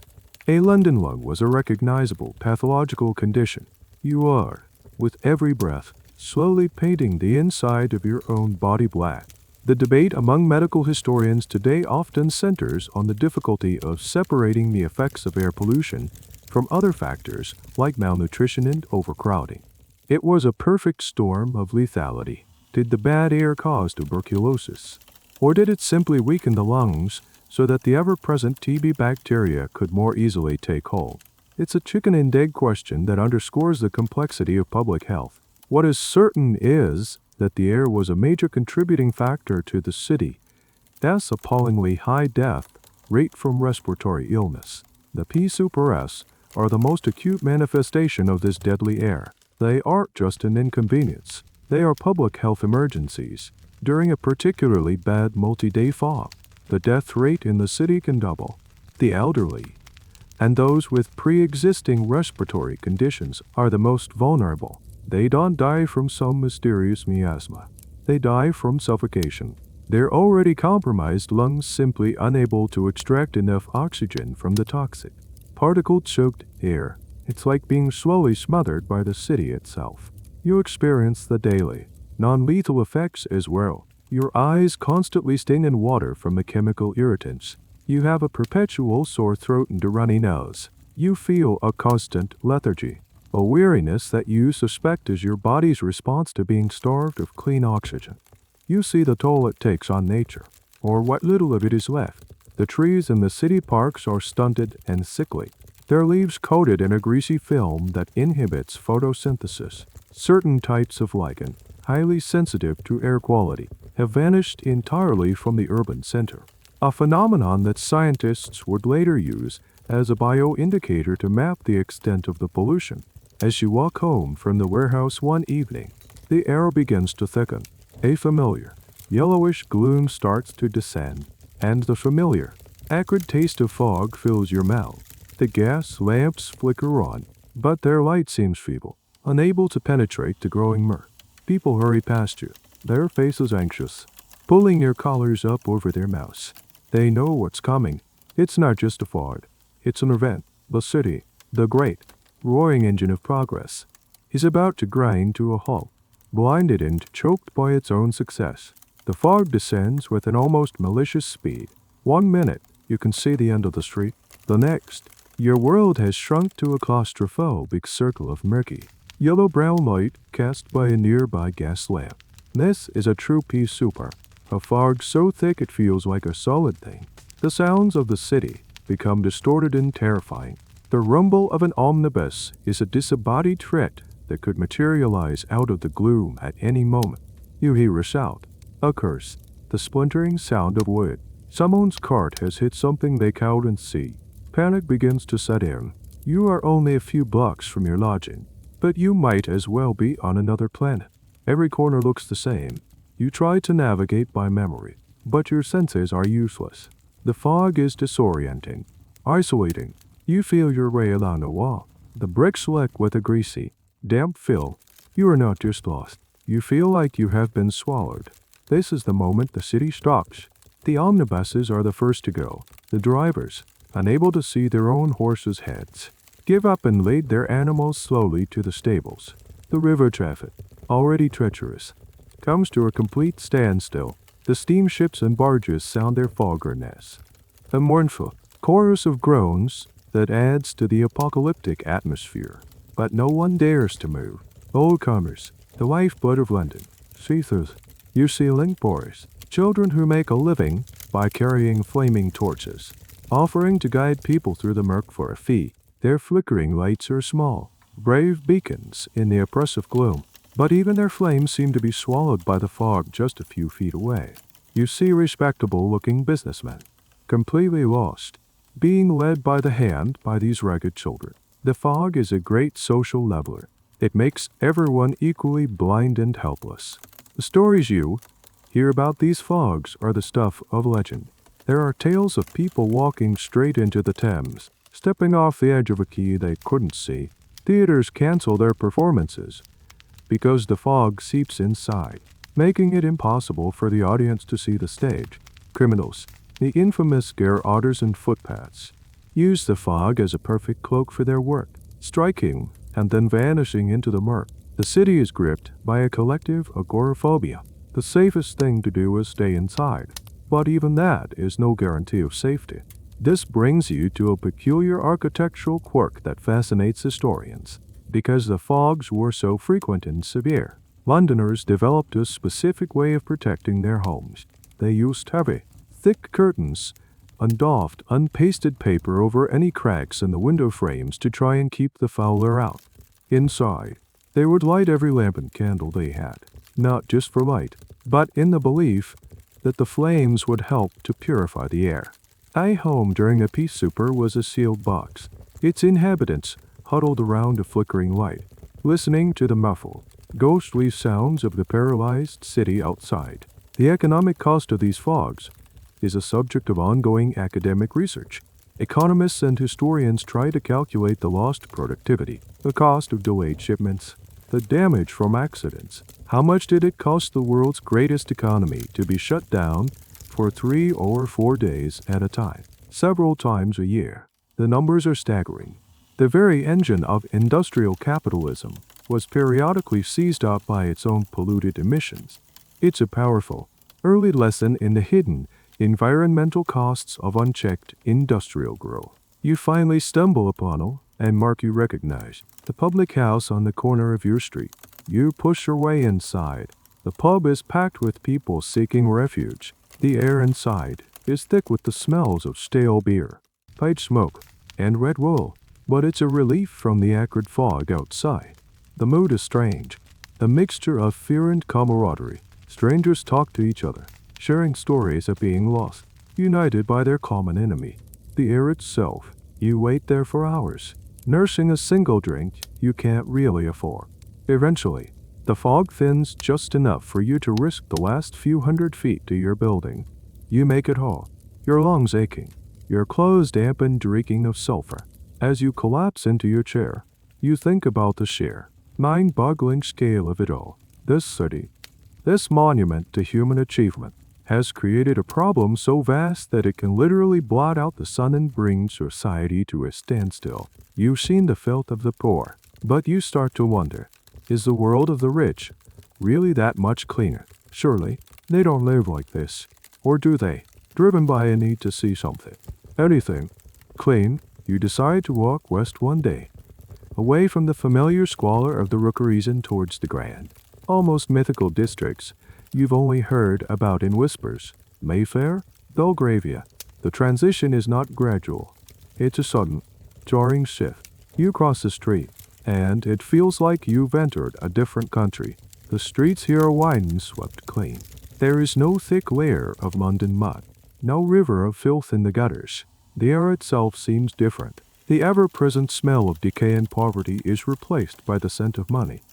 A London lung was a recognizable pathological condition. You are, with every breath, slowly painting the inside of your own body black. The debate among medical historians today often centers on the difficulty of separating the effects of air pollution from other factors like malnutrition and overcrowding. It was a perfect storm of lethality. Did the bad air cause tuberculosis? Or did it simply weaken the lungs so that the ever-present TB bacteria could more easily take hold? It's a chicken and egg question that underscores the complexity of public health. What is certain is that the air was a major contributing factor to the city's appallingly high death rate from respiratory illness. The P-super-S are the most acute manifestation of this deadly air. They aren't just an inconvenience. They are public health emergencies. During a particularly bad multi-day fog, the death rate in the city can double. The elderly and those with pre-existing respiratory conditions are the most vulnerable. They don't die from some mysterious miasma. They die from suffocation. Their already compromised lungs simply unable to extract enough oxygen from the toxic, particle-choked air. It's like being slowly smothered by the city itself. You experience the daily, non-lethal effects as well. Your eyes constantly sting in water from the chemical irritants. You have a perpetual sore throat and a runny nose. You feel a constant lethargy, a weariness that you suspect is your body's response to being starved of clean oxygen. You see the toll it takes on nature, or what little of it is left. The trees in the city parks are stunted and sickly, their leaves coated in a greasy film that inhibits photosynthesis. Certain types of lichen, highly sensitive to air quality, have vanished entirely from the urban center, a phenomenon that scientists would later use as a bioindicator to map the extent of the pollution. As you walk home from the warehouse one evening, the air begins to thicken. A familiar, yellowish gloom starts to descend, and the familiar, acrid taste of fog fills your mouth. The gas lamps flicker on, but their light seems feeble, unable to penetrate the growing murk. People hurry past you, their faces anxious, pulling their collars up over their mouths. They know what's coming. It's not just a fog. It's an event. The city, the great, roaring engine of progress, is about to grind to a halt, blinded and choked by its own success. The fog descends with an almost malicious speed. 1 minute, you can see the end of the street. The next, your world has shrunk to a claustrophobic circle of murky, yellow-brown light cast by a nearby gas lamp. This is a true P-super, a fog so thick it feels like a solid thing. The sounds of the city become distorted and terrifying. The rumble of an omnibus is a disembodied threat that could materialize out of the gloom at any moment. You hear a shout, a curse, the splintering sound of wood. Someone's cart has hit something they can't see. Panic begins to set in. You are only a few blocks from your lodging, but you might as well be on another planet. Every corner looks the same. You try to navigate by memory, but your senses are useless. The fog is disorienting, isolating. You feel your way along a wall. The bricks leak with a greasy, damp fill. You are not just lost. You feel like you have been swallowed. This is the moment the city stops. The omnibuses are the first to go. The drivers, unable to see their own horses' heads, give up and lead their animals slowly to the stables. The river traffic, already treacherous, comes to a complete standstill. The steamships and barges sound their foghorns. A mournful chorus of groans that adds to the apocalyptic atmosphere. But no one dares to move. Old comers, the lifeblood of London, see-throughs, you ceiling boys, children who make a living by carrying flaming torches, offering to guide people through the murk for a fee. Their flickering lights are small, brave beacons in the oppressive gloom, but even their flames seem to be swallowed by the fog just a few feet away. You see respectable-looking businessmen, completely lost, being led by the hand by these ragged children. The fog is a great social leveler. It makes everyone equally blind and helpless. The stories you hear about these fogs are the stuff of legend. There are tales of people walking straight into the Thames, stepping off the edge of a quay they couldn't see. Theaters cancel their performances because the fog seeps inside, making it impossible for the audience to see the stage. Criminals, the infamous garrotters and footpaths, use the fog as a perfect cloak for their work, striking and then vanishing into the murk. The city is gripped by a collective agoraphobia. The safest thing to do is stay inside, but even that is no guarantee of safety. This brings you to a peculiar architectural quirk that fascinates historians. Because the fogs were so frequent and severe, Londoners developed a specific way of protecting their homes. They used heavy, thick curtains, undoffed, unpasted paper over any cracks in the window frames to try and keep the foul air out. Inside, they would light every lamp and candle they had, not just for light, but in the belief that the flames would help to purify the air. A home during a peace super was a sealed box, its inhabitants huddled around a flickering light, listening to the muffled, ghostly sounds of the paralyzed city outside. The economic cost of these fogs is a subject of ongoing academic research. Economists and historians try to calculate the lost productivity, the cost of delayed shipments, the damage from accidents. How much did it cost the world's greatest economy to be shut down for 3 or 4 days at a time, several times a year? The numbers are staggering. The very engine of industrial capitalism was periodically seized up by its own polluted emissions. It's a powerful, early lesson in the hidden environmental costs of unchecked industrial growth. You finally stumble upon it, and mark you recognize the public house on the corner of your street. You push your way inside. The pub is packed with people seeking refuge. The air inside is thick with the smells of stale beer, pipe smoke, and red wool, but it's a relief from the acrid fog outside. The mood is strange, a mixture of fear and camaraderie. Strangers talk to each other, sharing stories of being lost, united by their common enemy, the air itself. You wait there for hours, nursing a single drink you can't really afford. Eventually, the fog thins just enough for you to risk the last few hundred feet to your building. You make it home, your lungs aching, your clothes damp and reeking of sulfur. As you collapse into your chair, you think about the sheer, mind-boggling scale of it all. This city, this monument to human achievement, has created a problem so vast that it can literally blot out the sun and bring society to a standstill. You've seen the filth of the poor, but you start to wonder, is the world of the rich really that much cleaner? Surely, they don't live like this. Or do they? Driven by a need to see something, anything, clean, you decide to walk west one day, away from the familiar squalor of the rookeries and towards the grand, almost mythical districts you've only heard about in whispers. Mayfair, Belgravia. The transition is not gradual. It's a sudden, jarring shift. You cross the street, and it feels like you've entered a different country. The streets here are wide and swept clean. There is no thick layer of London mud, no river of filth in the gutters. The air itself seems different. The ever-present smell of decay and poverty is replaced by the scent of money,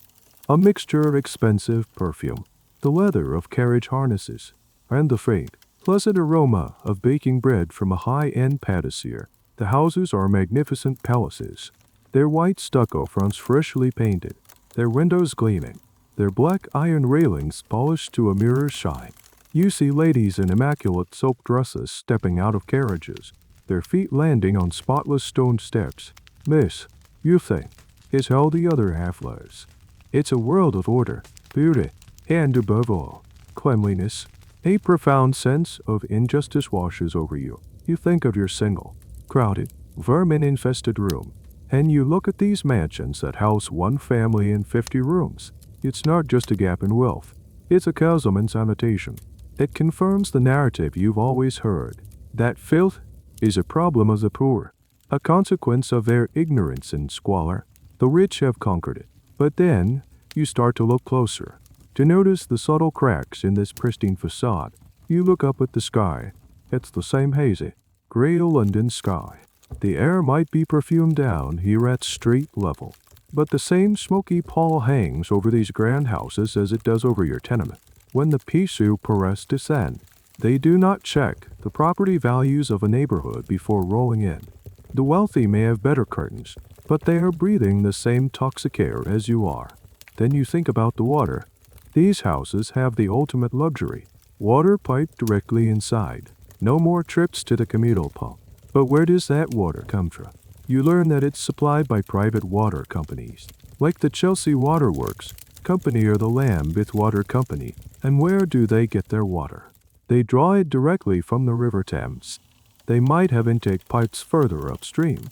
a mixture of expensive perfume, the leather of carriage harnesses, and the faint, pleasant aroma of baking bread from a high-end patissier. The houses are magnificent palaces, their white stucco fronts freshly painted, their windows gleaming, their black iron railings polished to a mirror shine. You see ladies in immaculate silk dresses stepping out of carriages, their feet landing on spotless stone steps. This, you think, is how the other half lives. It's a world of order, beauty, and above all, cleanliness. A profound sense of injustice washes over you. You think of your single, crowded, vermin-infested room, and you look at these mansions that house one family in 50 rooms. It's not just a gap in wealth. It's a chasm in sanitation. It confirms the narrative you've always heard, that filth is a problem of the poor, a consequence of their ignorance and squalor. The rich have conquered it. But then, you start to look closer, to notice the subtle cracks in this pristine facade. You look up at the sky. It's the same hazy, gray London sky. The air might be perfumed down here at street level, but the same smoky pall hangs over these grand houses as it does over your tenement. When the Pisu Perez descend, they do not check the property values of a neighborhood before rolling in. The wealthy may have better curtains, but they are breathing the same toxic air as you are. Then you think about the water. These houses have the ultimate luxury. Water piped directly inside. No more trips to the communal pump. But where does that water come from? You learn that it's supplied by private water companies. like the Chelsea Waterworks Company or the Lambeth Water Company. And where do they get their water? They draw it directly from the River Thames. They might have intake pipes further upstream,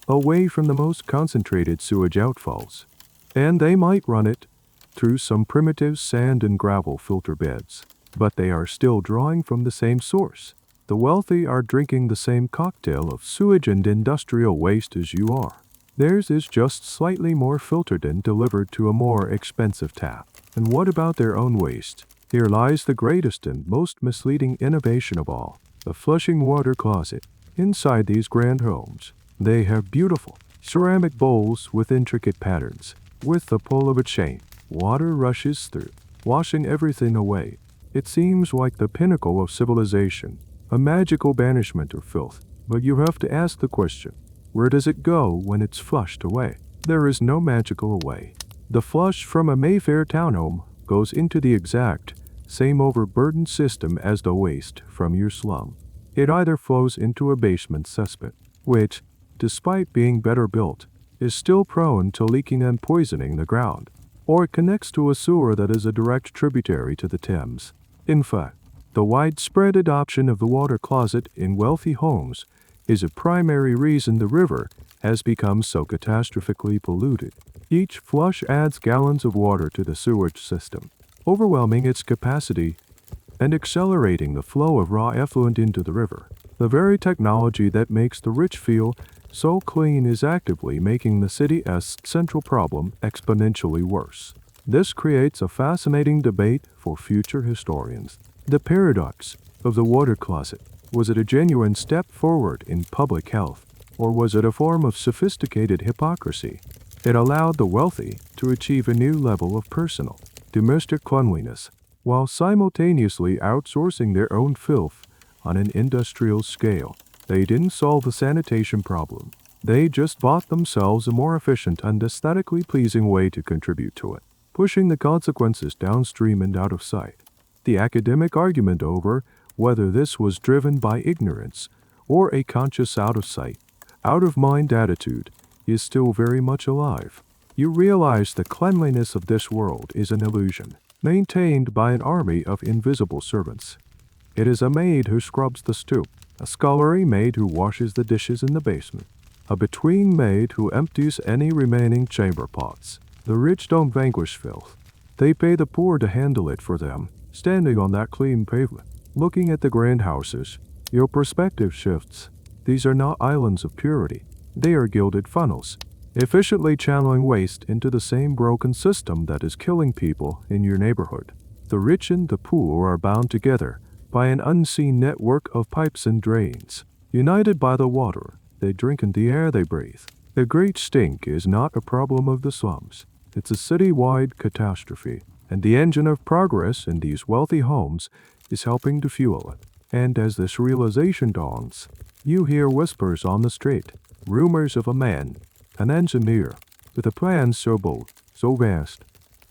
away from the most concentrated sewage outfalls, and they might run it through some primitive sand and gravel filter beds. But they are still drawing from the same source. The wealthy are drinking the same cocktail of sewage and industrial waste as you are. Theirs is just slightly more filtered and delivered to a more expensive tap. And what about their own waste? Here lies the greatest and most misleading innovation of all, the flushing water closet. Inside these grand homes, they have beautiful ceramic bowls with intricate patterns. With the pull of a chain, water rushes through, washing everything away. It seems like the pinnacle of civilization, a magical banishment of filth. But you have to ask the question, where does it go when it's flushed away? There is no magical way. The flush from a Mayfair townhome goes into the exact same overburdened system as the waste from your slum. It either flows into a basement cesspit, which, despite being better built, is still prone to leaking and poisoning the ground, or it connects to a sewer that is a direct tributary to the Thames. In fact, the widespread adoption of the water closet in wealthy homes is a primary reason the river has become so catastrophically polluted. Each flush adds gallons of water to the sewage system, overwhelming its capacity and accelerating the flow of raw effluent into the river. The very technology that makes the rich feel so clean is actively making the city's central problem exponentially worse. This creates a fascinating debate for future historians. The paradox of the water closet. Was it a genuine step forward in public health, or was it a form of sophisticated hypocrisy? It allowed the wealthy to achieve a new level of personal, domestic cleanliness, while simultaneously outsourcing their own filth on an industrial scale. They didn't solve the sanitation problem. They just bought themselves a more efficient and aesthetically pleasing way to contribute to it, pushing the consequences downstream and out of sight. The academic argument over whether this was driven by ignorance or a conscious out-of-sight, out-of-mind attitude is still very much alive. You realize the cleanliness of this world is an illusion, maintained by an army of invisible servants. It is a maid who scrubs the stoop, a scullery maid who washes the dishes in the basement, a between maid who empties any remaining chamber pots. The rich don't vanquish filth. They pay the poor to handle it for them, standing on that clean pavement. Looking at the grand houses, your perspective shifts. These are not islands of purity. They are gilded funnels, efficiently channeling waste into the same broken system that is killing people in your neighborhood. The rich and the poor are bound together by an unseen network of pipes and drains. United by the water they drink and the air they breathe. The great stink is not a problem of the slums. It's a city-wide catastrophe, and the engine of progress in these wealthy homes is helping to fuel it. And as this realization dawns, you hear whispers on the street, rumors of a man, an engineer, with a plan so bold, so vast,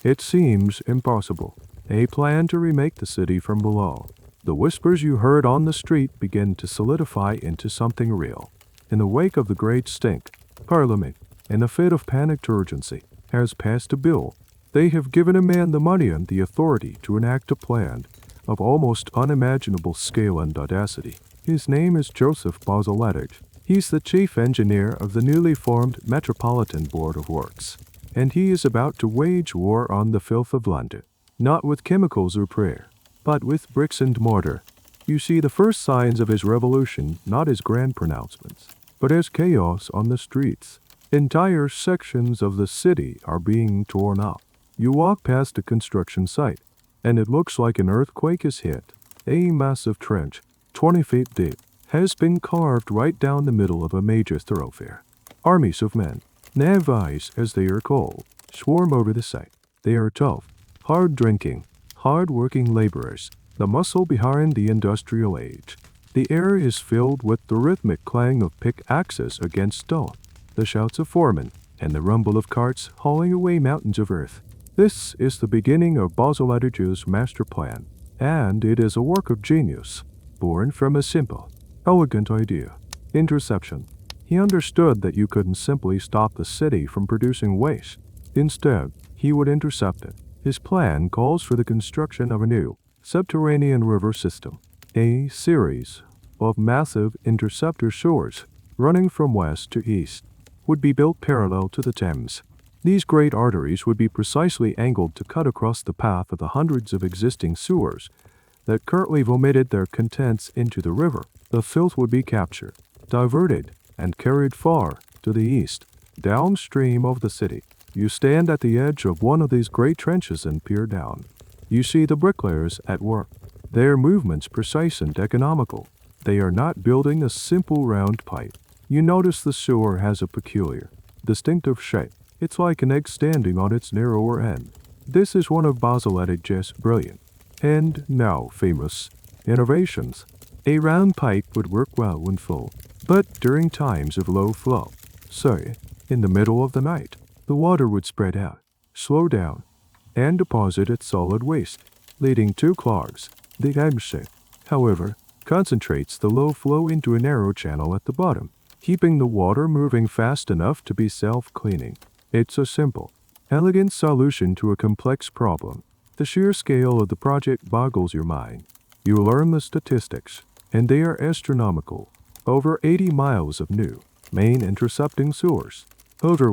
it seems impossible. A plan to remake the city from below. The whispers you heard on the street begin to solidify into something real. In the wake of the great stink, Parliament, in a fit of panicked urgency, has passed a bill. They have given a man the money and the authority to enact a plan of almost unimaginable scale and audacity. His name is Joseph Bozoletich. He's the chief engineer of the newly formed Metropolitan Board of Works, and he is about to wage war on the filth of London, not with chemicals or prayer, but with bricks and mortar. You see the first signs of his revolution not as grand pronouncements, but as chaos on the streets. Entire sections of the city are being torn up. You walk past a construction site, and it looks like an earthquake is hit. A massive trench, 20 feet deep, has been carved right down the middle of a major thoroughfare. Armies of men, navvies as they are called, swarm over the site. They are tough, hard-drinking, hard-working laborers, the muscle behind the industrial age. The air is filled with the rhythmic clang of pickaxes against stone, the shouts of foremen, and the rumble of carts hauling away mountains of earth. This is the beginning of Bozolettich's master plan, and it is a work of genius, born from a simple, elegant idea: interception. He understood that you couldn't simply stop the city from producing waste. Instead, he would intercept it. His plan calls for the construction of a new subterranean river system, a series of massive interceptor shores running from west to east would be built parallel to the Thames. These great arteries would be precisely angled to cut across the path of the hundreds of existing sewers that currently vomited their contents into the river. The filth would be captured, diverted, and carried far to the east, downstream of the city. You stand at the edge of one of these great trenches and peer down. You see the bricklayers at work. Their movements precise and economical. They are not building a simple round pipe. You notice the sewer has a peculiar, distinctive shape. It's like an egg standing on its narrower end. This is one of Basiletich's brilliant, and now famous, innovations. A round pipe would work well when full, but during times of low flow, say, in the middle of the night, the water would spread out, slow down, and deposit its solid waste, leading to clogs. The egg-shape, however, concentrates the low flow into a narrow channel at the bottom, keeping the water moving fast enough to be self-cleaning. It's a simple, elegant solution to a complex problem. The sheer scale of the project boggles your mind. You learn the statistics, and they are astronomical. Over 80 miles of new, main intercepting sewers. Over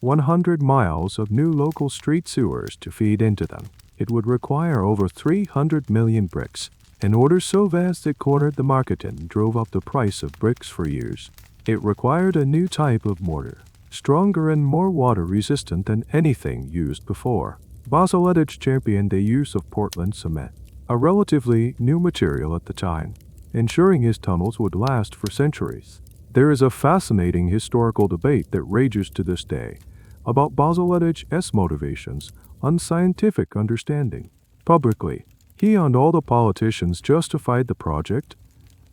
100 miles of new local street sewers to feed into them. It would require over 300 million bricks. An order so vast it cornered the market and drove up the price of bricks for years. It required a new type of mortar, stronger and more water-resistant than anything used before. Basilitich championed the use of Portland cement, a relatively new material at the time, ensuring his tunnels would last for centuries. There is a fascinating historical debate that rages to this day about Basilitich's motivations, unscientific understanding. Publicly, he and all the politicians justified the project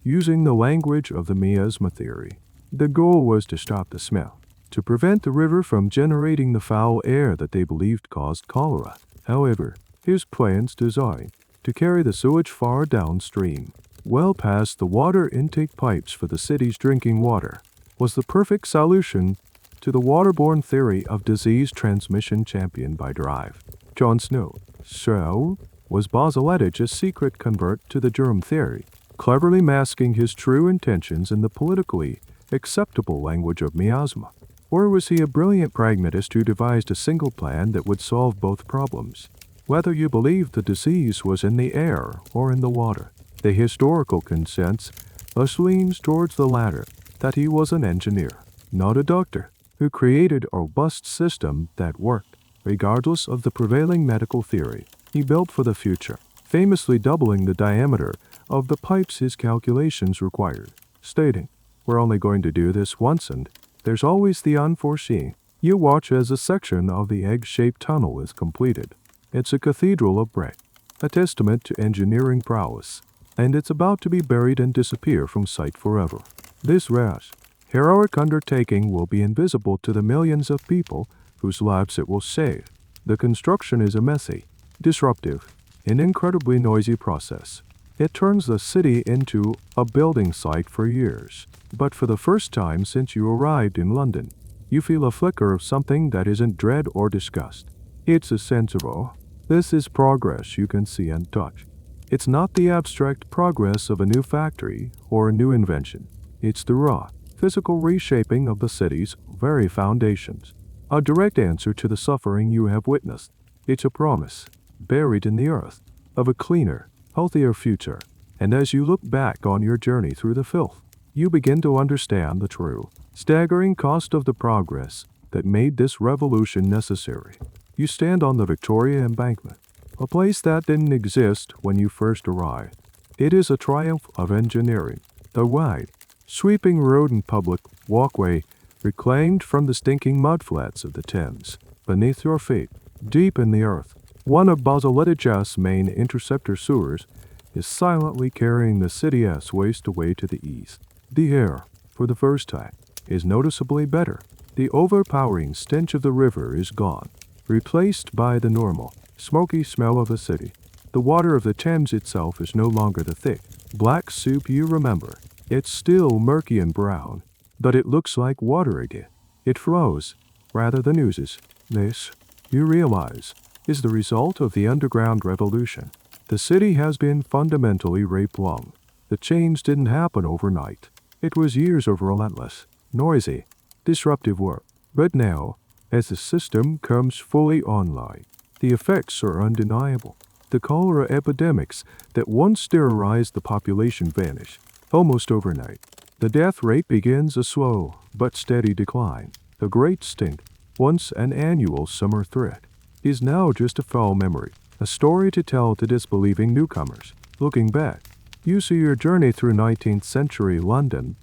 using the language of the miasma theory. The goal was to stop the smell, to prevent the river from generating the foul air that they believed caused cholera. However, his plans designed to carry the sewage far downstream, well past the water intake pipes for the city's drinking water, was the perfect solution to the waterborne theory of disease transmission championed by Drive. John Snow. So, was Basilitich a secret convert to the germ theory, cleverly masking his true intentions in the politically acceptable language of miasma? Or was he a brilliant pragmatist who devised a single plan that would solve both problems? Whether you believe the disease was in the air or in the water, the historical consensus thus leans towards the latter, that he was an engineer, not a doctor, who created a robust system that worked, regardless of the prevailing medical theory. He built for the future, famously doubling the diameter of the pipes his calculations required, stating, "We're only going to do this once and there's always the unforeseen." You watch as a section of the egg-shaped tunnel is completed. It's a cathedral of brick, a testament to engineering prowess, and it's about to be buried and disappear from sight forever. This rash, heroic undertaking will be invisible to the millions of people whose lives it will save. The construction is a messy, disruptive, and incredibly noisy process. It turns the city into a building site for years. But for the first time since you arrived in London, you feel a flicker of something that isn't dread or disgust. It's a sense of awe. This is progress you can see and touch. It's not the abstract progress of a new factory or a new invention. It's the raw, physical reshaping of the city's very foundations. A direct answer to the suffering you have witnessed. It's a promise, buried in the earth, of a cleaner, healthier future. And as you look back on your journey through the filth, you begin to understand the true, staggering cost of the progress that made this revolution necessary. You stand on the Victoria Embankment, a place that didn't exist when you first arrived. It is a triumph of engineering. The wide, sweeping road and public walkway reclaimed from the stinking mudflats of the Thames. Beneath your feet, deep in the earth, one of Basilitich's main interceptor sewers is silently carrying the city's waste away to the east. The air, for the first time, is noticeably better. The overpowering stench of the river is gone, replaced by the normal, smoky smell of a city. The water of the Thames itself is no longer the thick, black soup you remember. It's still murky and brown, but it looks like water again. It flows, rather than oozes. This you realize, is the result of the underground revolution. The city has been fundamentally raped long. The change didn't happen overnight. It was years of relentless, noisy, disruptive work. But now, as the system comes fully online, the effects are undeniable. The cholera epidemics that once terrorized the population vanish, almost overnight. The death rate begins a slow but steady decline. The Great Stink, once an annual summer threat, is now just a foul memory, a story to tell to disbelieving newcomers. Looking back, you see your journey through 19th century London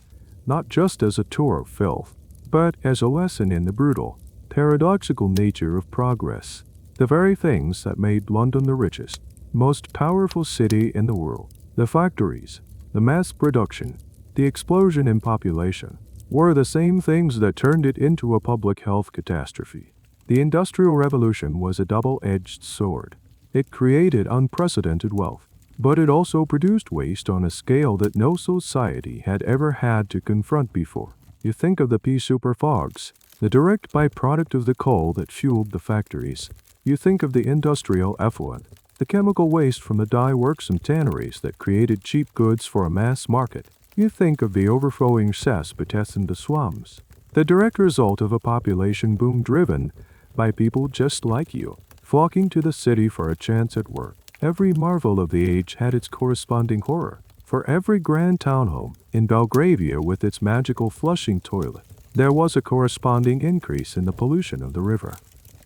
not just as a tour of filth, but as a lesson in the brutal, paradoxical nature of progress. The very things that made London the richest, most powerful city in the world, the factories, the mass production, the explosion in population, were the same things that turned it into a public health catastrophe. The Industrial Revolution was a double-edged sword. It created unprecedented wealth, but it also produced waste on a scale that no society had ever had to confront before. You think of the pea super fogs, the direct byproduct of the coal that fueled the factories. You think of the industrial effluent, the chemical waste from the dye works and tanneries that created cheap goods for a mass market. You think of the overflowing cesspits in the slums, the direct result of a population boom driven by people just like you, flocking to the city for a chance at work. Every marvel of the age had its corresponding horror. For every grand townhome in Belgravia with its magical flushing toilet, there was a corresponding increase in the pollution of the river.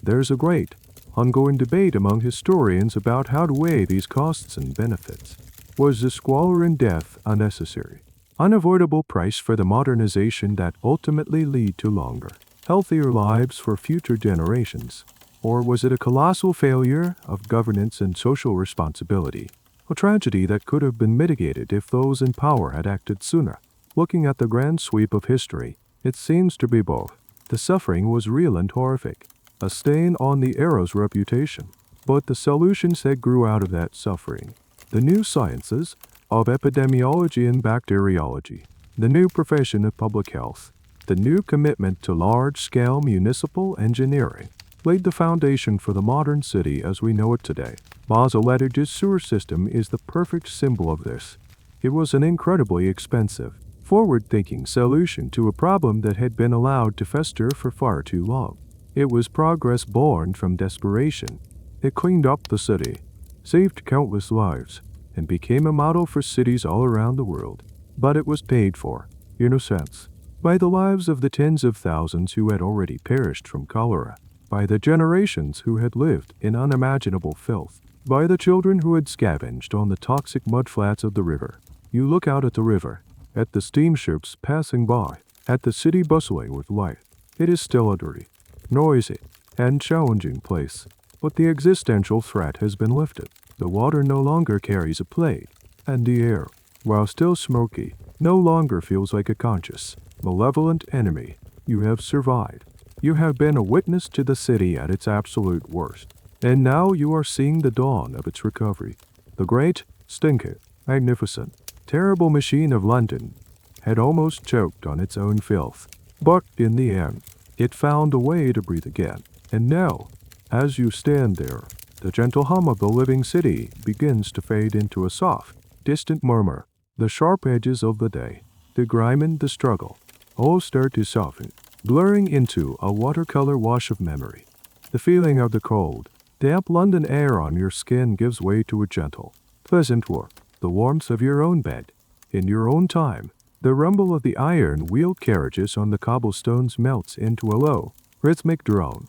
There's a great, ongoing debate among historians about how to weigh these costs and benefits. Was the squalor and death unnecessary, unavoidable price for the modernization that ultimately lead to longer, healthier lives for future generations? Or was it a colossal failure of governance and social responsibility, a tragedy that could have been mitigated if those in power had acted sooner? Looking at the grand sweep of history, it seems to be both. The suffering was real and horrific, a stain on the era's reputation. But the solutions that grew out of that suffering, the new sciences of epidemiology and bacteriology, the new profession of public health, the new commitment to large-scale municipal engineering, laid the foundation for the modern city as we know it today. Basel-Letter's sewer system is the perfect symbol of this. It was an incredibly expensive, forward-thinking solution to a problem that had been allowed to fester for far too long. It was progress born from desperation. It cleaned up the city, saved countless lives, and became a model for cities all around the world. But it was paid for, in a sense, by the lives of the tens of thousands who had already perished from cholera, by the generations who had lived in unimaginable filth, by the children who had scavenged on the toxic mudflats of the river. You look out at the river, at the steamships passing by, at the city bustling with life. It is still a dirty, noisy, and challenging place, but the existential threat has been lifted. The water no longer carries a plague, and the air, while still smoky, no longer feels like a conscious, malevolent enemy. You have survived. You have been a witness to the city at its absolute worst, and now you are seeing the dawn of its recovery. The great, stinking, magnificent, terrible machine of London had almost choked on its own filth, but in the end, it found a way to breathe again. And now, as you stand there, the gentle hum of the living city begins to fade into a soft, distant murmur. The sharp edges of the day, the grime and the struggle, all start to soften, blurring into a watercolor wash of memory. The feeling of the cold, damp London air on your skin gives way to a gentle, pleasant warmth. The warmth of your own bed, in your own time. The rumble of the iron-wheeled carriages on the cobblestones melts into a low, rhythmic drone,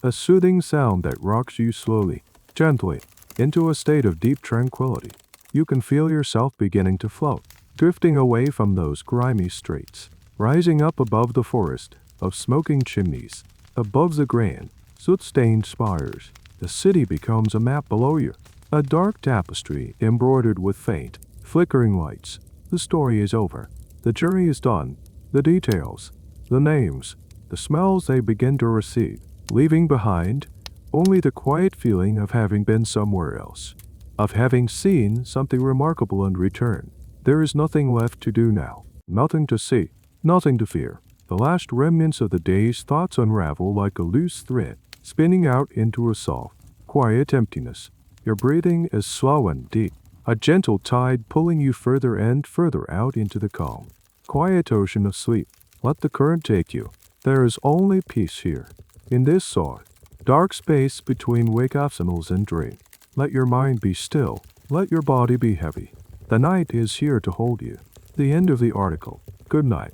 a soothing sound that rocks you slowly, gently, into a state of deep tranquility. You can feel yourself beginning to float, drifting away from those grimy streets, rising up above the forest of smoking chimneys, above the grand, soot-stained spires. The city becomes a map below you, a dark tapestry embroidered with faint, flickering lights. The story is over. The jury is done. The details, the names, the smells they begin to receive, leaving behind only the quiet feeling of having been somewhere else, of having seen something remarkable and returned. There is nothing left to do now, nothing to see, nothing to fear. The last remnants of the day's thoughts unravel like a loose thread, spinning out into a soft, quiet emptiness. Your breathing is slow and deep, a gentle tide pulling you further and further out into the calm, quiet ocean of sleep. Let the current take you. There is only peace here, in this soft, dark space between wake-up signals and dream. Let your mind be still. Let your body be heavy. The night is here to hold you. The end of the article. Good night.